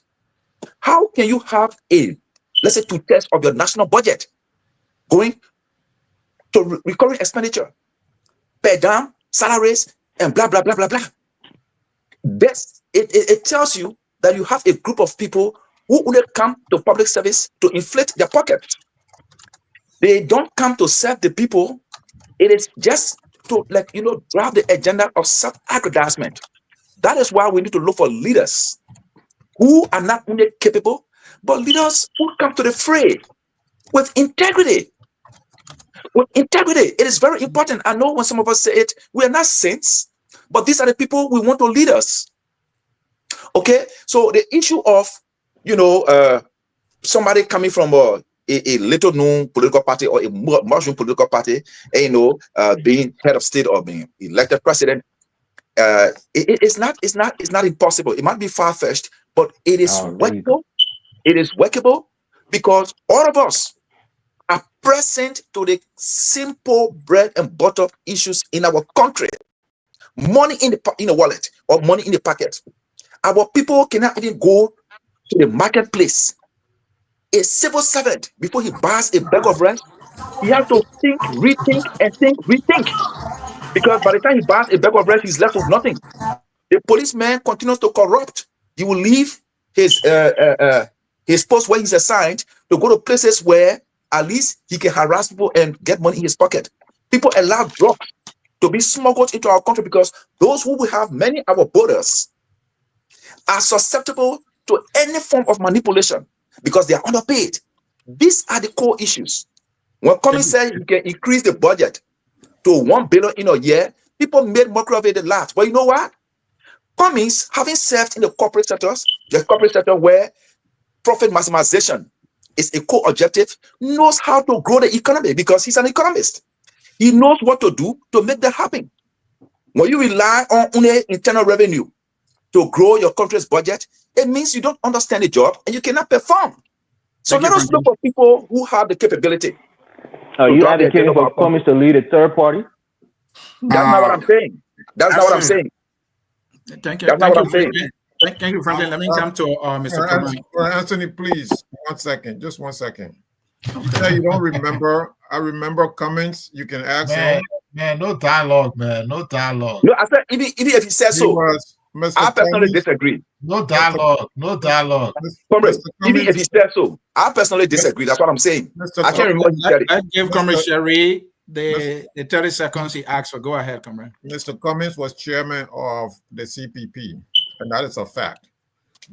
How can you have let's say 2/3 of your national budget going to recurring expenditure, pay down salaries, and blah, blah, blah, blah, blah? It tells you that you have a group of people who only come to public service to inflate their pockets. They don't come to serve the people. It is just to drive the agenda of self-aggrandizement. That is why we need to look for leaders who are not only capable, but leaders who come to the fray with integrity. With integrity, it is very important. I know when some of us say it, we are not saints, but these are the people we want to lead us. Okay, so the issue of somebody coming from a little known political party or a mushroom political party, being head of state or being elected president. It's not impossible. It might be far-fetched, but it is workable. It is workable because all of us are present to the simple bread and butter issues in our country. Money in the wallet or money in the pocket. Our people cannot even go to the marketplace. A civil servant, before he buys a bag of rice, he has to think, rethink, and think, rethink. Because by the time he buys a bag of rice, he's left with nothing. The policeman continues to corrupt. He will leave his post where he's assigned to go to places where at least he can harass people and get money in his pocket. People allow drugs to be smuggled into our country because those who have many our borders are susceptible to any form of manipulation because they are underpaid. These are the core issues. When Cummings said he can increase the budget to $1 billion in a year, people made mockery of it and laughed. But you know what? Cummings, having served in the corporate sector where profit maximization is a core objective, knows how to grow the economy because he's an economist. He knows what to do to make that happen. When you rely on only internal revenue to grow your country's budget, it means you don't understand the job and you cannot perform. So let us look for people who have the capability. Are you advocating for Cummings to lead a third party? That's not what I'm saying. That's not what I'm saying. Thank you. That's not what I'm saying. Thank you, Franklin. Let me come to Mr. Cummings. Anthony, please, 1 second. Just 1 second. You say you don't remember. I remember Cummings. You can ask him. Man, no dialogue, man. No dialogue. No, I said even if he says so, I personally disagree. No dialogue. No dialogue. Even if he says so, I personally disagree. That's what I'm saying. I can't remember he said it. I give Comrade Sherry the 30 seconds he asked for. Go ahead, Comrade. Mr. Cummings was chairman of the CPP, and that is a fact.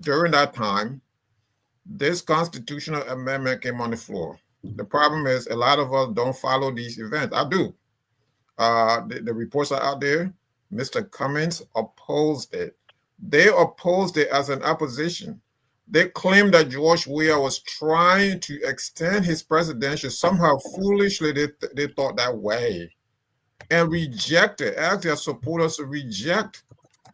During that time, this constitutional amendment came on the floor. The problem is a lot of us don't follow these events. I do. The reports are out there. Mr. Cummings opposed it. They opposed it as an opposition. They claimed that George Weah was trying to extend his presidency. Somehow, foolishly, they thought that way and rejected, asked their supporters to reject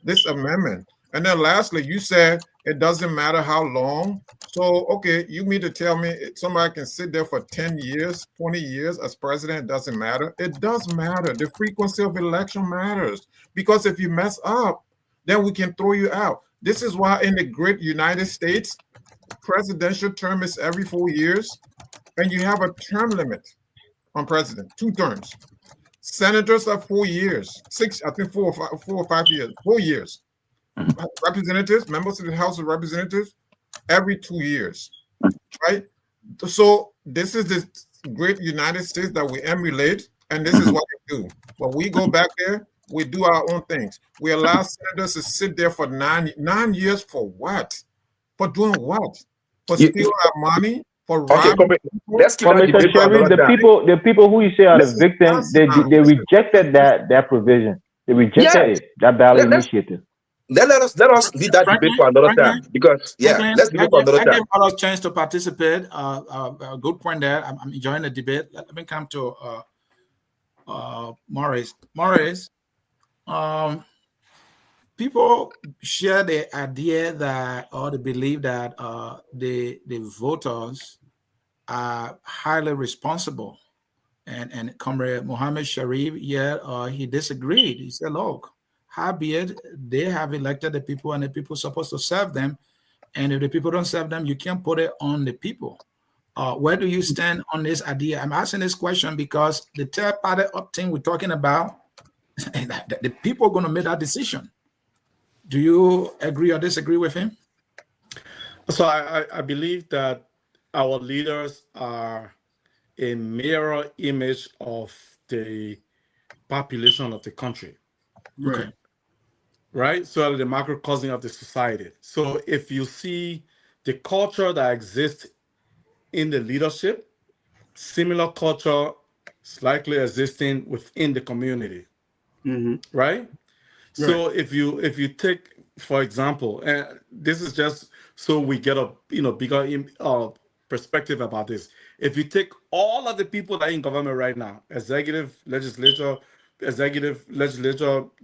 this amendment. And then lastly, you said it doesn't matter how long. So, okay, you mean to tell me somebody can sit there for 10 years, 20 years as president, it doesn't matter? It does matter. The frequency of election matters. Because if you mess up, then we can throw you out. This is why in the great United States, presidential term is every 4 years, and you have a term limit on president, 2 terms. Senators are 4 years, 6, I think 4 or 5 years, 4 years. Representatives, members of the House of Representatives, every 2 years, right? So this is the great United States that we emulate, and this is what we do. When we go back there, we do our own things. We allow senators to sit there for 9 years for what? For doing what? For stealing our money? For robbing? Let's keep that debate for another time. The people who you say are the victims, they rejected that provision. They rejected it, that ballot initiative. Let us leave that debate for another time because let's leave it for another time. I gave others a chance to participate. A good point there. I'm enjoying the debate. Let me come to Maurice. Maurice, people share the idea that, or the belief that the voters are highly responsible, and Comrade Mohammed Sharif, he disagreed. He said, look, howbeit they have elected the people and the people are supposed to serve them. And if the people don't serve them, you can't put it on the people. Where do you stand on this idea? I'm asking this question because the third party thing we're talking about, the people are going to make that decision. Do you agree or disagree with him? So I believe that our leaders are a mirror image of the population of the country. Okay. Right? So the microcosm of the society. So if you see the culture that exists in the leadership, similar culture is likely existing within the community. Right? So if you take, for example, and this is just so we get a bigger perspective about this. If you take all of the people that are in government right now, executive, legislature,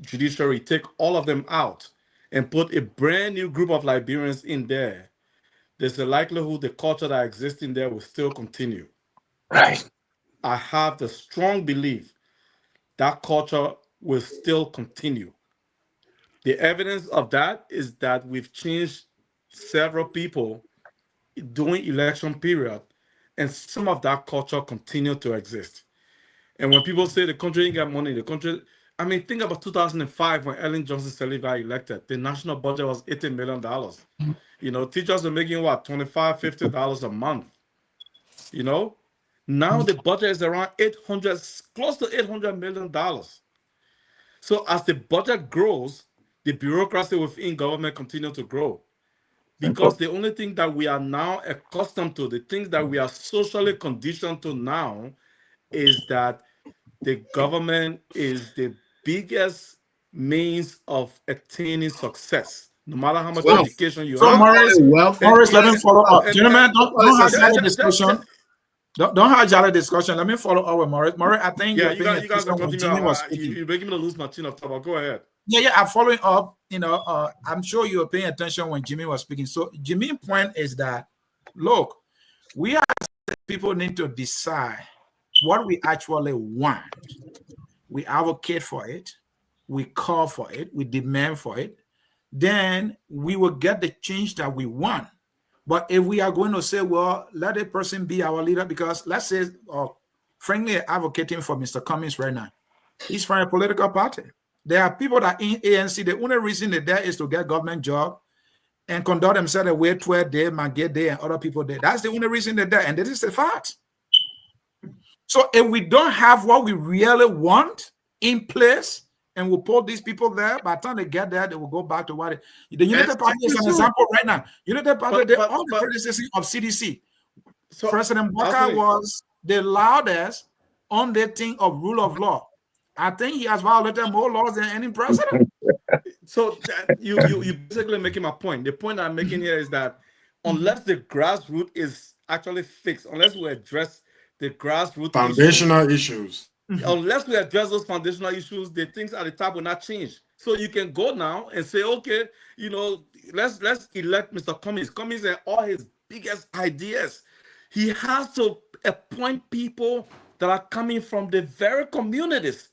judiciary, take all of them out and put a brand new group of Liberians in there, there's a likelihood the culture that exists in there will still continue. Right. I have the strong belief that culture will still continue. The evidence of that is that we've changed several people during election period, and some of that culture continue to exist. And when people say the country ain't got money, the country, I mean, think about 2005 when Ellen Johnson Sirleaf got elected. The national budget was $80 million. You know, teachers are making what, $25, $50 a month. You know, now the budget is around close to $800 million. So as the budget grows, the bureaucracy within government continue to grow. Because the only thing that we are now accustomed to, the things that we are socially conditioned to now, is that the government is the biggest means of attaining success, no matter how much Wealth. education you So have. Morris, Let me follow up. Gentlemen, don't have just- that discussion. Don't have a discussion. Let me follow up with Morris. Morris, I think Yeah, you're paying you guys attention can when continue. Jimmy was speaking. You're making me lose my chin of thought. Go ahead. Yeah, I'm following up. You know, I'm sure you were paying attention when Jimmy was speaking. So Jimmy's point is that, look, we as people need to decide what we actually want. We advocate for it, we call for it, we demand for it. Then we will get the change that we want. But if we are going to say, well, let a person be our leader, because let's say, frankly, advocating for Mr. Cummings right now, he's from a political party. There are people that in ANC, the only reason they're there is to get government job and conduct themselves the way 12 day, Maggie Day, and other people there. That's the only reason they're there, and this is a fact. So if we don't have what we really want in place, and we'll put these people there, by the time they get there, they will go back to what the United Party is an example right now. United Party, they're all the criticism of CDC. So President Walker was the loudest on the thing of rule of law. I think he has violated more laws than any president. So you basically making my point. The point I'm making here is that unless the grassroots is actually fixed, unless we address the grassroots foundational issues, unless we address those foundational issues, the things at the top will not change. So you can go now and say, okay, you know, let's elect Mr. Cummings. Cummings and all his biggest ideas. He has to appoint people that are coming from the very communities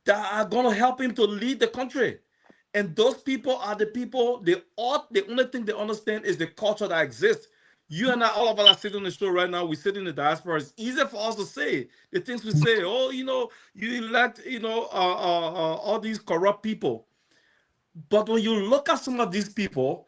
that are going to help him to lead the country. And those people are the people, the only thing they understand is the culture that exists. You and I, all of us are sitting on the show right now. We sit in the diaspora. It's easier for us to say the things we say. Oh, you know, you elect, you know, all these corrupt people. But when you look at some of these people,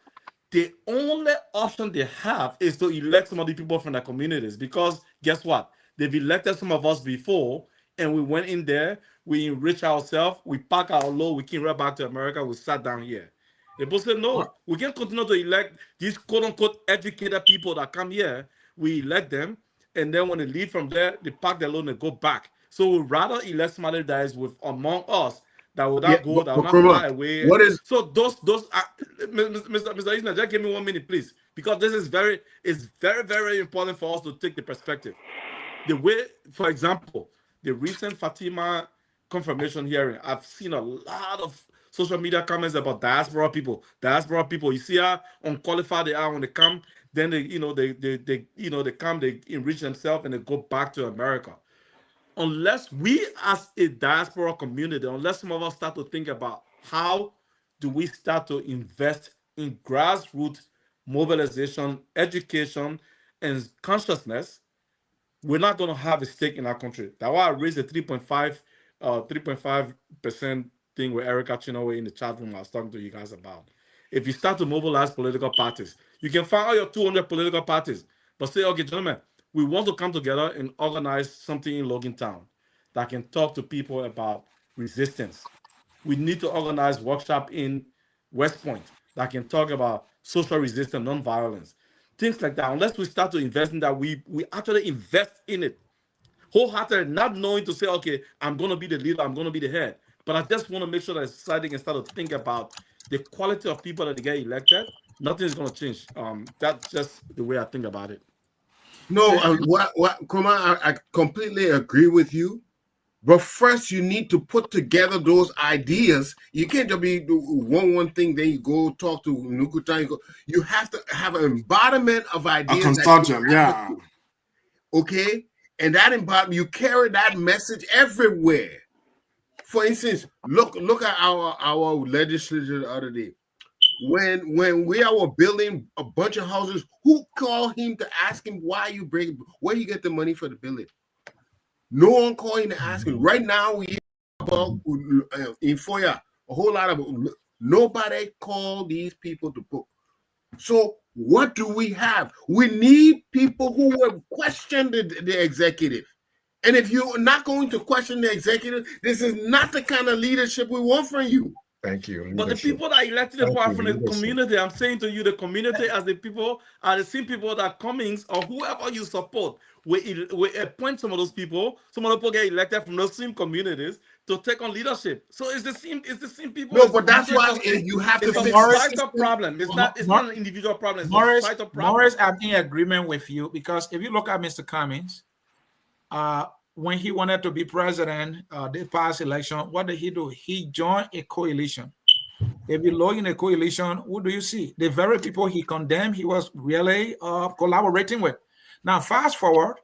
the only option they have is to elect some of the people from their communities. Because guess what? They've elected some of us before, and we went in there, we enrich ourselves, we pack our load, we came right back to America, we sat down here. They both said, no, we can't continue to elect these quote-unquote educated people that come here. We elect them, and then when they leave from there, they pack their load and they go back. So we'd rather elect somebody that is with among us that will not go, that will not fly away. So those Mr. Isna, just give me 1 minute, please, because this is very, very important for us to take the perspective. The way, for example, the recent Fatima confirmation hearing, I've seen a lot of social media comments about diaspora people. You see how unqualified they are when they come. Then they come, they enrich themselves, and they go back to America. Unless we, as a diaspora community, unless some of us start to think about how do we start to invest in grassroots mobilization, education, and consciousness, we're not going to have a stake in our country. That's why I raised the 3.5% thing with Erica Chinoway in the chat room I was talking to you guys about. If you start to mobilize political parties, you can find all your 200 political parties, but say, okay, gentlemen, we want to come together and organize something in Logan Town that can talk to people about resistance. We need to organize workshop in West Point that can talk about social resistance, non-violence, things like that. Unless we start to invest in that, we actually invest in it wholeheartedly, not knowing to say, okay, I'm going to be the leader, I'm going to be the head. But I just want to make sure that society can start to think about the quality of people that they get elected nothing's going to change. That's just the way I think about it. No, come on, I completely agree with you. But first, you need to put together those ideas. You can't just be one thing, then you go talk to Nukuta. You have to have an embodiment of ideas. A consortium, yeah. Okay? And that embodiment, you carry that message everywhere. For instance, look at our legislature the other day. When we were building a bunch of houses, who called him to ask him where you get the money for the building? No one called him to ask him. Right now, we hear about in FOIA, a whole lot of nobody called these people to book. So what do we have? We need people who will question the executive. And if you're not going to question the executive, this is not the kind of leadership we want from you. Thank you. But the people that elected the power from the community, I'm saying to you, the community as the people are the same people that Cummings or whoever you support we appoint some of those people. Some of the people get elected from those same communities to take on leadership. So it's the same people. No, but that's why you have to fix a societal problem. It's not an individual problem. It's a societal problem. Morris, I'm in agreement with you because if you look at Mr. Cummings, when he wanted to be president, the past election, what did he do? He joined a coalition. If you look in a coalition, who do you see? The very people he condemned, he was really collaborating with. Now, fast forward,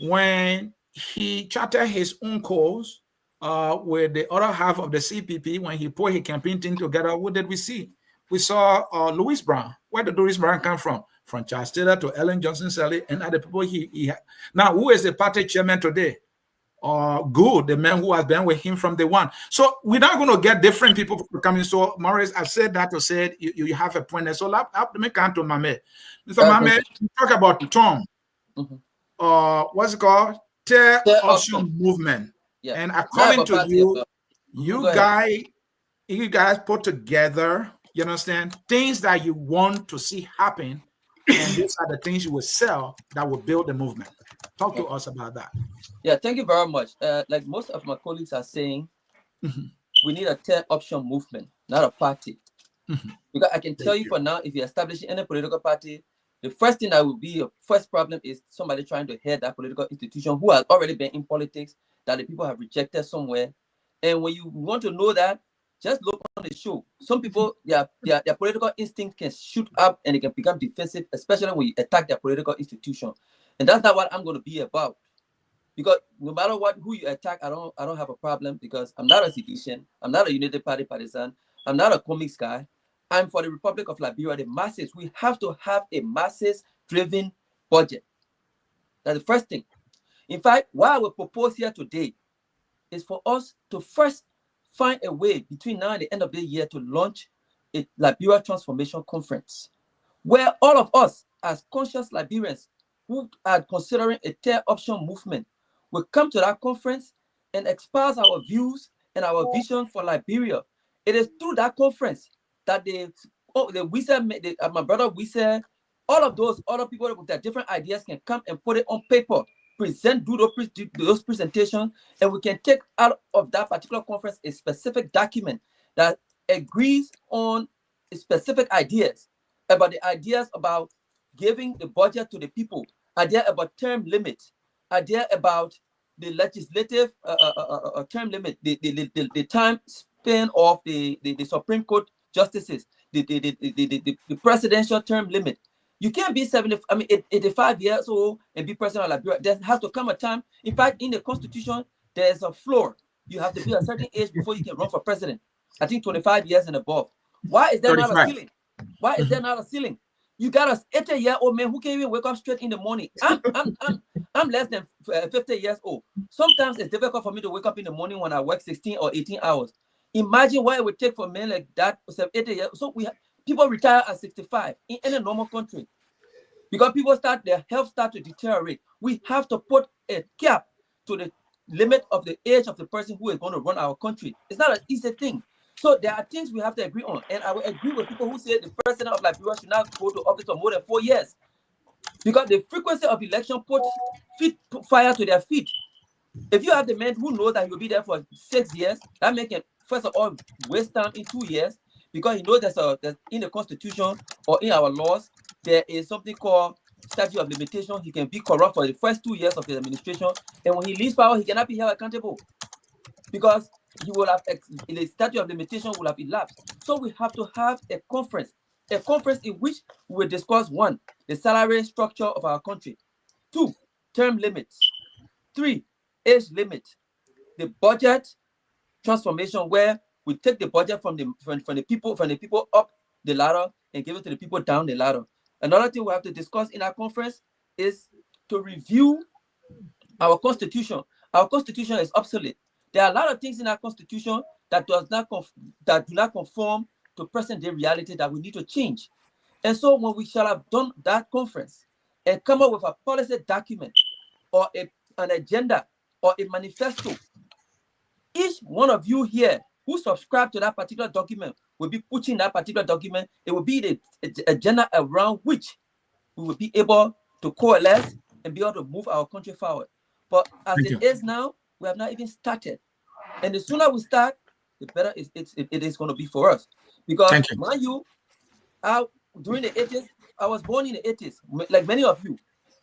when he charted his own cause with the other half of the CPP, when he put his campaign team together, what did we see? We saw Louis Brown. Where did Louis Brown come from? From Charles Taylor to Ellen Johnson-Sirleaf and other people he had. Now, who is the party chairman today? Good, the man who has been with him from day one. So we're not going to get different people coming. So Morris, I've said that to say you have a point there. So let me come to Mame. Mr. Mame, you talk about Tom. What's it called? Tear option movement. Yeah. And according to you, you guys put together, you understand, things that you want to see happen. And these are the things you will sell that will build the movement. Talk to us about that. Yeah, thank you very much. Like most of my colleagues are saying, we need a third option movement, not a party. Because I can tell you for now, if you establish any political party, the first thing that will be your first problem is somebody trying to head that political institution who has already been in politics, that the people have rejected somewhere. And when you want to know that, just look on the show. Some people, their political instinct can shoot up and they can become defensive, especially when you attack their political institution. And that's not what I'm going to be about. Because no matter who you attack, I don't have a problem because I'm not a civilian. I'm not a United Party partisan. I'm not a comics guy. I'm for the Republic of Liberia, the masses. We have to have a masses-driven budget. That's the first thing. In fact, what I will propose here today is for us to first find a way between now and the end of the year to launch a Liberia Transformation Conference, where all of us as conscious Liberians who are considering a third option movement will come to that conference and espouse our views and our vision for Liberia. It is through that conference that my brother Wishful, all of those other people with their different ideas can come and put it on paper, do those presentations, and we can take out of that particular conference a specific document that agrees on specific ideas about giving the budget to the people, idea about term limit, idea about the legislative term limit, the time span of the Supreme Court justices, the presidential term limit. You can't be 85 years old and be president of Liberia. There has to come a time. In fact, in the Constitution, there's a floor. You have to be a certain age before you can run for president. I think 25 years and above. Why is there not a ceiling? Why is there not a ceiling? You got a 80-year-old man who can't even wake up straight in the morning. I'm less than 50 years old. Sometimes it's difficult for me to wake up in the morning when I work 16 or 18 hours. Imagine what it would take for men like that, 80 years. So people retire at 65 in any normal country because their health start to deteriorate. We have to put a cap to the limit of the age of the person who is going to run our country. It's not an easy thing. So there are things we have to agree on. And I will agree with people who say the president of Liberia should not go to office for more than 4 years. Because the frequency of election put fire to their feet. If you have the man who knows that he will be there for 6 years, that makes him, first of all, waste time in 2 years. because he knows there's in the Constitution or in our laws, there is something called statute of limitation. He can be corrupt for the first 2 years of his administration, and when he leaves power, he cannot be held accountable because he will have the statute of limitation will have elapsed. So we have to have a conference in which we will discuss 1, the salary structure of our country, 2, term limits, 3, age limit, the budget transformation where we take the budget from the people up the ladder and give it to the people down the ladder. Another thing we have to discuss in our conference is to review our constitution. Our constitution is obsolete. There are a lot of things in our constitution that do not conform to present day reality that we need to change. And so when we shall have done that conference and come up with a policy document or an agenda or a manifesto, each one of you here who subscribe to that particular document will be pushing that particular document. It will be the agenda around which we will be able to coalesce and be able to move our country forward. But as it is now, we have not even started. And the sooner we start, the better it is going to be for us. Because, mind you, during the 80s, I was born in the 80s, like many of you.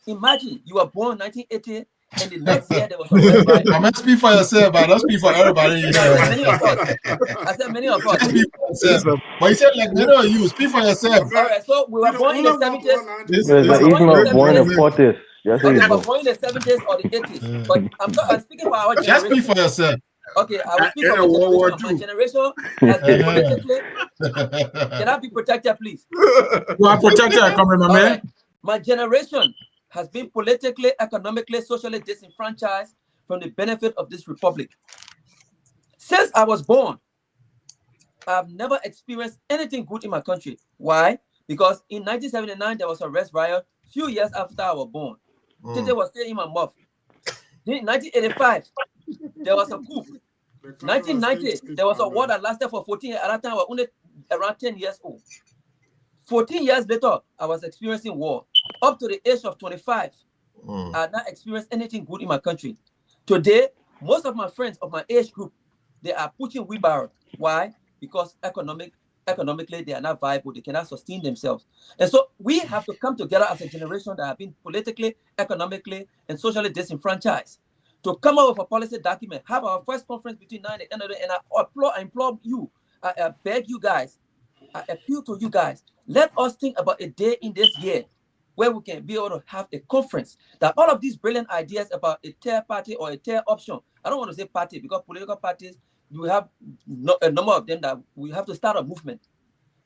Imagine you were born in 1980, and the next year there was a red riot. I'm not speak for yourself, but don't speak for everybody. Many of us. I said many of us. Just speak for yourself. But you said like many of you, speak for yourself. All right, so we were born in the 70s. It's not even born in the 40s. Yes, okay, we were born in the 70s or the 80s. But I'm speaking for our generation. Just speak for yourself. Okay, I will speak for my generation. My generation has been politically. Can I be protected, please? You are protected, Comrade right. My generation has been politically, economically, socially disenfranchised from the benefit of this republic. Since I was born, I've never experienced anything good in my country. Why? Because in 1979, there was a red riot. Few years after I was born, Tete was still in my mouth. In 1985, there was a coup. 1990, there was a war that lasted for 14 years. At that time, I was only around 10 years old. 14 years later, I was experiencing war. Up to the age of 25, I had not experienced anything good in my country. Today, most of my friends of my age group, they are pushing wheelbarrow. Why? Because economically, they are not viable. They cannot sustain themselves. And so we have to come together as a generation that have been politically, economically, and socially disenfranchised to come up with a policy document, have our first conference between now and the end of the day, and I implore you, I beg you guys, I appeal to you guys, let us think about a day in this year where we can be able to have a conference that all of these brilliant ideas about a tier party or a tier option, I don't want to say party because political parties, we have a number of them that we have to start a movement.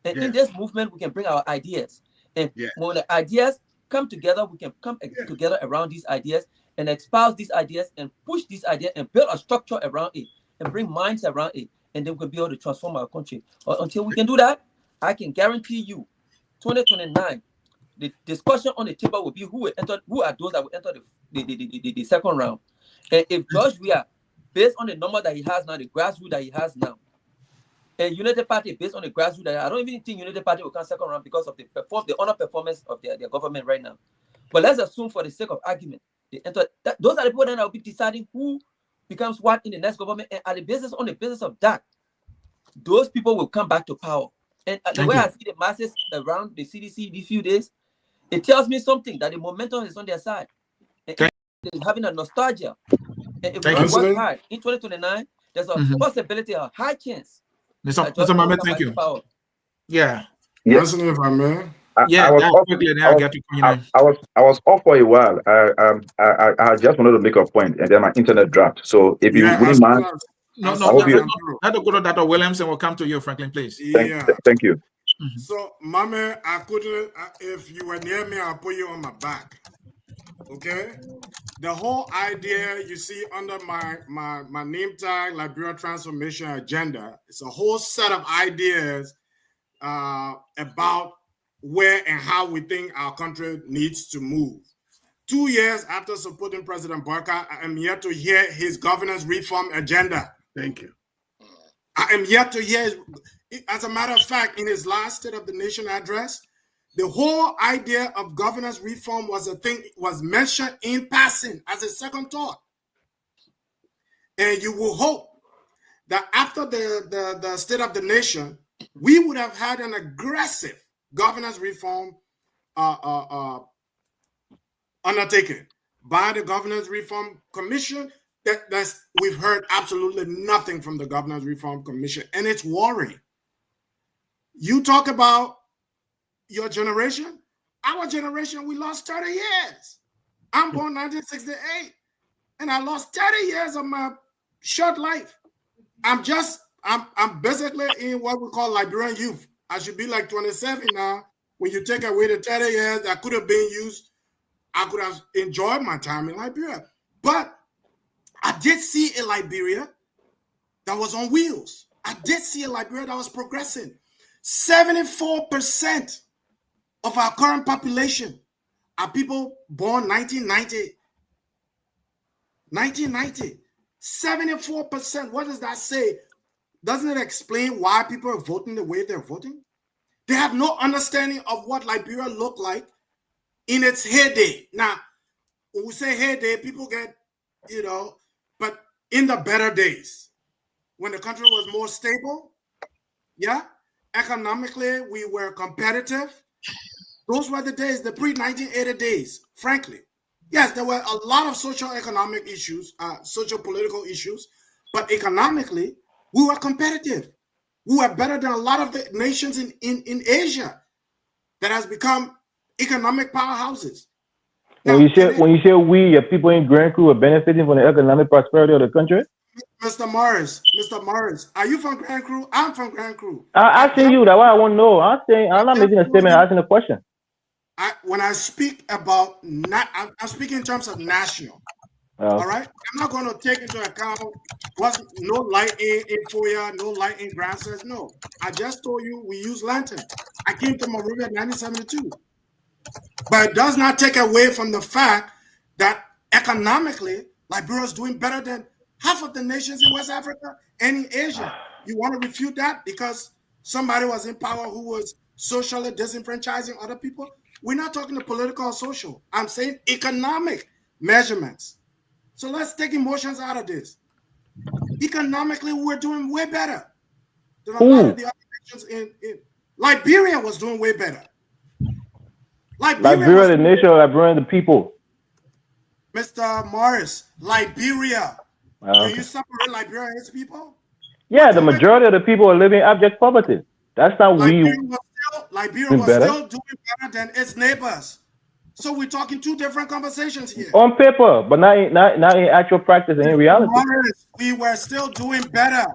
And in this movement, we can bring our ideas. And when the ideas come together, we can come together around these ideas and espouse these ideas and push these ideas and build a structure around it and bring minds around it. And then we'll be able to transform our country. But until we can do that, I can guarantee you, 2029, the discussion on the table will be who are those that will enter the second round. And if George Weah, based on the number that he has now, the grassroots that he has now, and United Party based on the grassroots that I don't even think United Party will come second round because of the underperformance of their government right now. But let's assume for the sake of argument, they enter those are the people that will be deciding who becomes what in the next government, and on the basis of that, those people will come back to power. And the way I see the masses around the CDC these few days, it tells me something that the momentum is on their side. And they're having a nostalgia. And if we work hard in 2029, there's a possibility, a high chance. Mr. Mame, thank you. Yeah. Yes. If I may. I was off for a while. I just wanted to make a point, and then my internet dropped. So if you wouldn't mind, Dr. Williamson will come to you, Franklin, please. Thank you. So, Mame, I couldn't. If you were near me, I'll put you on my back. Okay. The whole idea you see under my name tag, Liberia Transformation Agenda, it's a whole set of ideas about where and how we think our country needs to move. 2 years after supporting President Barker, I am yet to hear his governance reform agenda. Thank you. I am yet to hear, as a matter of fact, in his last State of the Nation address, the whole idea of governance reform was mentioned in passing as a second thought. And you will hope that after the State of the Nation, we would have had an aggressive governance reform undertaken by the Governance Reform Commission. We've heard absolutely nothing from the Governance Reform Commission, and it's worrying. You talk about your generation. Our generation, we lost 30 years. I'm born 1968, and I lost 30 years of my short life. I'm basically in what we call Liberian youth. I should be like 27 now. When you take away the 30 years that could have been used, I could have enjoyed my time in Liberia. But I did see a Liberia that was on wheels. I did see a Liberia that was progressing. 74% of our current population are people born 1990. 1990. 74%. What does that say? Doesn't it explain why people are voting the way they're voting? They have no understanding of what Liberia looked like in its heyday. Now, when we say heyday, people get, but in the better days, when the country was more stable, economically, we were competitive. Those were the days, the pre-1980 days, frankly. Yes, there were a lot of socio-economic issues, socio-political issues, but economically, we were competitive. We were better than a lot of the nations in Asia that has become economic powerhouses. Now, when you say we, your people in Grand Crew are benefiting from the economic prosperity of the country? Mr. Morris, are you from Grand Crew? I'm from Grand Crew. I asking you, that's why I want to know. I'm not making a statement, I'm asking a question. When I speak about, I'm speaking in terms of national. All right? I'm not going to take into account what's no light in Foya, no light in Grand Says. No, I just told you we use lantern. I came to Monrovia in 1972. But it does not take away from the fact that economically, Liberia is doing better than half of the nations in West Africa and in Asia. You want to refute that because somebody was in power who was socially disenfranchising other people? We're not talking to political or social. I'm saying economic measurements. So let's take emotions out of this. Economically, we're doing way better than a lot of the other nations in Liberia was doing way better. Liberia, the nation, or Liberia, the people? Mr. Morris, Liberia. Can you separate Liberia and its people? Yeah, the majority of the people are living in abject poverty. That's not Liberia was still doing better than its neighbors. So we're talking two different conversations here. On paper, but not in actual practice and in reality. Morris, we were still doing better.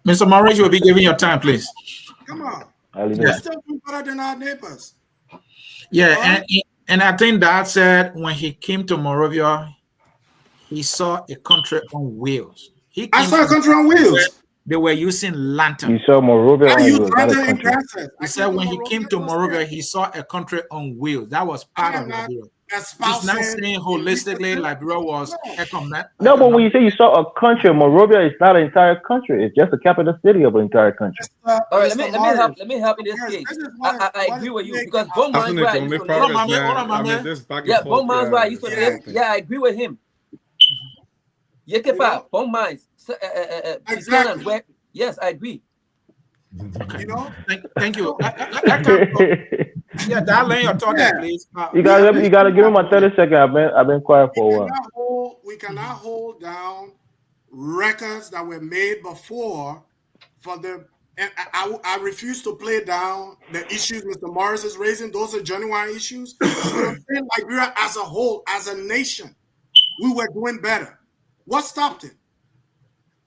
Mr. Morris, you will be giving your time, please. Come on. We're still doing better than our neighbors. Yeah, and I think Dad said when he came to Monrovia, he saw a country on wheels. I saw a country on wheels. They were using lantern. You saw Monrovia on wheels, not a country. He said when he came to Monrovia, he saw a country on wheels. That was part of Liberia. He's not saying holistically Liberia was economic. No, but when you say you saw a country, Monrovia is not an entire country. It's just the capital city of an entire country. All right, let me help in this case. I agree with you because Bon Man's where I used to live. Yeah, Bon Man's where I used to live. Yeah, I agree with him. Yekepa, Bon Man's. Exactly. Yes, I agree. Okay. Thank you. Yeah, darling, your thought, please. You gotta give me my 30 seconds. I've been quiet for a while. We cannot hold down records that were made before for the. And I refuse to play down the issues Mr. Morris is raising. Those are genuine issues. In Liberia as a whole, as a nation, we were doing better. What stopped it?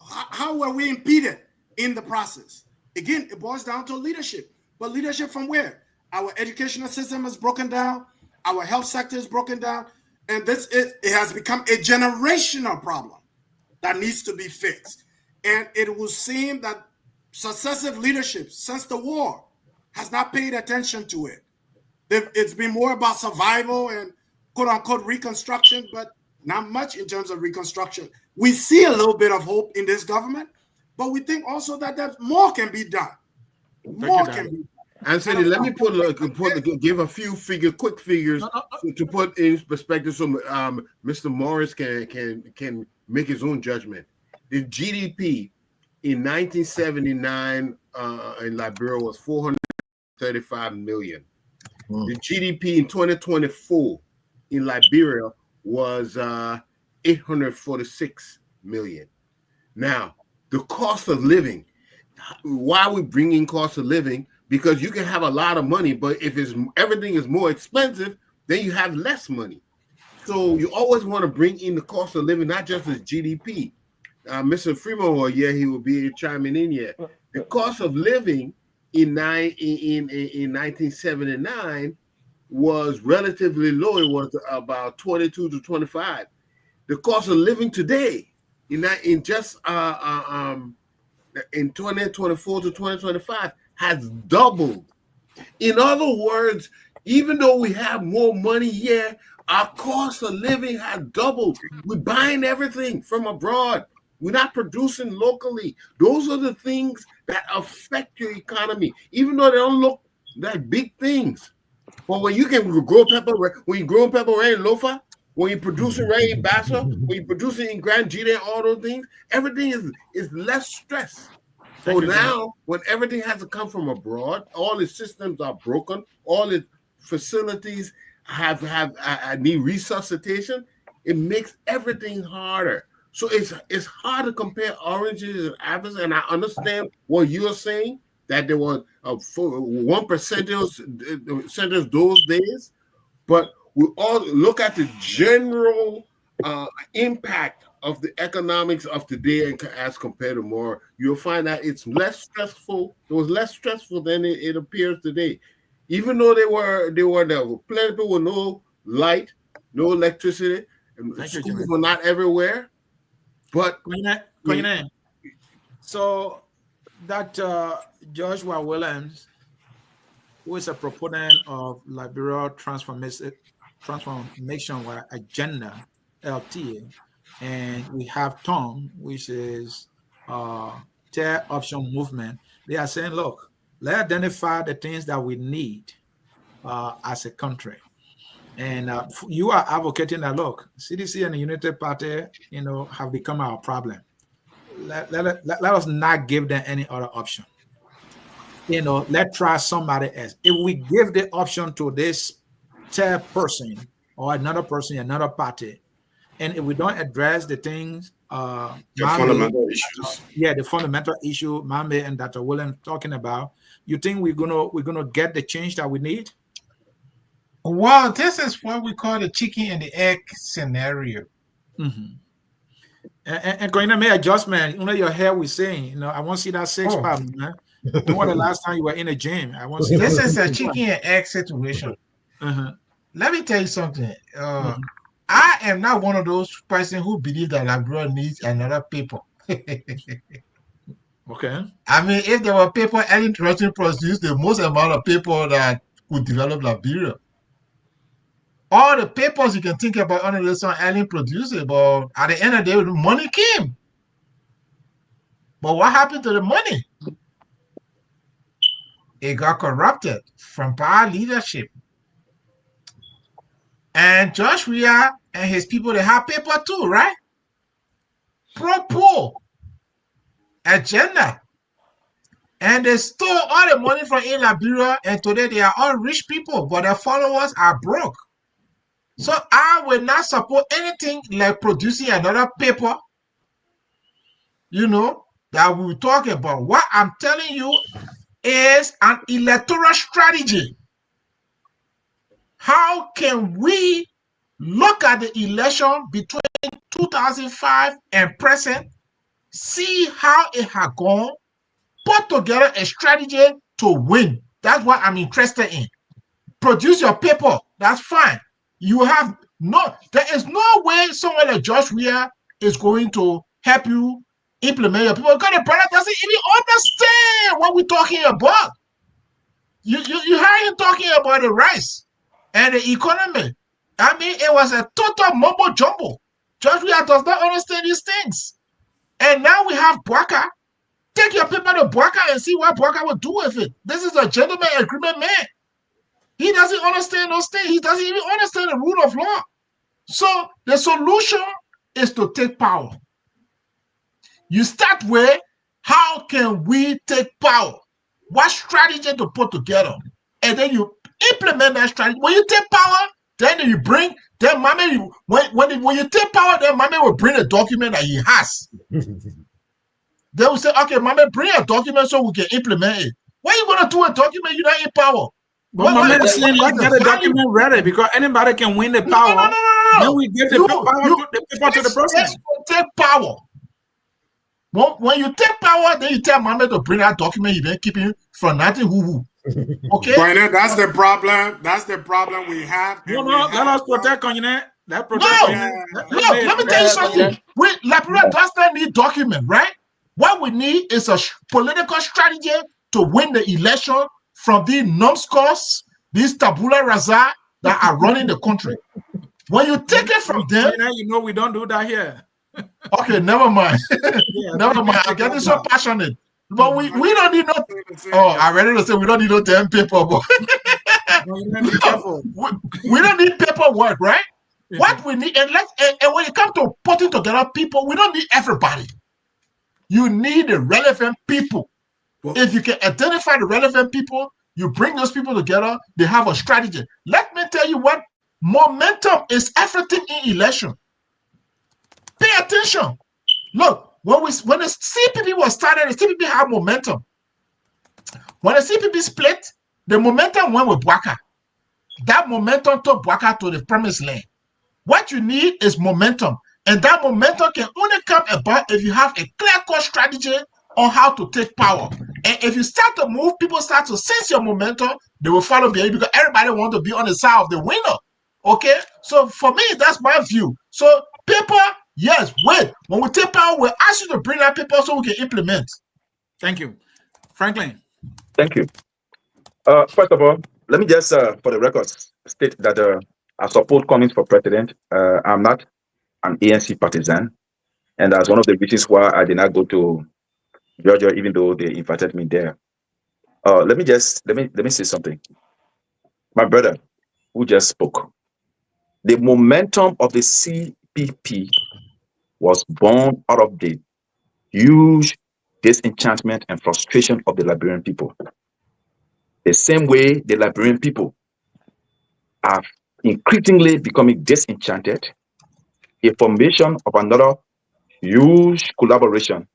How were we impeded in the process? Again, it boils down to leadership. But leadership from where? Our educational system is broken down. Our health sector is broken down. And it has become a generational problem that needs to be fixed. And it will seem that successive leadership since the war has not paid attention to it. It's been more about survival and quote-unquote reconstruction, but not much in terms of reconstruction. We see a little bit of hope in this government, but we think also that more can be done. More can be done. Anthony, let me give a few quick figures to put in perspective so Mr. Morris can make his own judgment. The GDP in 1979 in Liberia was 435 million. The GDP in 2024 in Liberia was 846 million. Now, the cost of living, why are we bringing cost of living? Because you can have a lot of money, but if everything is more expensive, then you have less money. So you always want to bring in the cost of living, not just as GDP. Mr. Freeman, he will be chiming in here. The cost of living in 1979 was relatively low. It was about 22 to 25. The cost of living today in 2024 to 2025 has doubled. In other words, even though we have more money here, our cost of living has doubled. We're buying everything from abroad. We're not producing locally. Those are the things that affect your economy, even though they don't look like big things. But when you can grow pepper, when you grow pepper right in Lofa, when you produce it right in Bassa, when you produce it in Grand Gita, all those things, everything is less stress. So now, when everything has to come from abroad, all the systems are broken, all the facilities have need resuscitation. It makes everything harder. So it's hard to compare oranges and apples. And I understand what you're saying, that there was 1% those days, but we all look at the general impact of the economics of today and as compared to more, you'll find that it's less stressful. It was less stressful than it appears today. Even though there were plenty of people with no light, no electricity, and schools were not everywhere. But so that Joshua Williams, who is a proponent of liberal transformation agenda, LTA, and we have Tom, which is third option movement. They are saying, look, let's identify the things that we need as a country. And you are advocating that, look, CDC and the United Party, have become our problem. Let us not give them any other option. Let's try somebody else. If we give the option to this third person or another person, another party, and if we don't address the things, the fundamental issues, the fundamental issue, Mambe and Dr. William talking about, you think we're gonna get the change that we need? Well, this is what we call the chicken and the egg scenario. Mm-hmm. And going to make adjustment. Your hair was saying, I want to see that six pack, man. When was the last time you were in a gym? I want to see. This is a chicken and egg situation. Let me tell you something. I am not one of those person who believe that Liberia needs another paper. Okay. I mean, if there were paper, Ellen Trotten produced the most amount of paper that could develop Liberia. All the papers you can think about under the sun, Ellen produced it, but at the end of the day, the money came. But what happened to the money? It got corrupted from power leadership. And Josh Weah and his people, they have paper too, right? Pro-poor agenda. And they stole all the money from in Liberia, and today they are all rich people, but their followers are broke. So I will not support anything like producing another paper, that we will talk about. What I'm telling you is an electoral strategy. How can we look at the election between 2005 and present, see how it has gone, put together a strategy to win? That's what I'm interested in. Produce your paper. That's fine. There is no way someone like Josh Weah is going to help you implement your people, because the brother doesn't even understand what we're talking about. You heard him talking about the rice and the economy. I mean, it was a total mumbo jumbo. Josh Weah does not understand these things. And now we have Bwaka. Take your paper to Bwaka and see what Bwaka will do with it. This is a gentleman agreement man. He doesn't understand those things. He doesn't even understand the rule of law. So the solution is to take power. You start with, how can we take power? what strategy to put together, and then you implement that strategy. When you take power, then you bring, then Mame, when you take power, then Mame will bring a document that he has. They will say, okay, Mame, bring a document so we can implement it. What are you going to do a document you're not in power? But my man is saying, let's get a document ready because anybody can win the power. Then we give the power to the person. Take power. When you take power, then you tell Mame to bring that document he been keeping from nothing who. Okay? But that's the problem. That's the problem we have. No, let us protect Konyene. Let me tell you something. Liberia does not need document, right? What we need is a political strategy to win the election from these numbskulls, these tabula rasa that are running the country. When you take it from them, you know we don't do that here. Okay, never mind. Never mind. I'm getting so passionate. But we don't need no. Oh, I'm ready to say we don't need no damn paper. But we don't need paperwork, right? What we need, and when it comes to putting together people, we don't need everybody. You need the relevant people. If you can identify the relevant people, you bring those people together, they have a strategy. Let me tell you what, momentum is everything in election. Pay attention. Look, when the CPP was started, the CPP had momentum. When the CPP split, the momentum went with Bwaka. That momentum took Bwaka to the promised land. What you need is momentum. And that momentum can only come about if you have a clear-cut strategy on how to take power. And if you start to move, people start to sense your momentum, they will follow behind you because everybody wants to be on the side of the winner. Okay? So for me, that's my view. So paper, yes, wait. When we take power, we'll ask you to bring that paper so we can implement. Thank you. Franklin. Thank you. First of all, let me just, for the record, state that I support Cummings for president. I'm not an ANC partisan, and that's one of the reasons why I did not go to Georgia, even though they invited me there. Let me say something. My brother, who just spoke, the momentum of the CPP was born out of the huge disenchantment and frustration of the Liberian people. The same way the Liberian people are increasingly becoming disenchanted, a formation of another huge collaboration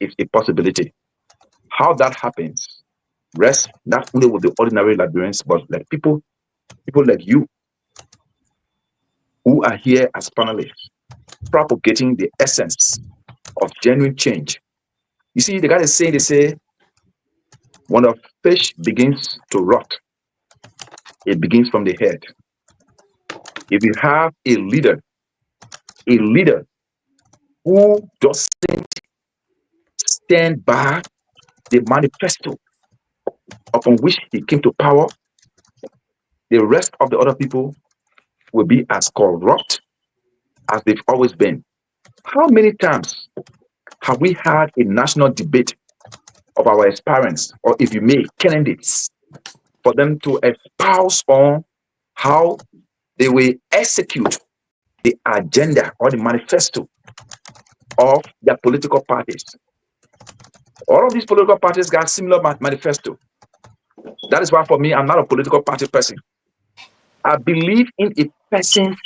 is a possibility. How that happens rests not only with the ordinary Liberians, but like people like you who are here as panelists, propagating the essence of genuine change. You see, the guy is saying, they say, when a fish begins to rot, it begins from the head. If you have a leader who doesn't stand by the manifesto upon which he came to power, the rest of the other people will be as corrupt as they've always been. How many times have we had a national debate of our aspirants, or if you may, candidates, for them to espouse on how they will execute the agenda or the manifesto of their political parties? All of these political parties got similar manifesto. That is why, for me, I'm not a political party person. I believe in a person's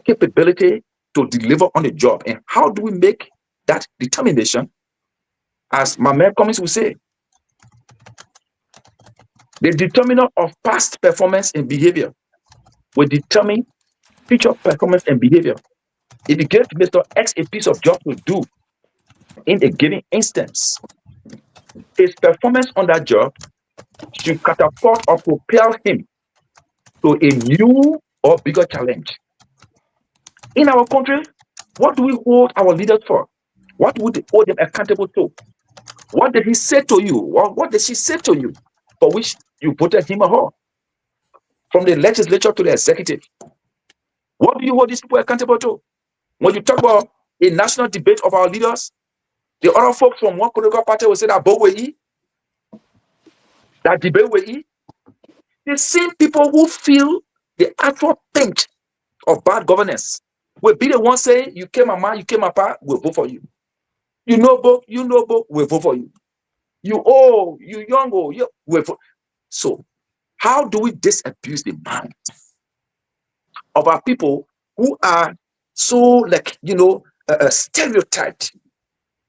capability to deliver on the job. And how do we make that determination? As my man Cummings will say, the determiner of past performance and behavior will determine future performance and behavior. If you give Mr. X a piece of job to do in a given instance, his performance on that job should catapult or propel him to a new or bigger challenge. In our country, what do we hold our leaders for? What would we hold them accountable to? What did he say to you? What did she say to you for which you voted him or her? From the legislature to the executive. What do you hold these people accountable to? When you talk about a national debate of our leaders, the other folks from one political party will say that both way, that debate way. The same people who feel the actual pinch of bad governance will be the ones saying, you came my man, you came my pa, we'll vote for you. You know both, we'll vote for you. you young, you wait for. So how do we disabuse the mind of our people who are so like stereotyped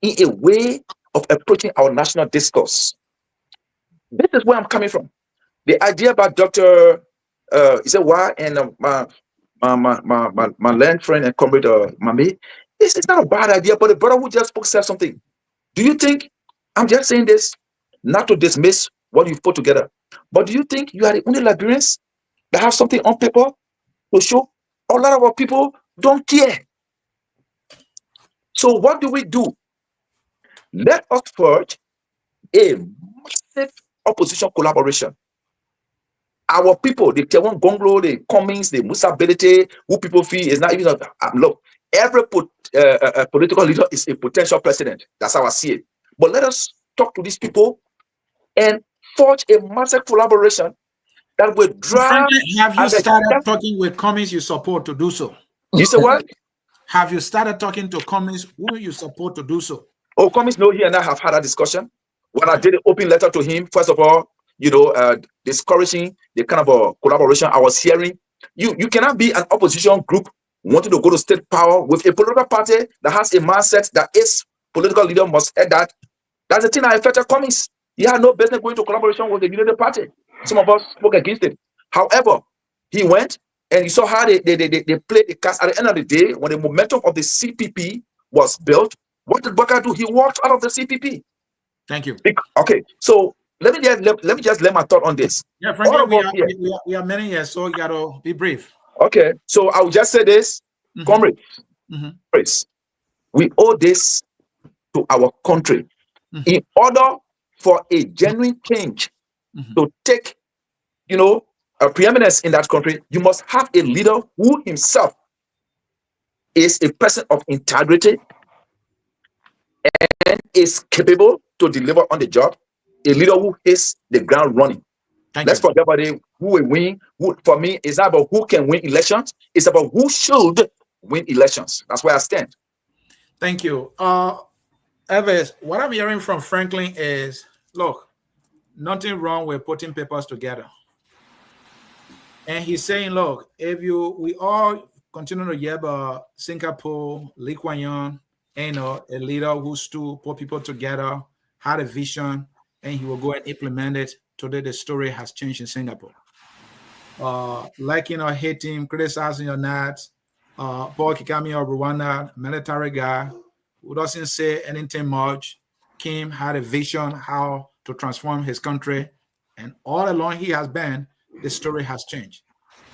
in a way of approaching our national discourse? This is where I'm coming from. The idea about Dr. Is it why and my land friend and comrade Mami, it's not a bad idea, but the brother who just spoke said something. Do you think I'm just saying this not to dismiss what you've put together, but do you think you are the only Liberians that have something on paper to show? A lot of our people don't care. So what do we do? Let us forge a massive opposition collaboration. Our people, the Tewon Gonglo, the Cummings, the Musa Belete, who people feel is not even look. Every political leader is a potential president. That's how I see it. But let us talk to these people and forge a massive collaboration that will drive. Frankly, have you started talking with Cummings you support to do so? You say what? Have you started talking to Cummings who you support to do so? Oh, Cummings, no, he and I have had a discussion. When I did an open letter to him, first of all, discouraging the kind of a collaboration I was hearing. You cannot be an opposition group wanting to go to state power with a political party that has a mindset that its political leader must head that. That's the thing that affected Cummings. He had no business going to collaboration with the Unity Party. Some of us spoke against it. However, he went and you saw how they played the cast. At the end of the day, when the momentum of the CPP was built, what did Baka do? He walked out of the CPP. Thank you. Okay, so let me just let my thought on this. Yeah, frankly, we are many years, so you gotta be brief. Okay, so I will just say this, comrades, we owe this to our country. In order for a genuine change to take, a preeminence in that country, you must have a leader who himself is a person of integrity and is capable to deliver on the job. A leader who hits the ground running. Let's forget about who will win. For me, it's not about who can win elections. It's about who should win elections. That's where I stand. Thank you. Evers, what I'm hearing from Franklin is, look, nothing wrong with putting papers together. And he's saying, look, if we all continue to hear about Singapore, Lee Kuan Yew, a leader who stood, put people together, had a vision, and he will go and implement it. Today, the story has changed in Singapore. Hating, criticizing or not, Paul Kagame of Rwanda, military guy who doesn't say anything much, Kim had a vision how to transform his country, and all along he has been, the story has changed.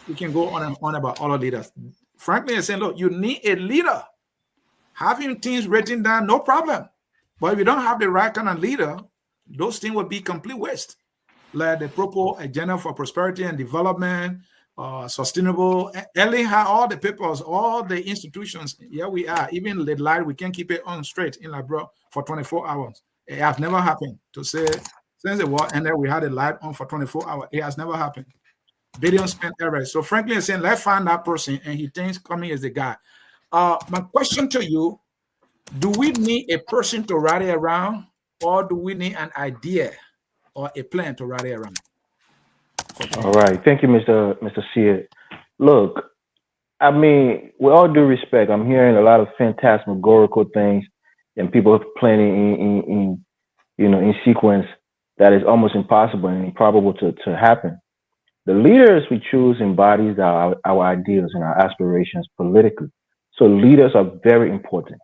We can go on and on about all the leaders. Frankly, I'm saying, look, you need a leader. Having things written down, no problem. But if you don't have the right kind of leader, those things will be complete waste. Like the proper agenda for prosperity and development, sustainable. Ellen had all the papers, all the institutions. Here we are. Even the light, we can keep it on straight in Labro for 24 hours. It has never happened to say, since the war ended, we had a light on for 24 hours. It has never happened. Billions spent everywhere. So frankly, I'm saying, let's find that person, and he thinks Cummings is the guy. My question to you, do we need a person to rally around, or do we need an idea or a plan to rally around? All right. Thank you, Mr. Sear. Look, I mean, with all due respect, I'm hearing a lot of phantasmagorical things and people planning in sequence that is almost impossible and improbable to happen. The leaders we choose embodies our ideals and our aspirations politically. So leaders are very important.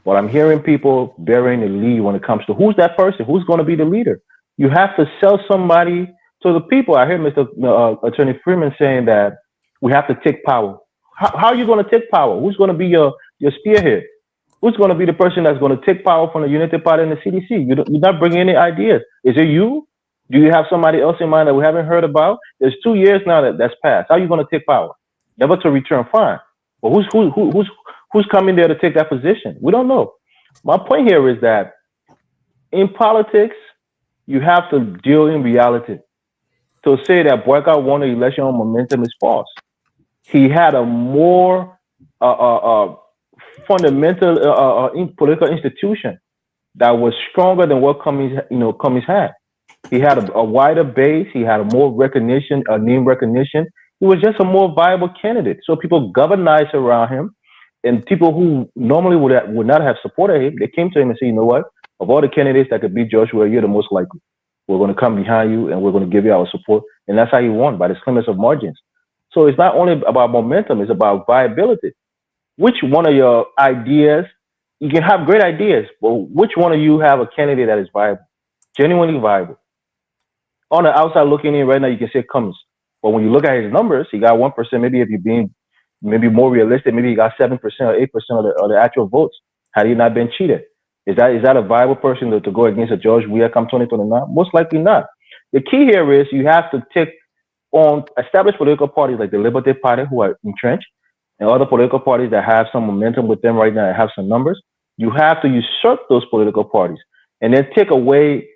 But I'm hearing people bearing the lead when it comes to who's that person, who's going to be the leader. You have to sell somebody to the people. I hear Mr. Attorney Freeman saying that we have to take power. How are you going to take power? Who's going to be your spearhead? Who's going to be the person that's going to take power from the Unity Party and the CDC? You're not bringing any ideas. Is it you? Do you have somebody else in mind that we haven't heard about? There's 2 years now that's passed. How are you going to take power? Never to return, fine. But who's coming there to take that position? We don't know. My point here is that in politics, you have to deal in reality. To say that Boyka won the election on momentum is false. He had a more fundamental political institution that was stronger than what Cummings had. He had a wider base. He had a more recognition, a name recognition. He was just a more viable candidate. So people galvanized around him, and people who normally would not have supported him, they came to him and said, "You know what? Of all the candidates that could beat Joshua, you're the most likely. We're going to come behind you, and we're going to give you our support." And that's how he won, by the slimmest of margins. So it's not only about momentum; it's about viability. Which one of your ideas? You can have great ideas, but which one of you have a candidate that is viable, genuinely viable? On the outside looking in right now, you can say Cummings. But when you look at his numbers, he got 1%. Maybe if you're being maybe more realistic, maybe he got 7% or 8% of the actual votes. Had he not been cheated, is that a viable person to go against a George Weah come 2029? Most likely not. The key here is you have to take on established political parties like the Liberty Party, who are entrenched, and other political parties that have some momentum with them right now and have some numbers. You have to usurp those political parties and then take away,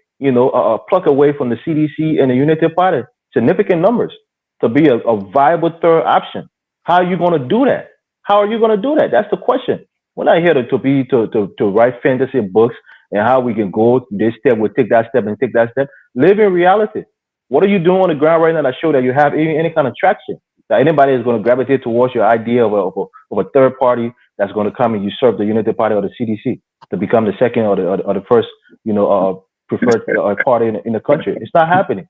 pluck away from the CDC and the Unity Party significant numbers to be a viable third option. How are you going to do that? How are you going to do that? That's the question. We're not here to write fantasy books and how we can go this step, we'll take that step and take that step. Live in reality. What are you doing on the ground right now that show that you have any kind of traction? That anybody is going to gravitate towards your idea of a third party that's going to come and usurp the Unity Party or the CDC to become the second or the first, preferred party in the country. It's not happening.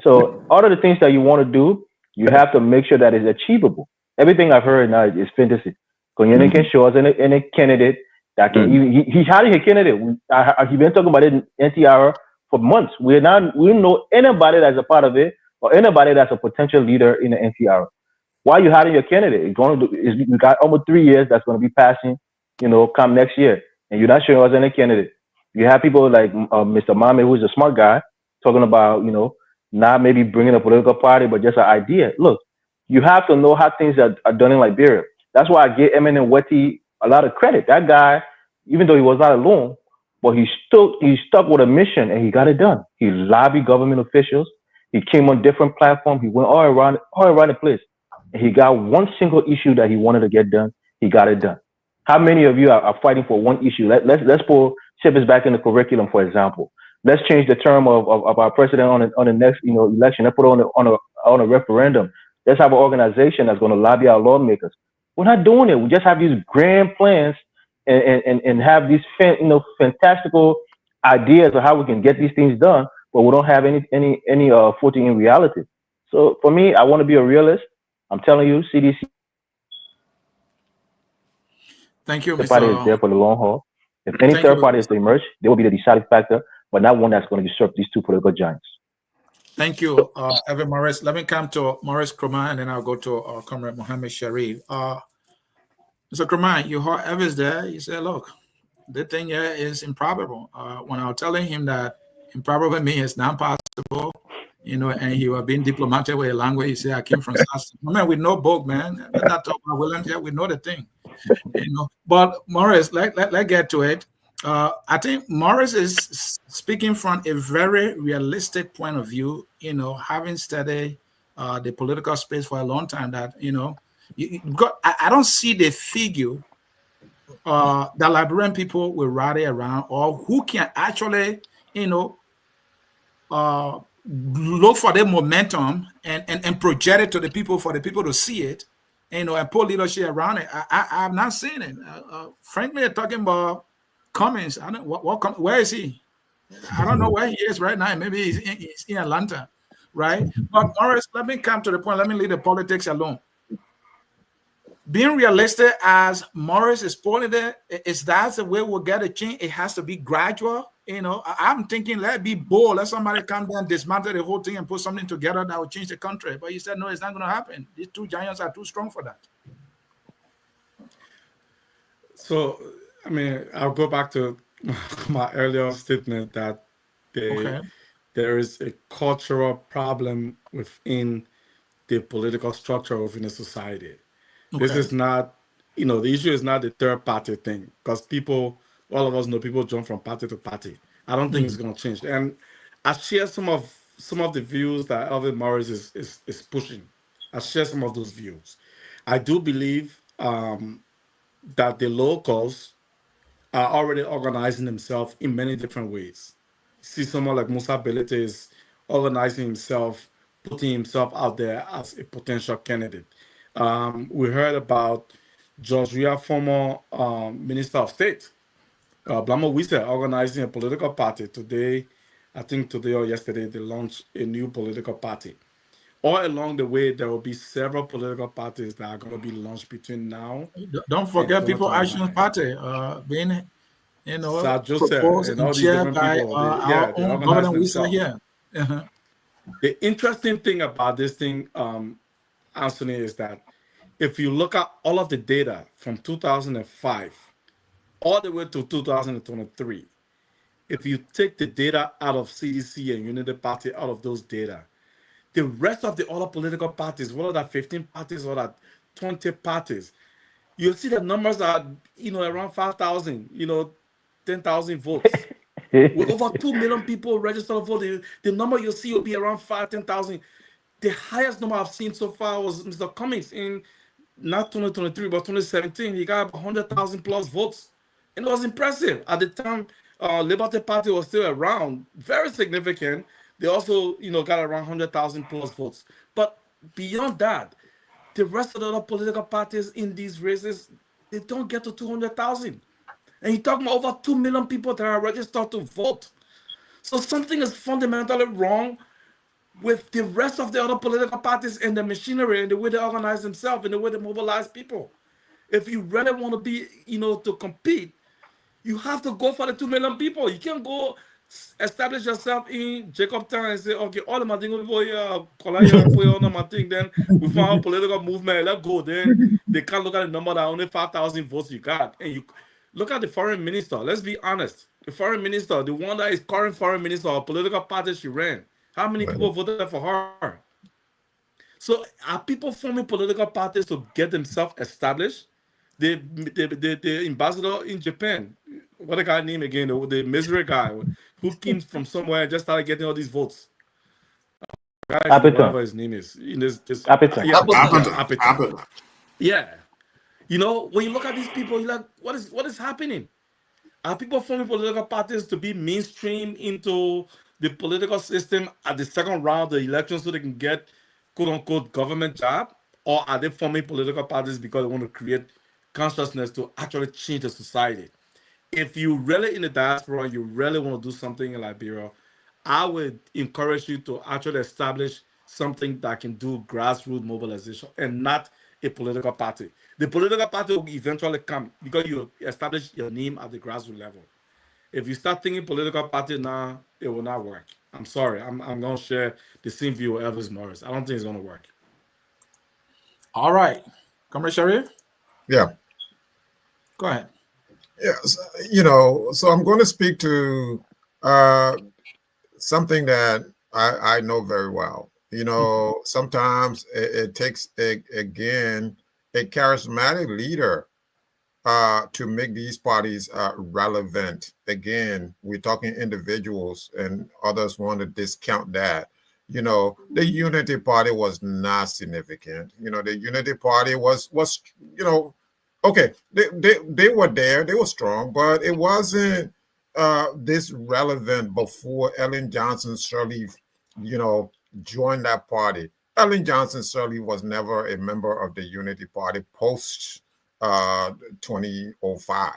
So all of the things that you want to do, you have to make sure that it's achievable. Everything I've heard now is fantasy. Konyene can show us any candidate that can. He had a candidate. He's been talking about it in NTR for months. We don't know anybody that's a part of it or anybody that's a potential leader in the NTR. Why are you hiding your candidate? You got almost 3 years that's going to be passing, come next year, and you're not showing us any candidate. You have people like Mr. Mame, who's a smart guy, talking about, not maybe bringing a political party, but just an idea. Look, you have to know how things are done in Liberia. That's why I give Eminent Weti a lot of credit. That guy, even though he was not alone, but he stuck with a mission and he got it done. He lobbied government officials. He came on different platforms. He went all around the place. And he got one single issue that he wanted to get done. He got it done. How many of you are fighting for one issue? Let's pull Chipis back in the curriculum, for example. Let's change the term of our president on the next election. Let's put it on a referendum. Let's have an organization that's going to lobby our lawmakers. We're not doing it. We just have these grand plans and have these fantastical ideas of how we can get these things done, but we don't have any footing in reality. So for me, I want to be a realist. I'm telling you, CDC. Thank you, The party is there for the long haul. If any third party is to emerge, they will be the deciding factor, but not one that's going to usurp these two political giants. Thank you, Evan Morris. Let me come to Morris Kroma, and then I'll go to Comrade Mohammed Sharif. Mr. Kroma, you heard Evans there. He said, look, the thing here is improbable. When I was telling him that improbable means not possible, and he was being diplomatic with a language, he said, I came from South. Man, we know both, man. Let's not talk about Williams yet. We know the thing. But Morris, let's get to it. I think Morris is speaking from a very realistic point of view, having studied the political space for a long time, that, I don't see the figure that Liberian people will rally around, or who can actually, look for the momentum and project it to the people for the people to see it, and put leadership around it. I have not seen it. Frankly, talking about Cummings, I don't where is he? I don't know where he is right now. Maybe he's in Atlanta, right? But Morris, let me come to the point. Let me leave the politics alone. Being realistic, as Morris is pointing it, is that the way we'll get a change? It has to be gradual. I'm thinking, let it be bold. Let somebody come down, dismantle the whole thing, and put something together that will change the country. But he said, no, it's not going to happen. These two giants are too strong for that. So, I mean, I'll go back to my earlier statement that there is a cultural problem within the political structure within a society. Okay. This is not, the issue is not the third party thing, because all of us know people jump from party to party. I don't think it's going to change. And I share some of the views that Elvin Morris is pushing. I share some of those views. I do believe that the locals are already organizing themselves in many different ways. See someone like Musa Belete is organizing himself, putting himself out there as a potential candidate. We heard about George Weah, former Minister of State, Blamo Wisse, organizing a political party. Today, I think today or yesterday, they launched a new political party. All along the way, there will be several political parties that are going to be launched between now Don't and forget People Action 2029. Party being, Sir Joseph proposed and and all these chaired different by people, our they own organize Governor Wisa themselves. here. Uh-huh. The interesting thing about this thing, Anthony, is that if you look at all of the data from 2005 all the way to 2023, if you take the data out of CDC and Unity Party out of those data, the rest of the other political parties, whether that 15 parties or that 20 parties, you'll see the numbers are, around 5,000, 10,000 votes. With over 2 million people registered to vote, the number you'll see will be around 10,000. The highest number I've seen so far was Mr. Cummings in not 2023, but 2017. He got 100,000 plus votes. And it was impressive. At the time, Liberty Party was still around, very significant. They also, got around 100,000 plus votes. But beyond that, the rest of the other political parties in these races, they don't get to 200,000. And you're talking about over 2 million people that are registered to vote. So something is fundamentally wrong with the rest of the other political parties and the machinery and the way they organize themselves and the way they mobilize people. If you really want to be, to compete, you have to go for the 2 million people. You can't go establish yourself in Jacobtown and say, okay, all of my things over here, all my thing, then we found a political movement, let's go. Then they can't look at the number that only 5,000 votes you got. And you look at the foreign minister. Let's be honest. The foreign minister, the one that is current foreign minister of political party she ran, how many people voted for her? So are people forming political parties to get themselves established? The ambassador in Japan, what the guy name again? The misery guy who came from somewhere and just started getting all these votes. Guys, whatever his name is. Appleton. Yeah. When you look at these people, you're like, what is happening? Are people forming political parties to be mainstream into the political system at the second round of the election so they can get quote unquote government job? Or are they forming political parties because they want to create consciousness to actually change the society? If you really in the diaspora, you really want to do something in Liberia, I would encourage you to actually establish something that can do grassroots mobilization and not a political party. The political party will eventually come because you establish your name at the grassroots level. If you start thinking political party now, it will not work. I'm sorry. I'm going to share the same view with Elvis Morris. I don't think it's going to work. All right. Comrade Sharif? Yeah. Go ahead. Yes. So I'm going to speak to something that I know very well. Sometimes it takes, again, a charismatic leader to make these parties relevant. Again, we're talking individuals, and others want to discount that. The Unity Party was not significant. The Unity Party was okay. They were there, they were strong, but it wasn't this relevant before Ellen Johnson Sirleaf, joined that party. Ellen Johnson Sirleaf was never a member of the Unity Party post 2005.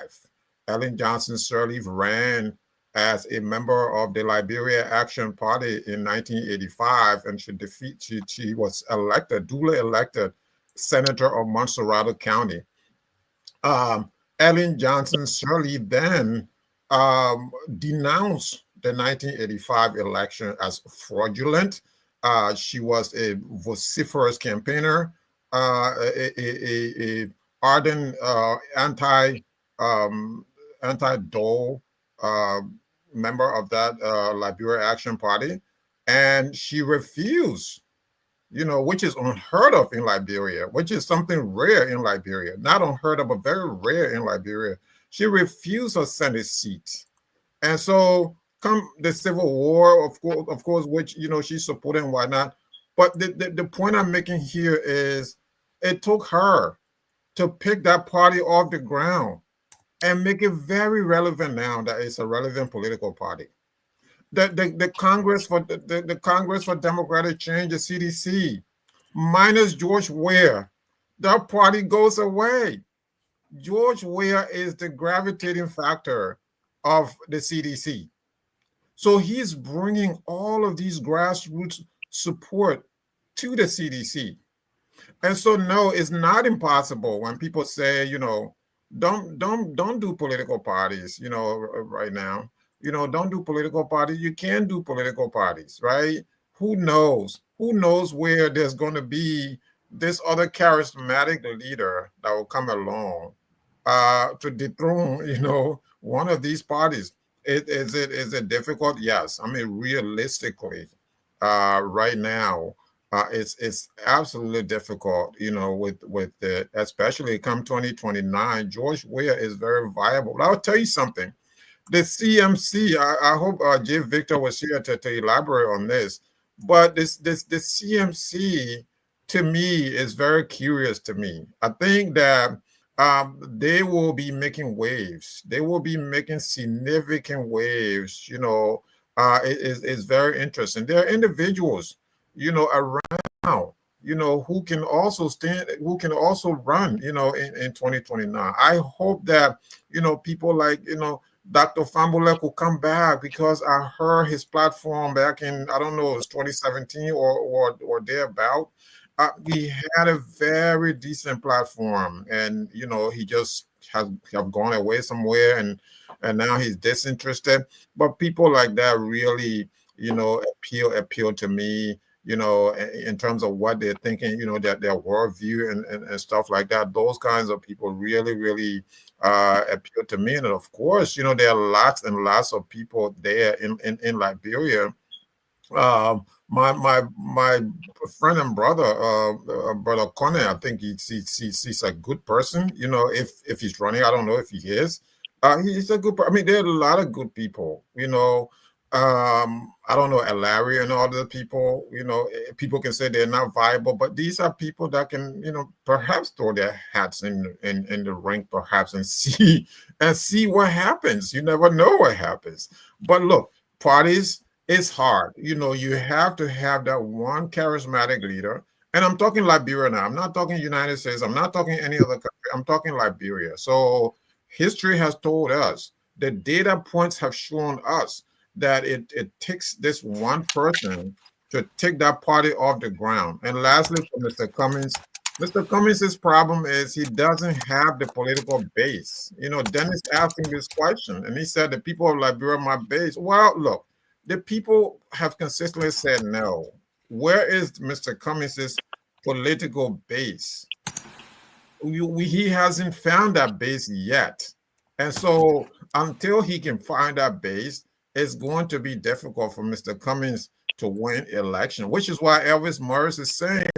Ellen Johnson Sirleaf ran as a member of the Liberia Action Party in 1985, and she was duly elected senator of Montserrat County. Ellen Johnson Sirleaf then denounced the 1985 election as fraudulent. She was a vociferous campaigner, a ardent anti-Dole member of that Liberia Action Party, and she refused, which is unheard of in Liberia, which is something rare in Liberia, not unheard of, but very rare in Liberia. She refused her Senate seat, and so come the Civil War, of course, which she's supporting and whatnot. But the point I'm making here is, it took her to pick that party off the ground and make it very relevant now that it's a relevant political party. The Congress for the Congress for Democratic Change, the CDC, minus George Weah, that party goes away. George Weah is the gravitating factor of the CDC. So he's bringing all of these grassroots support to the CDC. And so no, it's not impossible when people say, don't do political parties, right now. Don't do political parties. You can do political parties, right? Who knows? Who knows where there's going to be this other charismatic leader that will come along to dethrone, one of these parties. Is it difficult? Yes. I mean, realistically, right now, it's absolutely difficult, with the, especially come 2029. George Weah is very viable. But I'll tell you something. The CMC, I hope J. Victor was here to elaborate on this, but the CMC to me is very curious to me. I think that they will be making waves. They will be making significant waves. It's very interesting. There are individuals, around, who can also run, in 2029. I hope that, people like, Dr. Fambulek will come back, because I heard his platform back in, I don't know, it was 2017 or thereabout. He had a very decent platform, and he just have gone away somewhere, and now he's disinterested. But people like that really, appeal to me, in terms of what they're thinking, their worldview and stuff like that. Those kinds of people really, really appeal to me. And of course, there are lots and lots of people there in Liberia. My friend and brother, brother Connor, I think he's a good person. If he's running, I don't know if he is. He's a good. I mean, there are a lot of good people. I don't know, Larry and all the people. People can say they're not viable, but these are people that can, perhaps throw their hats in the ring, perhaps, and see what happens. You never know what happens. But look, parties. It's hard. You have to have that one charismatic leader. And I'm talking Liberia now. I'm not talking United States. I'm not talking any other country. I'm talking Liberia. So history has told us, the data points have shown us that it takes this one person to take that party off the ground. And lastly, for Mr. Cummings' problem is he doesn't have the political base. Dennis asked him this question, and he said, the people of Liberia are my base. Well, look, the people have consistently said no. Where is Mr. Cummings' political base? He hasn't found that base yet. And so until he can find that base, it's going to be difficult for Mr. Cummings to win election, which is why Elvis Morris is saying,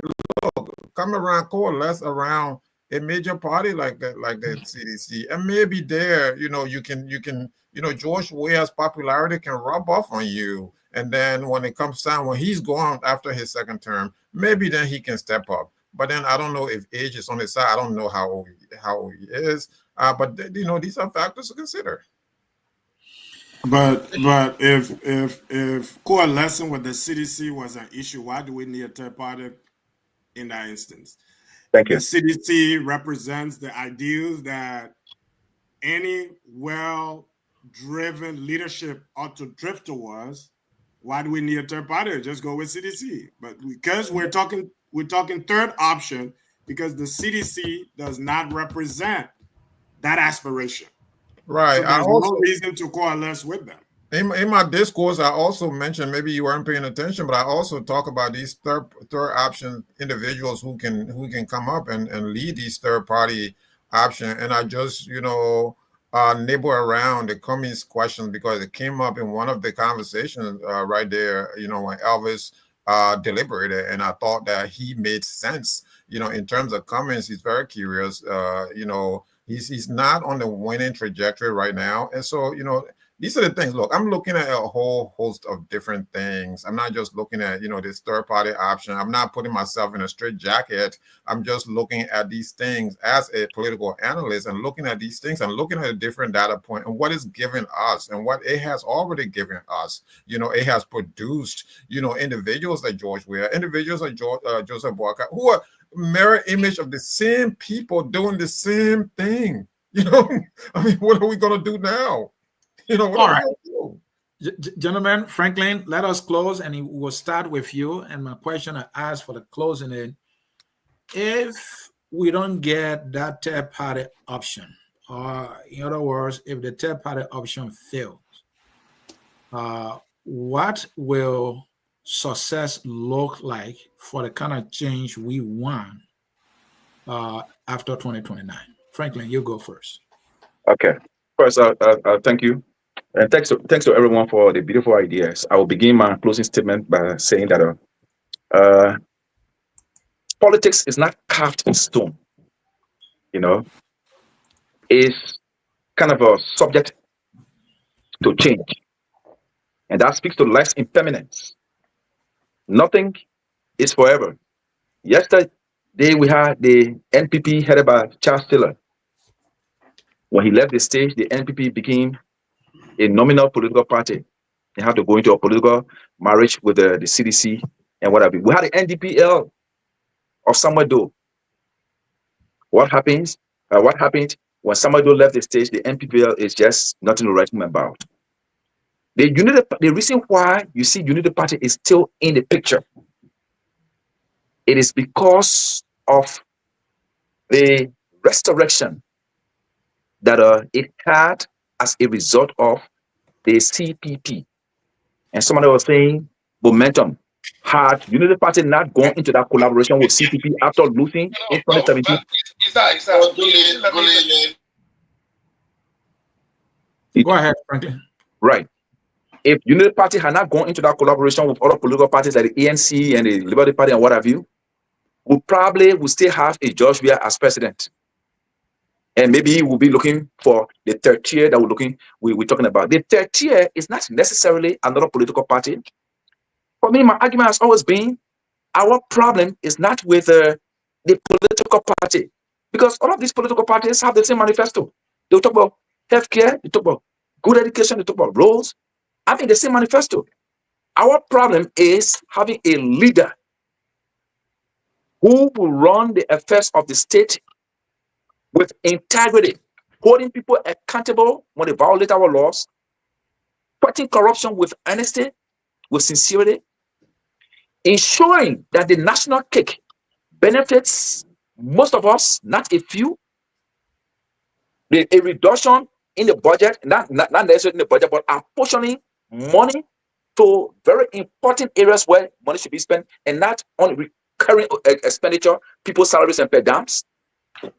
look, come around, coalesce around a major party like the CDC, and maybe there, you can George Weah's popularity can rub off on you, and then when it comes time, when he's gone after his second term, maybe then he can step up. But then I don't know if age is on his side. I don't know how old he is, but these are factors to consider. But if coalescing with the CDC was an issue, why do we need a third party in that instance? Thank you. The CDC represents the ideals that any well-driven leadership ought to drift towards. Why do we need a third party? Just go with CDC. But because we're talking third option, because the CDC does not represent that aspiration. Right. So there's no reason to coalesce with them. In my discourse, I also mentioned, maybe you weren't paying attention, but I also talk about these third option individuals who can come up and lead these third party option. And I just, nibble around the Cummings question because it came up in one of the conversations right there, when Elvis deliberated. And I thought that he made sense, in terms of Cummings. He's very curious, he's not on the winning trajectory right now. And so, these are the things. Look, I'm looking at a whole host of different things. I'm not just looking at, this third party option. I'm not putting myself in a straight jacket. I'm just looking at these things as a political analyst and looking at these things and looking at a different data point and what it's given us and what it has already given us. It has produced, individuals like George Weah, individuals like Joseph Boyka, who are mirror image of the same people doing the same thing. I mean, what are we going to do now? What All are we right. going to do? Gentlemen, Franklin, let us close, and we'll start with you. And my question I asked for the closing is, if we don't get that third party option, or in other words, if the third party option fails, what will success look like for the kind of change we want after 2029? Franklin, you go first. Okay. First, thank you. And thanks to everyone for the beautiful ideas. I will begin my closing statement by saying that politics is not carved in stone. It's kind of a subject to change. And that speaks to life's impermanence. Nothing is forever. Yesterday, we had the NPP headed by Charles Taylor. When he left the stage, the NPP became a nominal political party. They had to go into a political marriage with the CDC and what have you. We had the NDPL of Samuel Doe. What happened when Samuel Doe left the stage? The NPPL is just nothing to write home about. The reason why you see Unity Party is still in the picture, it is because of the resurrection that it had as a result of the CPP. And somebody was saying momentum. Had Unity Party not gone into that collaboration with CPP after losing in 2017? Go ahead, Franklin. Right. If Unity Party had not gone into that collaboration with other political parties like the ANC and the Liberty Party and what have you, we probably would still have a George Weah as president. And maybe we'll be looking for the third tier that we're talking about. The third tier is not necessarily another political party. For me, my argument has always been our problem is not with the political party, because all of these political parties have the same manifesto. They talk about healthcare, they talk about good education, they talk about roads. I think the same manifesto. Our problem is having a leader who will run the affairs of the state with integrity, holding people accountable when they violate our laws, fighting corruption with honesty, with sincerity, ensuring that the national cake benefits most of us, not a few. A reduction in the budget, not necessarily in the budget, but apportioning money to very important areas where money should be spent, and not on recurring expenditure, people's salaries and per dams.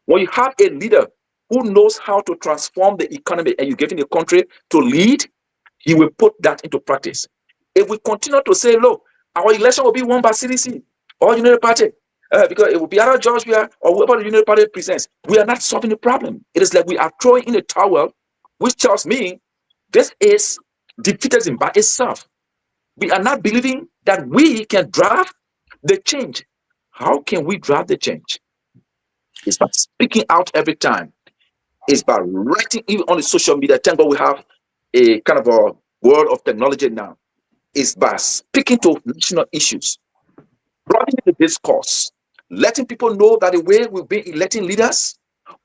When you have a leader who knows how to transform the economy and you're giving the country to lead, he will put that into practice. If we continue to say, look, our election will be won by CDC or Unity Party, because it will be either George Weah or whoever the Unity Party presents, we are not solving the problem. It is like we are throwing in a towel, which tells me this is defeatism by itself. We are not believing that we can drive the change. How can we drive the change? It's by speaking out every time. It's by writing even on the social media. Thank God we have a kind of a world of technology now. It's by speaking to national issues, broadening the discourse, letting people know that the way we've been electing leaders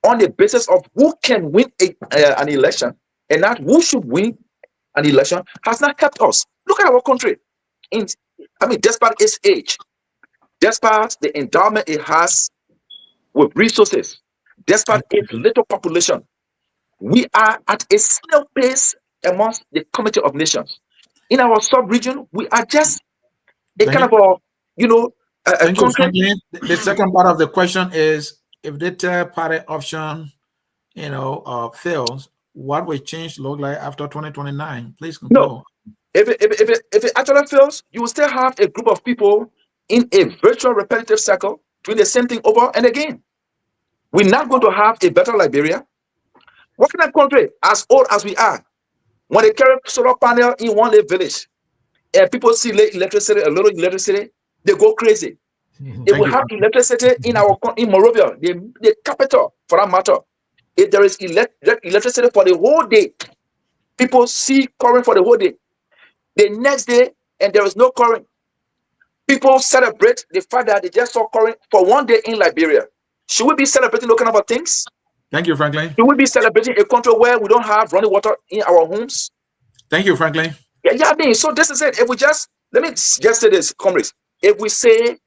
on the basis of who can win an election and not who should win an election has not helped us. Look at our country. Despite its age, despite the endowment it has with resources, despite its little population, we are at a slow pace amongst the Community of Nations. In our sub-region, we are just a kind of a country. The second part of the question is, if the third party option, fails, what will change look like after 2029? Please conclude. No, if it actually fails, you will still have a group of people in a virtual repetitive cycle doing the same thing over and again. We're not going to have a better Liberia. What kind of country, as old as we are, When they carry solar panel in one village and people see electricity, a little electricity, they go crazy. If we have electricity in Monrovia, the capital for that matter, if there is electricity for the whole day, people see current for the whole day. The next day, and there is no current, people celebrate the fact that they just saw current for one day in Liberia. Should we be celebrating those kind of things? Thank you, Franklin. Should we be celebrating a country where we don't have running water in our homes? Thank you, Franklin. Yeah, I mean, so this is it. If we just, let me just say this, comrades. If we say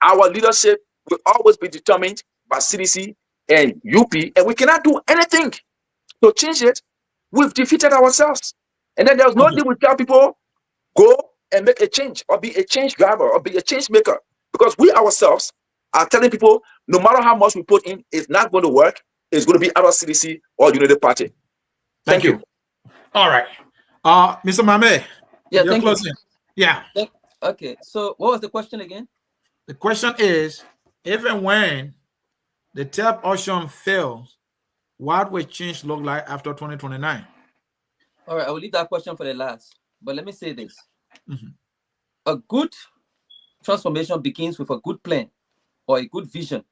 our leadership will always be determined by CDC and UP, and we cannot do anything to change it, we've defeated ourselves. And then there's no need we tell people, go and make a change, or be a change driver, or be a change maker. Because we ourselves are telling people, no matter how much we put in, it's not going to work. It's going to be our CDC or United Party. Thank you. All right. Mr. Mame. Yeah, thank you. Yeah. Okay, so what was the question again? The question is, even when the TEP option fails, what will change look like after 2029? All right, I will leave that question for the last. But let me say this. Mm-hmm. A good transformation begins with a good plan or a good vision.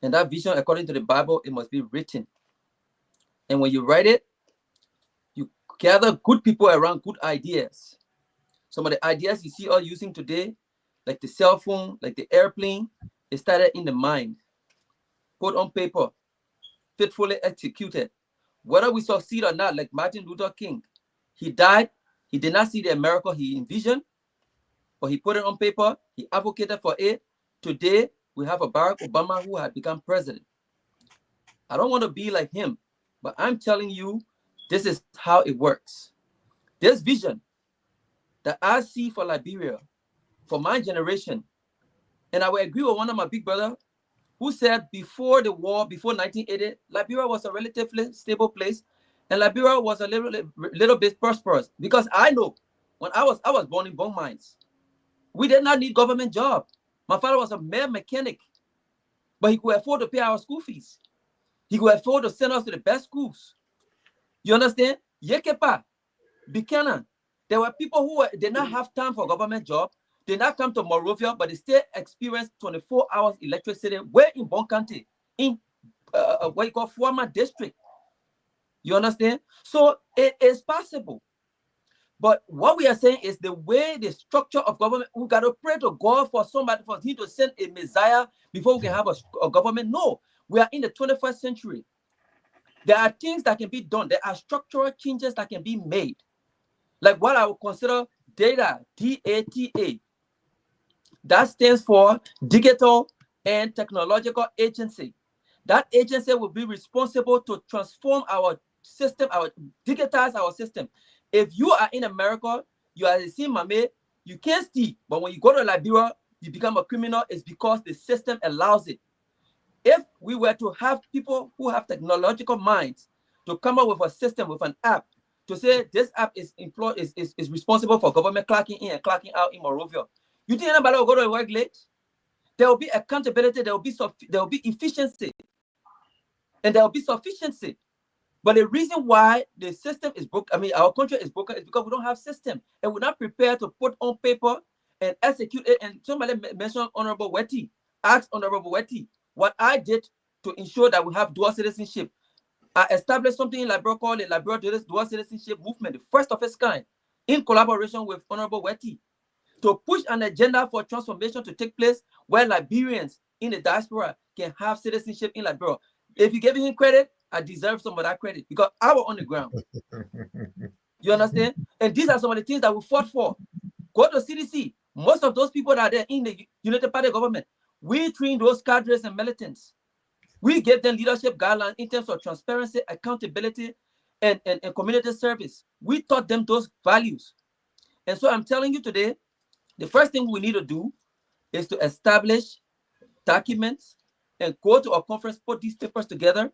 And that vision, according to the Bible, it must be written. And when you write it, you gather good people around good ideas. Some of the ideas you see all using today, like the cell phone, like the airplane, it started in the mind, put on paper, faithfully executed. Whether we succeed or not, like Martin Luther King, he died, he did not see the America he envisioned, but he put it on paper, he advocated for it. Today, we have a Barack Obama who had become president. I don't want to be like him, but I'm telling you, this is how it works. This vision that I see for Liberia, for my generation, and I will agree with one of my big brother who said before the war, before 1980, Liberia was a relatively stable place, and Liberia was a little bit prosperous. Because I know when I was born in bone mines, we did not need government job. My father was a man mechanic, but he could afford to pay our school fees. He could afford to send us to the best schools. You understand? Yekepa, Buchanan, there were people who did not have time for government job. They not come to Monrovia, but they still experience 24 hours electricity. We're in Bon County, in what you call former district. You understand? So it is possible. But what we are saying is the way the structure of government, we got to pray to God for somebody, for him to send a Messiah before we can have a government. No, we are in the 21st century. There are things that can be done. There are structural changes that can be made. Like what I would consider data, DATA. That stands for Digital and Technological Agency. That agency will be responsible to transform our system, digitize our system. If you are in America, you are the same Mame, you can't steal. But when you go to Liberia, you become a criminal. It's because the system allows it. If we were to have people who have technological minds to come up with a system, with an app, to say this app is responsible for government clocking in and clocking out in Monrovia, you think anybody will go to work late? There will be accountability, there will be efficiency, and there will be sufficiency. But the reason why the system is broken, our country is broken, is because we don't have system, and we're not prepared to put on paper and execute it. And somebody mentioned Honorable Wetty, asked Honorable Wetty what I did to ensure that we have dual citizenship. I established something in Liberia called the Liberia Dual Citizenship Movement, the first of its kind, in collaboration with Honorable Wetty, to push an agenda for transformation to take place where Liberians in the diaspora can have citizenship in Liberia. If you give him credit, I deserve some of that credit because I was on the ground. You understand? And these are some of the things that we fought for. Go to CDC. Most of those people that are there in the United Party government, we train those cadres and militants. We gave them leadership guidelines in terms of transparency, accountability, and community service. We taught them those values. And so I'm telling you today, the first thing we need to do is to establish documents and go to a conference, put these papers together,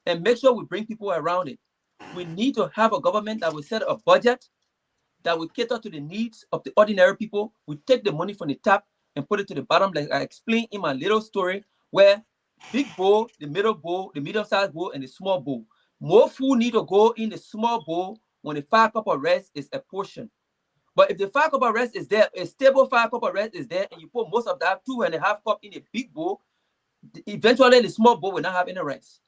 and make sure we bring people around it. We need to have a government that will set a budget that will cater to the needs of the ordinary people. We take the money from the top and put it to the bottom, like I explained in my little story, where big bowl, the middle bowl, the medium-sized bowl, and the small bowl. More food need to go in the small bowl when the 5 cup of rice is a portion. But if the 5 cup of rice is there, a stable 5 cup of rice is there, and you put most of that 2.5 cup in a big bowl, eventually the small bowl will not have any rice.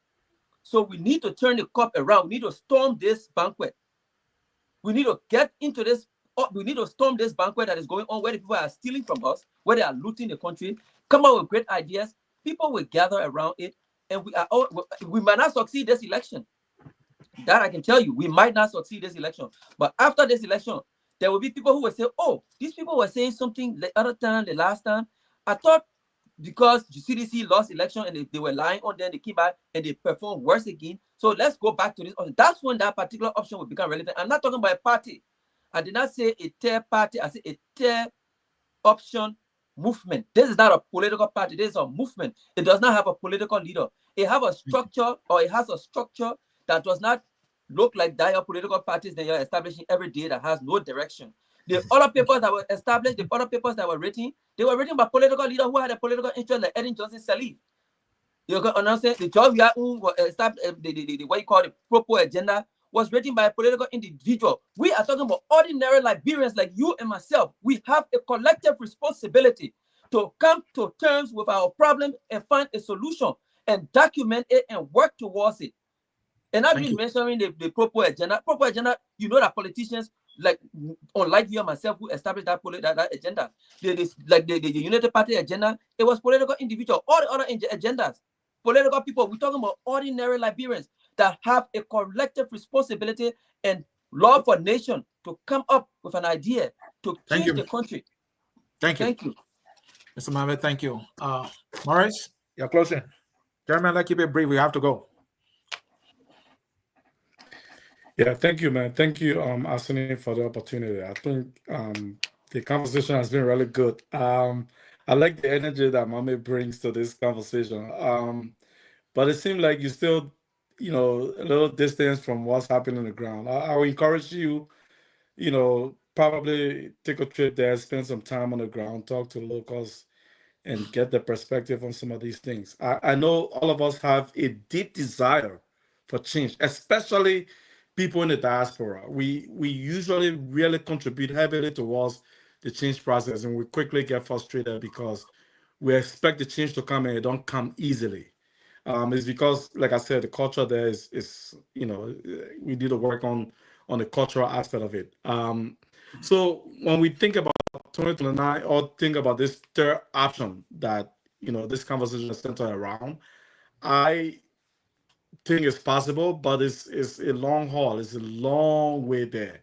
So we need to turn the cup around. We need to storm this banquet. We need to get into this. We need to storm this banquet that is going on, where the people are stealing from us, where they are looting the country. Come up with great ideas. People will gather around it, and we might not succeed this election. That I can tell you, we might not succeed this election. But after this election, there will be people who will say, "Oh, these people were saying something the other time, the last time. I thought because the CDC lost election and they were lying on them, they came back and they performed worse again. So let's go back to this option." That's when that particular option will become relevant. I'm not talking about a party. I did not say a third party. I said a third option movement. This is not a political party. This is a movement. It does not have a political leader. It have a structure, or it has a structure that does not look like dire political parties that you're establishing every day that has no direction. The other papers that were established, the other papers that were written, they were written by political leaders who had a political interest, like Ellen Johnson Sirleaf. You can understand the job we are established, the what you call the proper agenda was written by a political individual. We are talking about ordinary Liberians like you and myself. We have a collective responsibility to come to terms with our problem and find a solution and document it and work towards it. And I've been mentioning the proper agenda. Proper agenda, you know that politicians, like unlike you and myself, who established that agenda, the United Party agenda, it was political individual. All the other agendas, political people. We're talking about ordinary Liberians that have a collective responsibility and love for nation to come up with an idea to change the country. Thank you, Mr. Mohammed. Thank you, Maurice. You're closing. Chairman, let's keep it brief. We have to go. Yeah, thank you, man. Thank you, Asuni, for the opportunity. I think the conversation has been really good. I like the energy that Mame brings to this conversation. But it seems like you still, a little distance from what's happening on the ground. I would encourage you, probably take a trip there, spend some time on the ground, talk to locals, and get the perspective on some of these things. I know all of us have a deep desire for change, especially people in the diaspora. We usually really contribute heavily towards the change process, and we quickly get frustrated because we expect the change to come and it don't come easily. It's because, like I said, the culture there is we need to work on the cultural aspect of it. So when we think about 2029 or think about this third option that this conversation is centered around, I think it's possible, but it's a long haul. It's a long way there.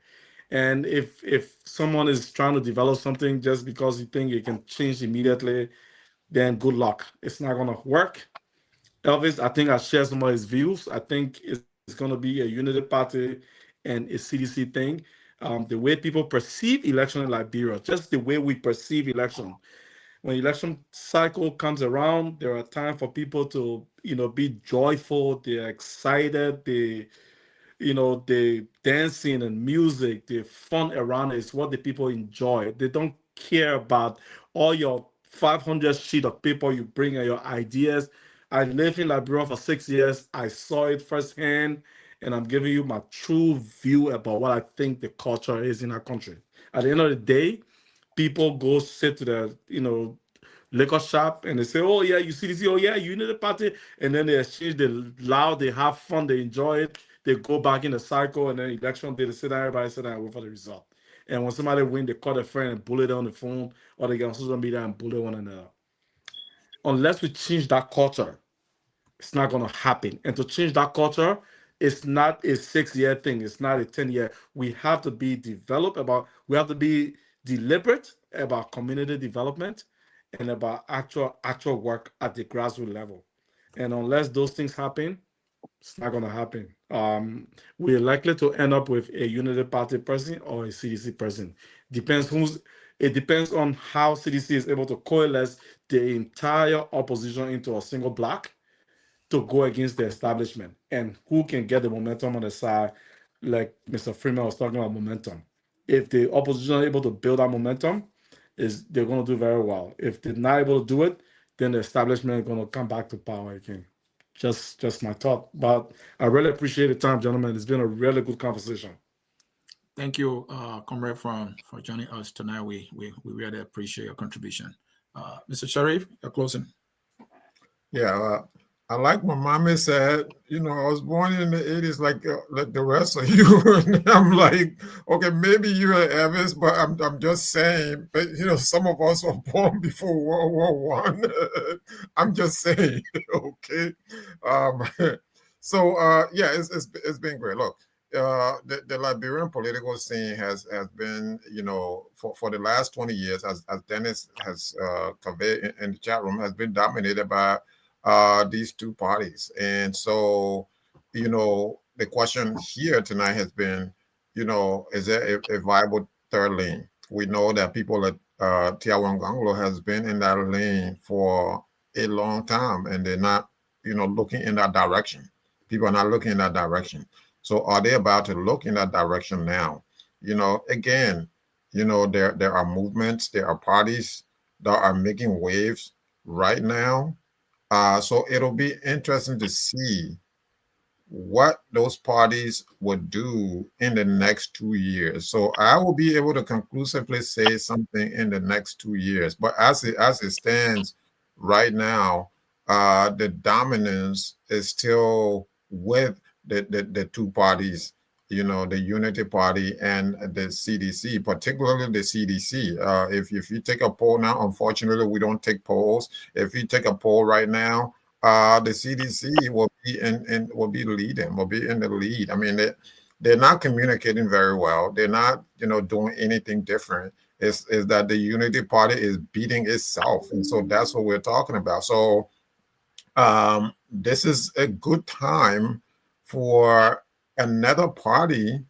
And if someone is trying to develop something just because you think it can change immediately, then good luck. It's not gonna work. Elvis, I think I share some of his views. I think it's going to be a unity party and a CDC thing. The way people perceive election in Liberia, just the way we perceive election. When election cycle comes around, there are times for people to, be joyful, they're excited, the dancing and music, the fun around it is what the people enjoy. They don't care about all your 500 sheet of paper you bring and your ideas. I lived in Liberia for 6 years. I saw it firsthand, and I'm giving you my true view about what I think the culture is in our country. At the end of the day, people go sit to the, liquor shop and they say, "Oh yeah, you see this? Oh yeah, you need a party," and then they exchange, they loud, they have fun, they enjoy it. They go back in the cycle, and then election day, they sit down, everybody sit down and wait for the result. And when somebody win, they call their friend and bully them on the phone, or they get on social media and bully one another. Unless we change that culture, it's not going to happen. And to change that culture, it's not a 6-year thing. It's not a 10-year. We have to be we have to be deliberate about community development and about actual work at the grassroots level. And unless those things happen, it's not going to happen. We're likely to end up with a Unity Party person or a CDC person. It depends on how CDC is able to coalesce the entire opposition into a single block to go against the establishment, and who can get the momentum on the side, like Mr. Freeman was talking about momentum. If the opposition are able to build that momentum, they're going to do very well. If they're not able to do it, then the establishment is going to come back to power again. just my thought. But I really appreciate the time, gentlemen. It's been a really good conversation. Thank you, Comrade, for joining us tonight. We really appreciate your contribution. Mr. Sharif, your closing. Yeah, I like what Mommy said. You know, I was born in the 80s like the rest of you. And I'm like, okay, maybe you're Evans, but I'm just saying, but you know, some of us were born before World War One. I'm just saying, okay. Um, so yeah, it's been great. Look, the Liberian political scene has been, you know, for the last 20 years, as Dennis has conveyed in the chat room, has been dominated by these two parties. And so, you know, the question here tonight has been, you know, is there a viable third lane? We know that people at Tiawanganglo has been in that lane for a long time, and they're not, you know, looking in that direction. People are not looking in that direction. So are they about to look in that direction now? You know, again, you know, there are movements, there are parties that are making waves right now. So it'll be interesting to see what those parties would do in the next 2 years. So I will be able to conclusively say something in the next 2 years. But as it stands right now, the dominance is still with the two parties, you know, the Unity Party and the CDC, particularly the CDC. If you take a poll now, unfortunately, we don't take polls. If you take a poll right now, the CDC will be will be leading, will be in the lead. I mean, they're not communicating very well. They're not, you know, doing anything different. Is that the Unity Party is beating itself, and so that's what we're talking about. So this is a good time for another party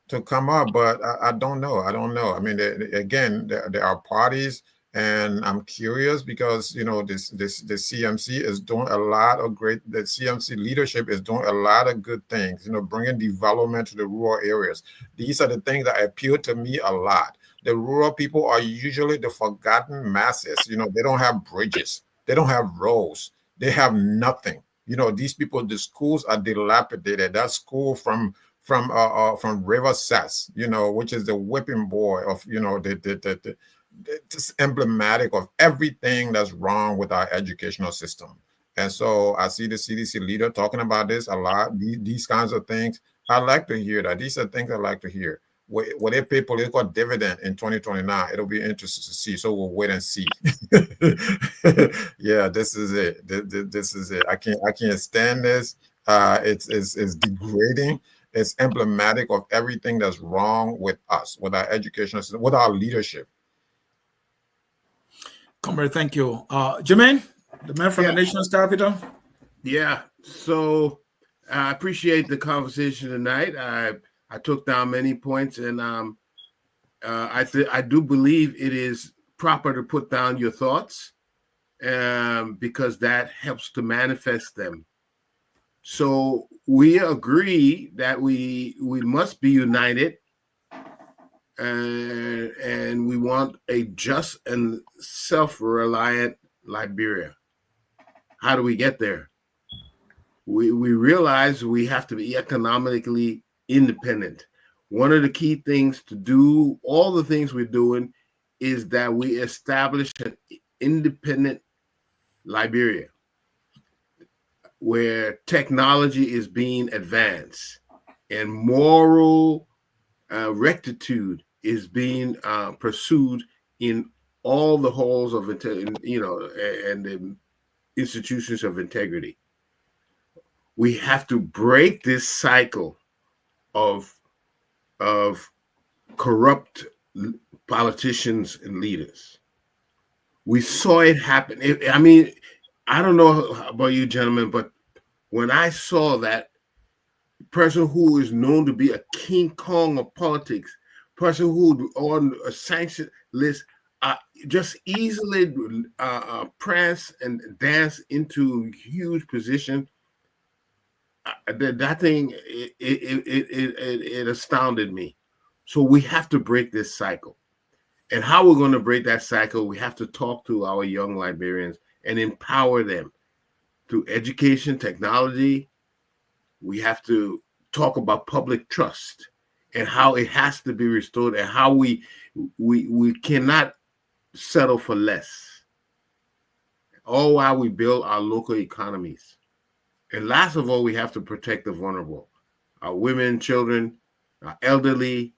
to come up, but I don't know. I don't know. I mean, again, there are parties, and I'm curious because, you know, the CMC is doing a lot of great. The CMC leadership is doing a lot of good things. You know, bringing development to the rural areas. These are the things that appeal to me a lot. The rural people are usually the forgotten masses. You know, they don't have bridges. They don't have roads. They have nothing. You know, these people, the schools are dilapidated. That school from River Sess, you know, which is the whipping boy of, you know, it's emblematic of everything that's wrong with our educational system. And so I see the CDC leader talking about this a lot. These kinds of things, I like to hear that. These are things I like to hear. Will they pay political dividend in 2029? It'll be interesting to see. So we'll wait and see. Yeah, this is it. This is it. I can't stand this. It's degrading. It's emblematic of everything that's wrong with us, with our education system, with our leadership. Comrade, thank you. Jermaine, the man from the nation's capital. Yeah. So I appreciate the conversation tonight. I took down many points, and I do believe it is proper to put down your thoughts because that helps to manifest them. So we agree that we must be united, and we want a just and self-reliant Liberia. How do we get there? We realize we have to be economically independent. One of the key things to do all the things we're doing is that we establish an independent Liberia where technology is being advanced and moral rectitude is being pursued in all the halls of, you know, and the institutions of integrity. We have to break this cycle of corrupt politicians and leaders. We saw it happen. I mean, I don't know about you gentlemen, but when I saw that person who is known to be a King Kong of politics, person who on a sanction list, just easily prance and dance into huge position, that thing, it astounded me. So we have to break this cycle. And how we're going to break that cycle, we have to talk to our young Liberians and empower them through education, technology. We have to talk about public trust and how it has to be restored, and how we cannot settle for less, all while we build our local economies. And last of all, we have to protect the vulnerable, our women, children, our elderly,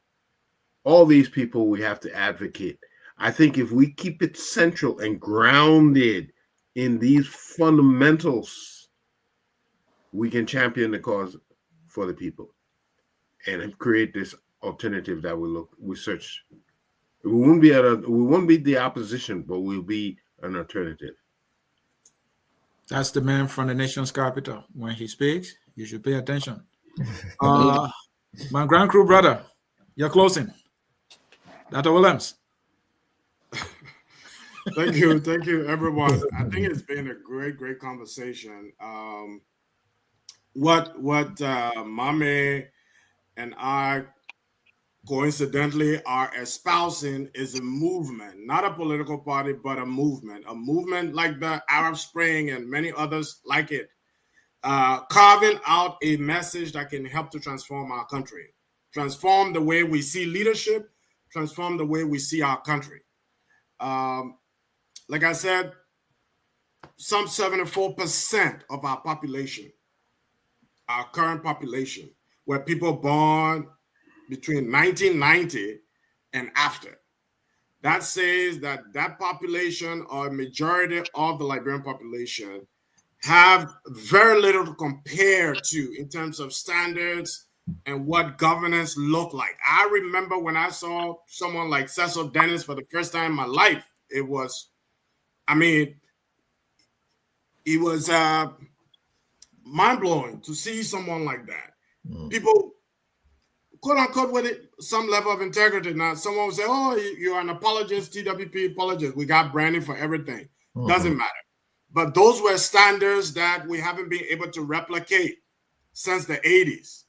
all these people we have to advocate. I think if we keep it central and grounded in these fundamentals, we can champion the cause for the people and create this alternative that we search. We won't be the opposition, but we'll be an alternative. That's the man from the nation's capital. When he speaks, you should pay attention. My Grand Crew brother, you're closing. Dr. Williams. Thank you, everyone. I think it's been a great conversation. What Mame and I coincidentally are espousing is a movement, not a political party, but a movement like the Arab Spring and many others like it, carving out a message that can help to transform our country, transform the way we see leadership, transform the way we see our country. Like I said, some 74% of our population, our current population, were people born between 1990 and after. That says that population, or majority of the Liberian population, have very little to compare to in terms of standards and what governance looked like. I remember when I saw someone like Cecil Dennis for the first time in my life, it was mind-blowing to see someone like that. People, quote unquote, with it, some level of integrity. Now, someone will say, oh, you're an apologist, TWP apologist. We got branding for everything. Doesn't matter. But those were standards that we haven't been able to replicate since the 80s,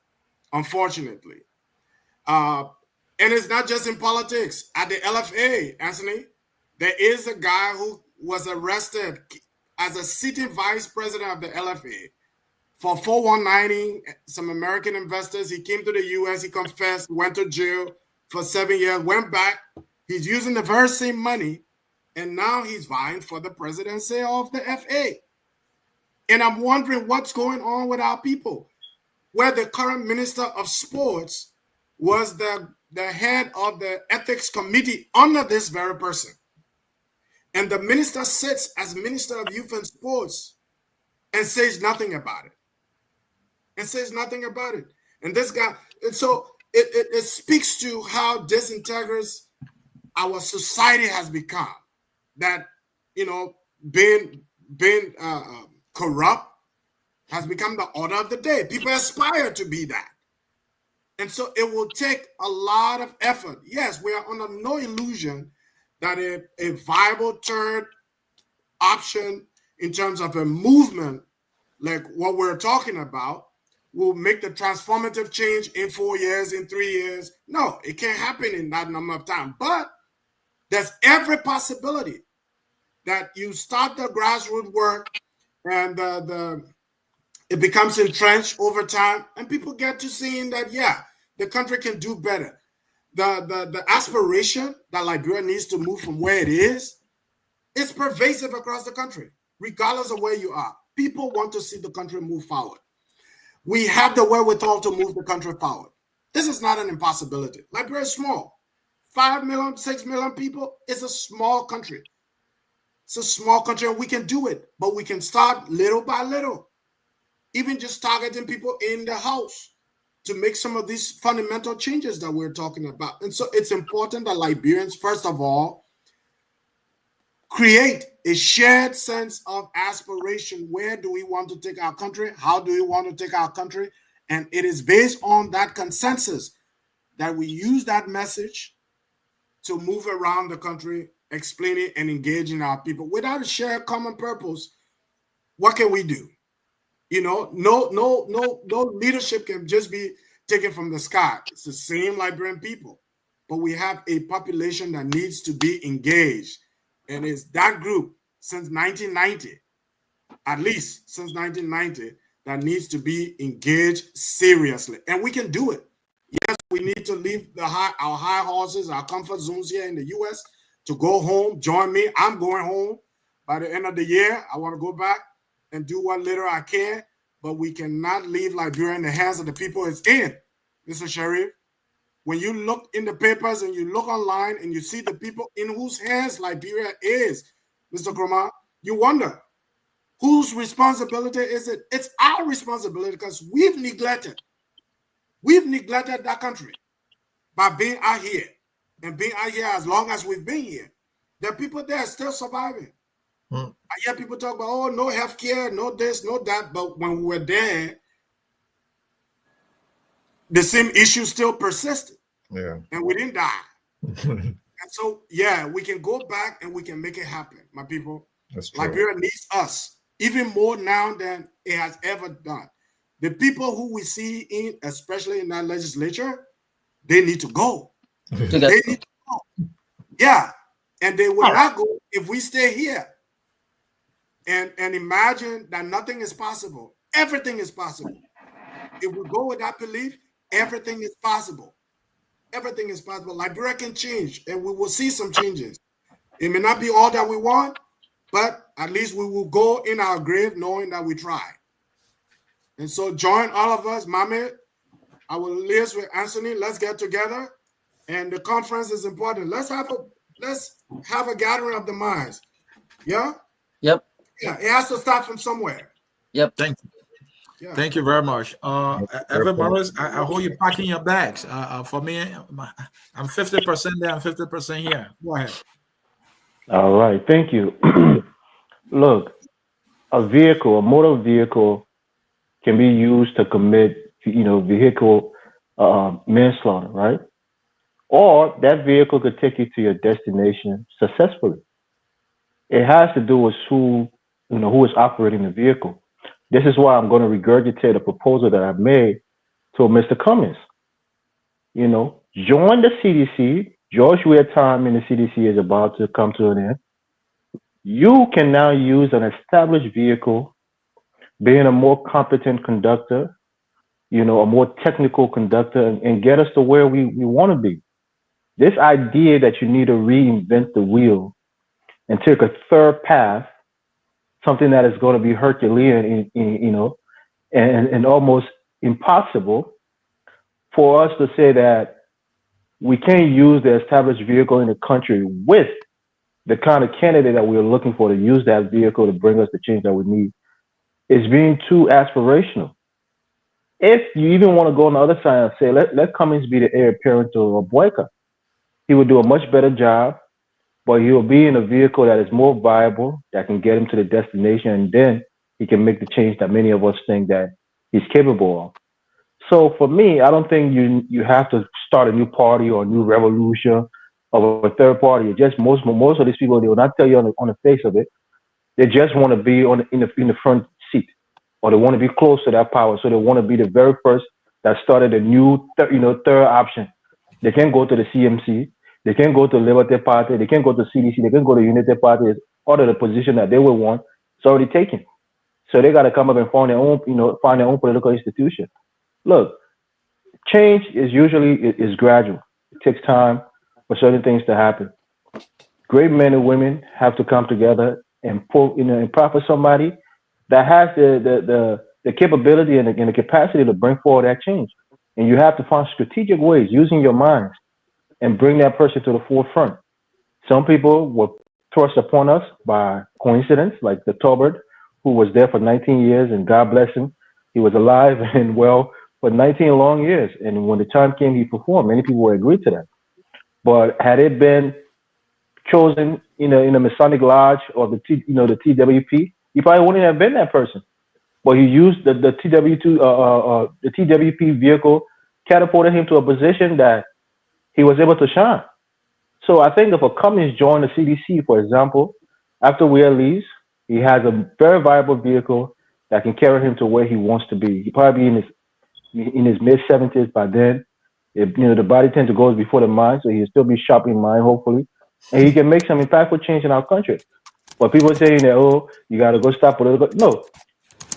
unfortunately. And it's not just in politics. At the LFA, Anthony, there is a guy who was arrested as a sitting vice president of the LFA for 419 some American investors. He came to the U.S., he confessed, went to jail for 7 years, went back. He's using the very same money, and now he's vying for the presidency of the FA. And I'm wondering what's going on with our people, where the current minister of sports was the head of the ethics committee under this very person. And the minister sits as Minister of Youth and Sports and says nothing about it. And this guy, and so it speaks to how disintegrous our society has become. That, being corrupt has become the order of the day. People aspire to be that. And so it will take a lot of effort. Yes, we are under no illusion that a viable third option in terms of a movement like what we're talking about will make the transformative change in 4 years, in 3 years. No, it can't happen in that number of time. But there's every possibility that you start the grassroots work and it becomes entrenched over time, and people get to seeing that, yeah, the country can do better. The aspiration that Liberia needs to move from where it is pervasive across the country, regardless of where you are. People want to see the country move forward. We have the wherewithal to move the country forward. This is not an impossibility. Liberia is small. 5 million, 6 million people. It's a small country. It's a small country, and we can do it, but we can start little by little. Even just targeting people in the house to make some of these fundamental changes that we're talking about. And so it's important that Liberians, first of all, create a shared sense of aspiration. Where do we want to take our country? How do we want to take our country? And it is based on that consensus that we use that message to move around the country, explaining and engaging our people. Without a shared common purpose, what can we do? No leadership can just be taken from the sky. It's the same Liberian people, but we have a population that needs to be engaged. And it's that group since 1990 at least since 1990, that needs to be engaged seriously. And we can do it. Yes, we need to leave our high horses, our comfort zones here in the US to go home. Join me. I'm going home by the end of the year. I want to go back and do what little I can, but we cannot leave Liberia in the hands of the people it's in, Mr. Sharif. When you look in the papers and you look online and you see the people in whose hands Liberia is, Mr. Kroma, you wonder, whose responsibility is it? It's our responsibility because we've neglected that country by being out here and being out here as long as we've been here. There are people there still surviving. I hear people talk about, oh, no health care, no this, no that. But when we were there, the same issue still persisted. Yeah. And we didn't die. And so, yeah, we can go back and we can make it happen, my people. That's true. Liberia needs us even more now than it has ever done. The people who we see in, especially in that legislature, they need to go. They need to go. Yeah. And they will not go if we stay here. And imagine that nothing is possible. Everything is possible. If we go with that belief, everything is possible. Everything is possible. Liberia can change, and we will see some changes. It may not be all that we want, but at least we will go in our grave knowing that we tried. And so join all of us, Mame. I will liaise with Anthony. Let's get together. And the conference is important. Let's have a gathering of the minds. Yeah? Yep. Yeah, it has to start from somewhere. Yep. Thank you. Yeah. Thank you very much. Evan Morris, I hope you're packing your bags. For me, I'm 50% there, I'm 50% here. Go ahead. All right, thank you. Look, a motor vehicle can be used to commit, vehicle manslaughter, right? Or that vehicle could take you to your destination successfully. It has to do with who is operating the vehicle. This is why I'm going to regurgitate a proposal that I made to Mr. Cummings. Join the CDC. George Weah time in the CDC is about to come to an end. You can now use an established vehicle, being a more competent conductor, a more technical conductor, and get us to where we want to be. This idea that you need to reinvent the wheel and take a third path, something that is going to be Herculean, and almost impossible for us to say that we can't use the established vehicle in the country with the kind of candidate that we're looking for to use that vehicle to bring us the change that we need is being too aspirational. If you even want to go on the other side and say, let Cummings be the heir apparent to Boyka, he would do a much better job, but he will be in a vehicle that is more viable, that can get him to the destination, and then he can make the change that many of us think that he's capable of. So for me, I don't think you have to start a new party or a new revolution of a third party. It just most of these people, they will not tell you on the face of it. They just want to be in the front seat, or they want to be close to that power. So they want to be the very first that started a new third option. They can't go to the CMC. They can't go to the Liberty Party. They can't go to CDC. They can't go to Unity Party. Order the position that they would want. It's already taken. So they got to come up and find their own political institution. Look, change is gradual. It takes time for certain things to happen. Great men and women have to come together and profit somebody that has the capability and the capacity to bring forward that change. And you have to find strategic ways using your minds and bring that person to the forefront. Some people were thrust upon us by coincidence, like the Tolbert, who was there for 19 years, and God bless him. He was alive and well for 19 long years. And when the time came, he performed. Many people would agree to that. But had it been chosen in a Masonic Lodge or the TWP, he probably wouldn't have been that person. But he used the TWP vehicle, catapulted him to a position that he was able to shine. So I think if a Cummings joined the CDC, for example, after Weah leaves, he has a very viable vehicle that can carry him to where he wants to be. He probably be in his mid-70s by then. The body tends to go before the mind, so he'll still be sharp in mind, hopefully, and he can make some impactful change in our country. But people saying that, oh, you got to go stop political. No,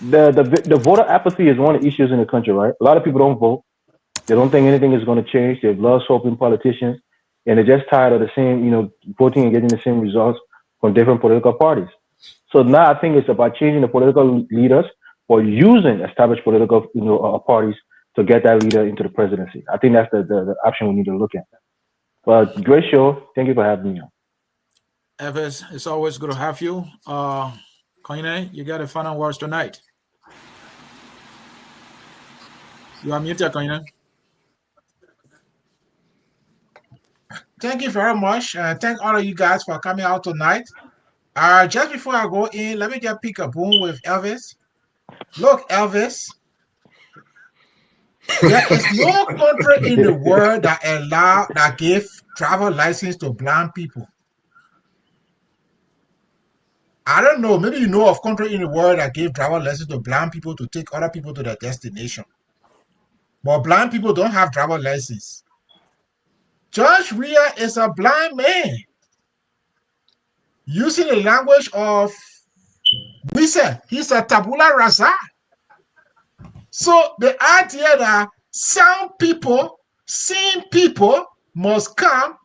the voter apathy is one of the issues in the country, right? A lot of people don't vote. They don't think anything is going to change. They've lost hope in politicians, and they're just tired of the same, voting and getting the same results from different political parties. So now I think it's about changing the political leaders or using established political, parties to get that leader into the presidency. I think that's the option we need to look at. But great show. Thank you for having me on. Evans, it's always good to have you. Koine, you got the final words tonight. You are muted, Koine. Thank you very much. Thank all of you guys for coming out tonight. Just before I go in, let me just pick a bone with Elvis. Look, Elvis, there is no country in the world that gave travel license to blind people. I don't know. Maybe you know of country in the world that gave driver license to blind people to take other people to their destination. But blind people don't have driver license. George Weah is a blind man using the language of Wishful. He's a tabula rasa. So the idea that some people, seeing people, must come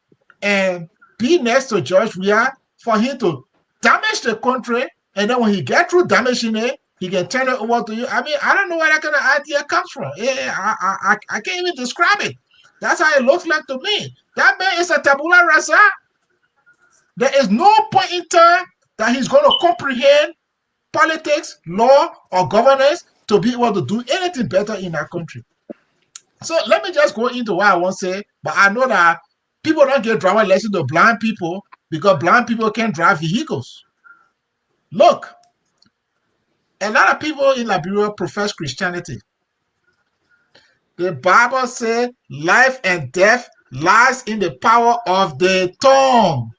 and be next to George Weah for him to damage the country, and then when he get through damaging it, he can turn it over to you. I mean, I don't know where that kind of idea comes from. I can't even describe it. That's how it looks like to me. That man is a tabula rasa. There is no point in time that he's going to comprehend politics, law, or governance to be able to do anything better in our country. So let me just go into what I want to say, but I know that people don't get driver license to blind people because blind people can't drive vehicles. Look, a lot of people in Liberia profess Christianity. The Bible says life and death lies in the power of the tongue.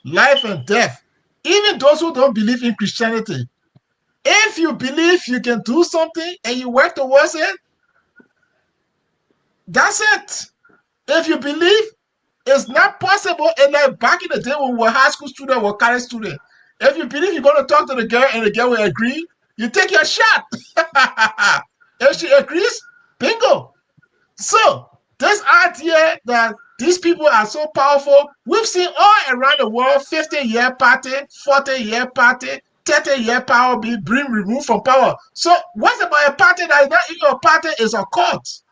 Life and death. Even those who don't believe in Christianity, if you believe you can do something and you work towards it, that's it. If you believe it's not possible, and like back in the day when we were high school students or college students, if you believe you're going to talk to the girl and the girl will agree, you take your shot. If she agrees, bingo. So this idea that these people are so powerful, we've seen all around the world 50-year party, 40-year party, 30-year power being removed from power. So what's about a party that is not in your party is a cult?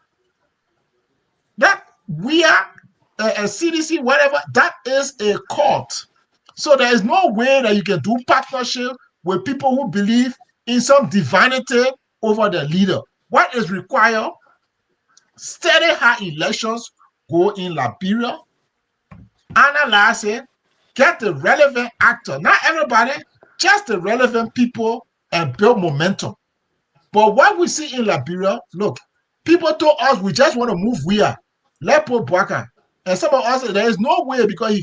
That we are a CDC, whatever, that is a cult. So there is no way that you can do partnership with people who believe in some divinity over the leader. What is required? Steady how elections go in Liberia, analyze it, get the relevant actor, not everybody, just the relevant people, and build momentum. But what we see in Liberia, look, people told us we just want to move Weah, Lepo Bwaka. And some of us, there is no way because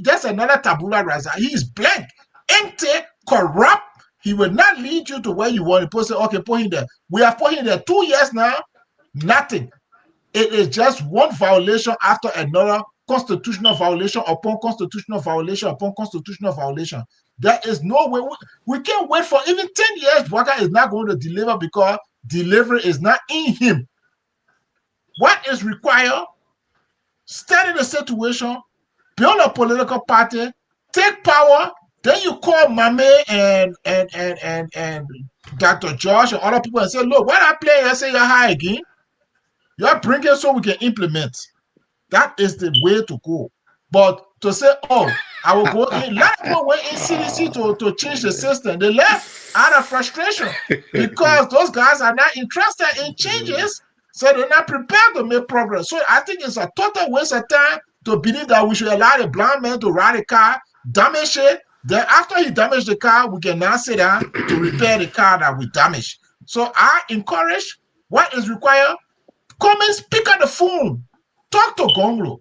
that's another tabula rasa. He is blank, empty, corrupt. He will not lead you to where you want. People say, okay, put him there. We have put him there 2 years now, nothing. It is just one violation after another, constitutional violation upon constitutional violation upon constitutional violation. There is no way. We can't wait for even 10 years. Bwaka is not going to deliver because delivery is not in him. What is required? Study the situation, build a political party, take power, then you call Mame and Dr. Josh and other people and say, look, when I play, I say you're high again. You're bringing so we can implement. That is the way to go. But to say, oh, I will go in, let people wait in CDC to change the system. They left out of frustration because those guys are not interested in changes, so they're not prepared to make progress. So I think it's a total waste of time to believe that we should allow the blind man to ride a car, damage it. Then after he damaged the car, we can now sit down to repair the car that we damaged. So I encourage what is required. Come and speak on the phone. Talk to Gonglo.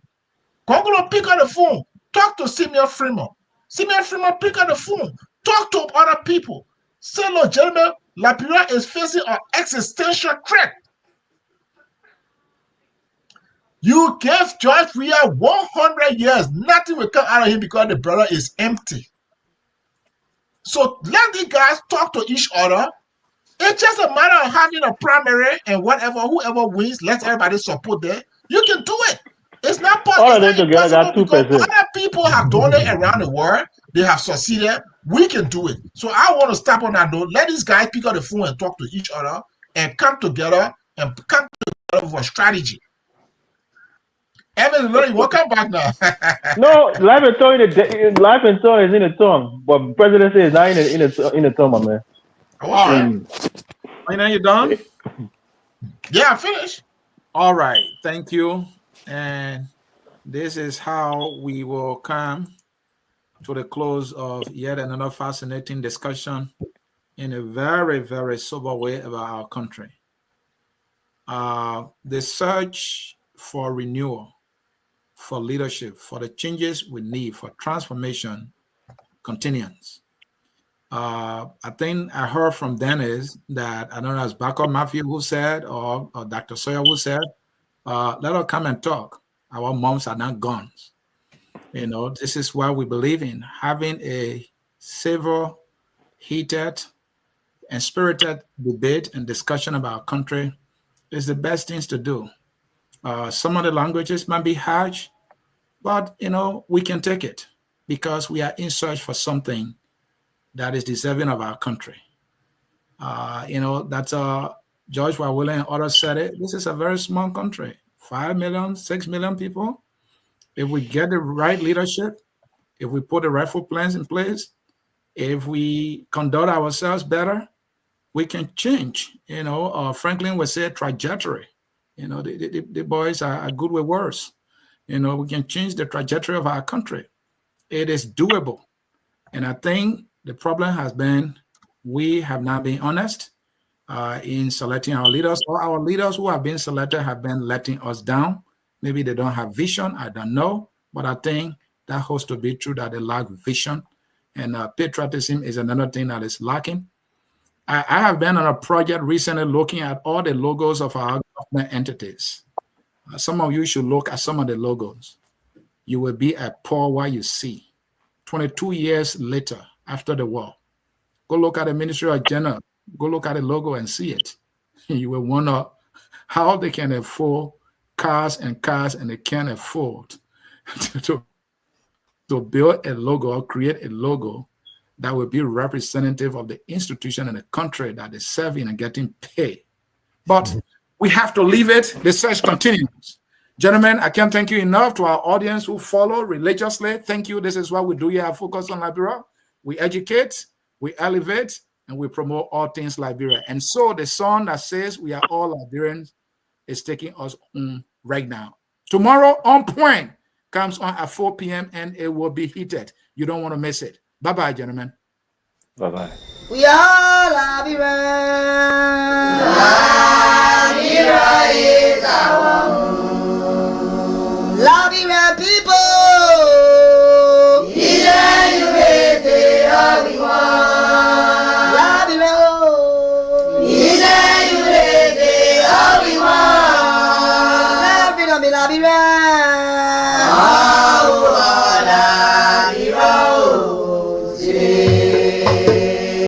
Gonglo pick up the phone. Talk to Simeon Freeman. Simeon Freeman pick up the phone. Talk to other people. Say, look, gentlemen, Liberia is facing an existential threat. You gave George Weah 100 years. Nothing will come out of him because the brother is empty. So let these guys talk to each other. It's just a matter of having a primary and whatever, whoever wins, let everybody support them. You can do it. It's not All of possible. them It's not together impossible got because 2%. other people have done it around the world. They have succeeded. We can do it. So I want to step on that note. Let these guys pick up the phone and talk to each other and come together for strategy. Evan, welcome back now. No, life and tone is in the tongue, but presidency is not in the tongue, my man. All right. Are you done? Yeah, I'm finished. All right. Thank you. And this is how we will come to the close of yet another fascinating discussion in a very, very sober way about our country. The search for renewal, for leadership, for the changes we need, for transformation continues. I think I heard from Dennis that, I don't know, as Backup Matthew who said, or Dr. Sawyer who said, let us come and talk. Our moms are not guns. This is what we believe in, having a civil, heated, and spirited debate and discussion about our country is the best things to do. Some of the languages might be harsh, but, we can take it because we are in search for something that is deserving of our country. That's George Wawile and others said it. This is a very small country, 5 million, 6 million people. If we get the right leadership, if we put the rightful plans in place, if we conduct ourselves better, we can change. Franklin would say trajectory. The boys are good with words. We can change the trajectory of our country. It is doable. And I think the problem has been we have not been honest in selecting our leaders, or our leaders who have been selected have been letting us down. Maybe they don't have vision. I don't know. But I think that has to be true, that they lack vision. And patriotism is another thing that is lacking. I have been on a project recently looking at all the logos of our government entities. Some of you should look at some of the logos. You will be appalled what you see. 22 years later, after the war, go look at the Ministry of General. Go look at the logo and see it. You will wonder how they can afford cars, and they can't afford to build a logo or create a logo that will be representative of the institution and the country that is serving and getting paid. But we have to leave it. The search continues. Gentlemen, I can't thank you enough. To our audience who follow religiously, thank you. This is what we do here at Focus on Liberia. We educate, we elevate, and we promote all things Liberia. And so the song that says we are all Liberians is taking us on right now. Tomorrow on point comes on at 4 p.m. and it will be heated. You don't want to miss it. Bye-bye, gentlemen. Bye-bye. We are Liberian. Liberia is our home. Liberian people. Liberia.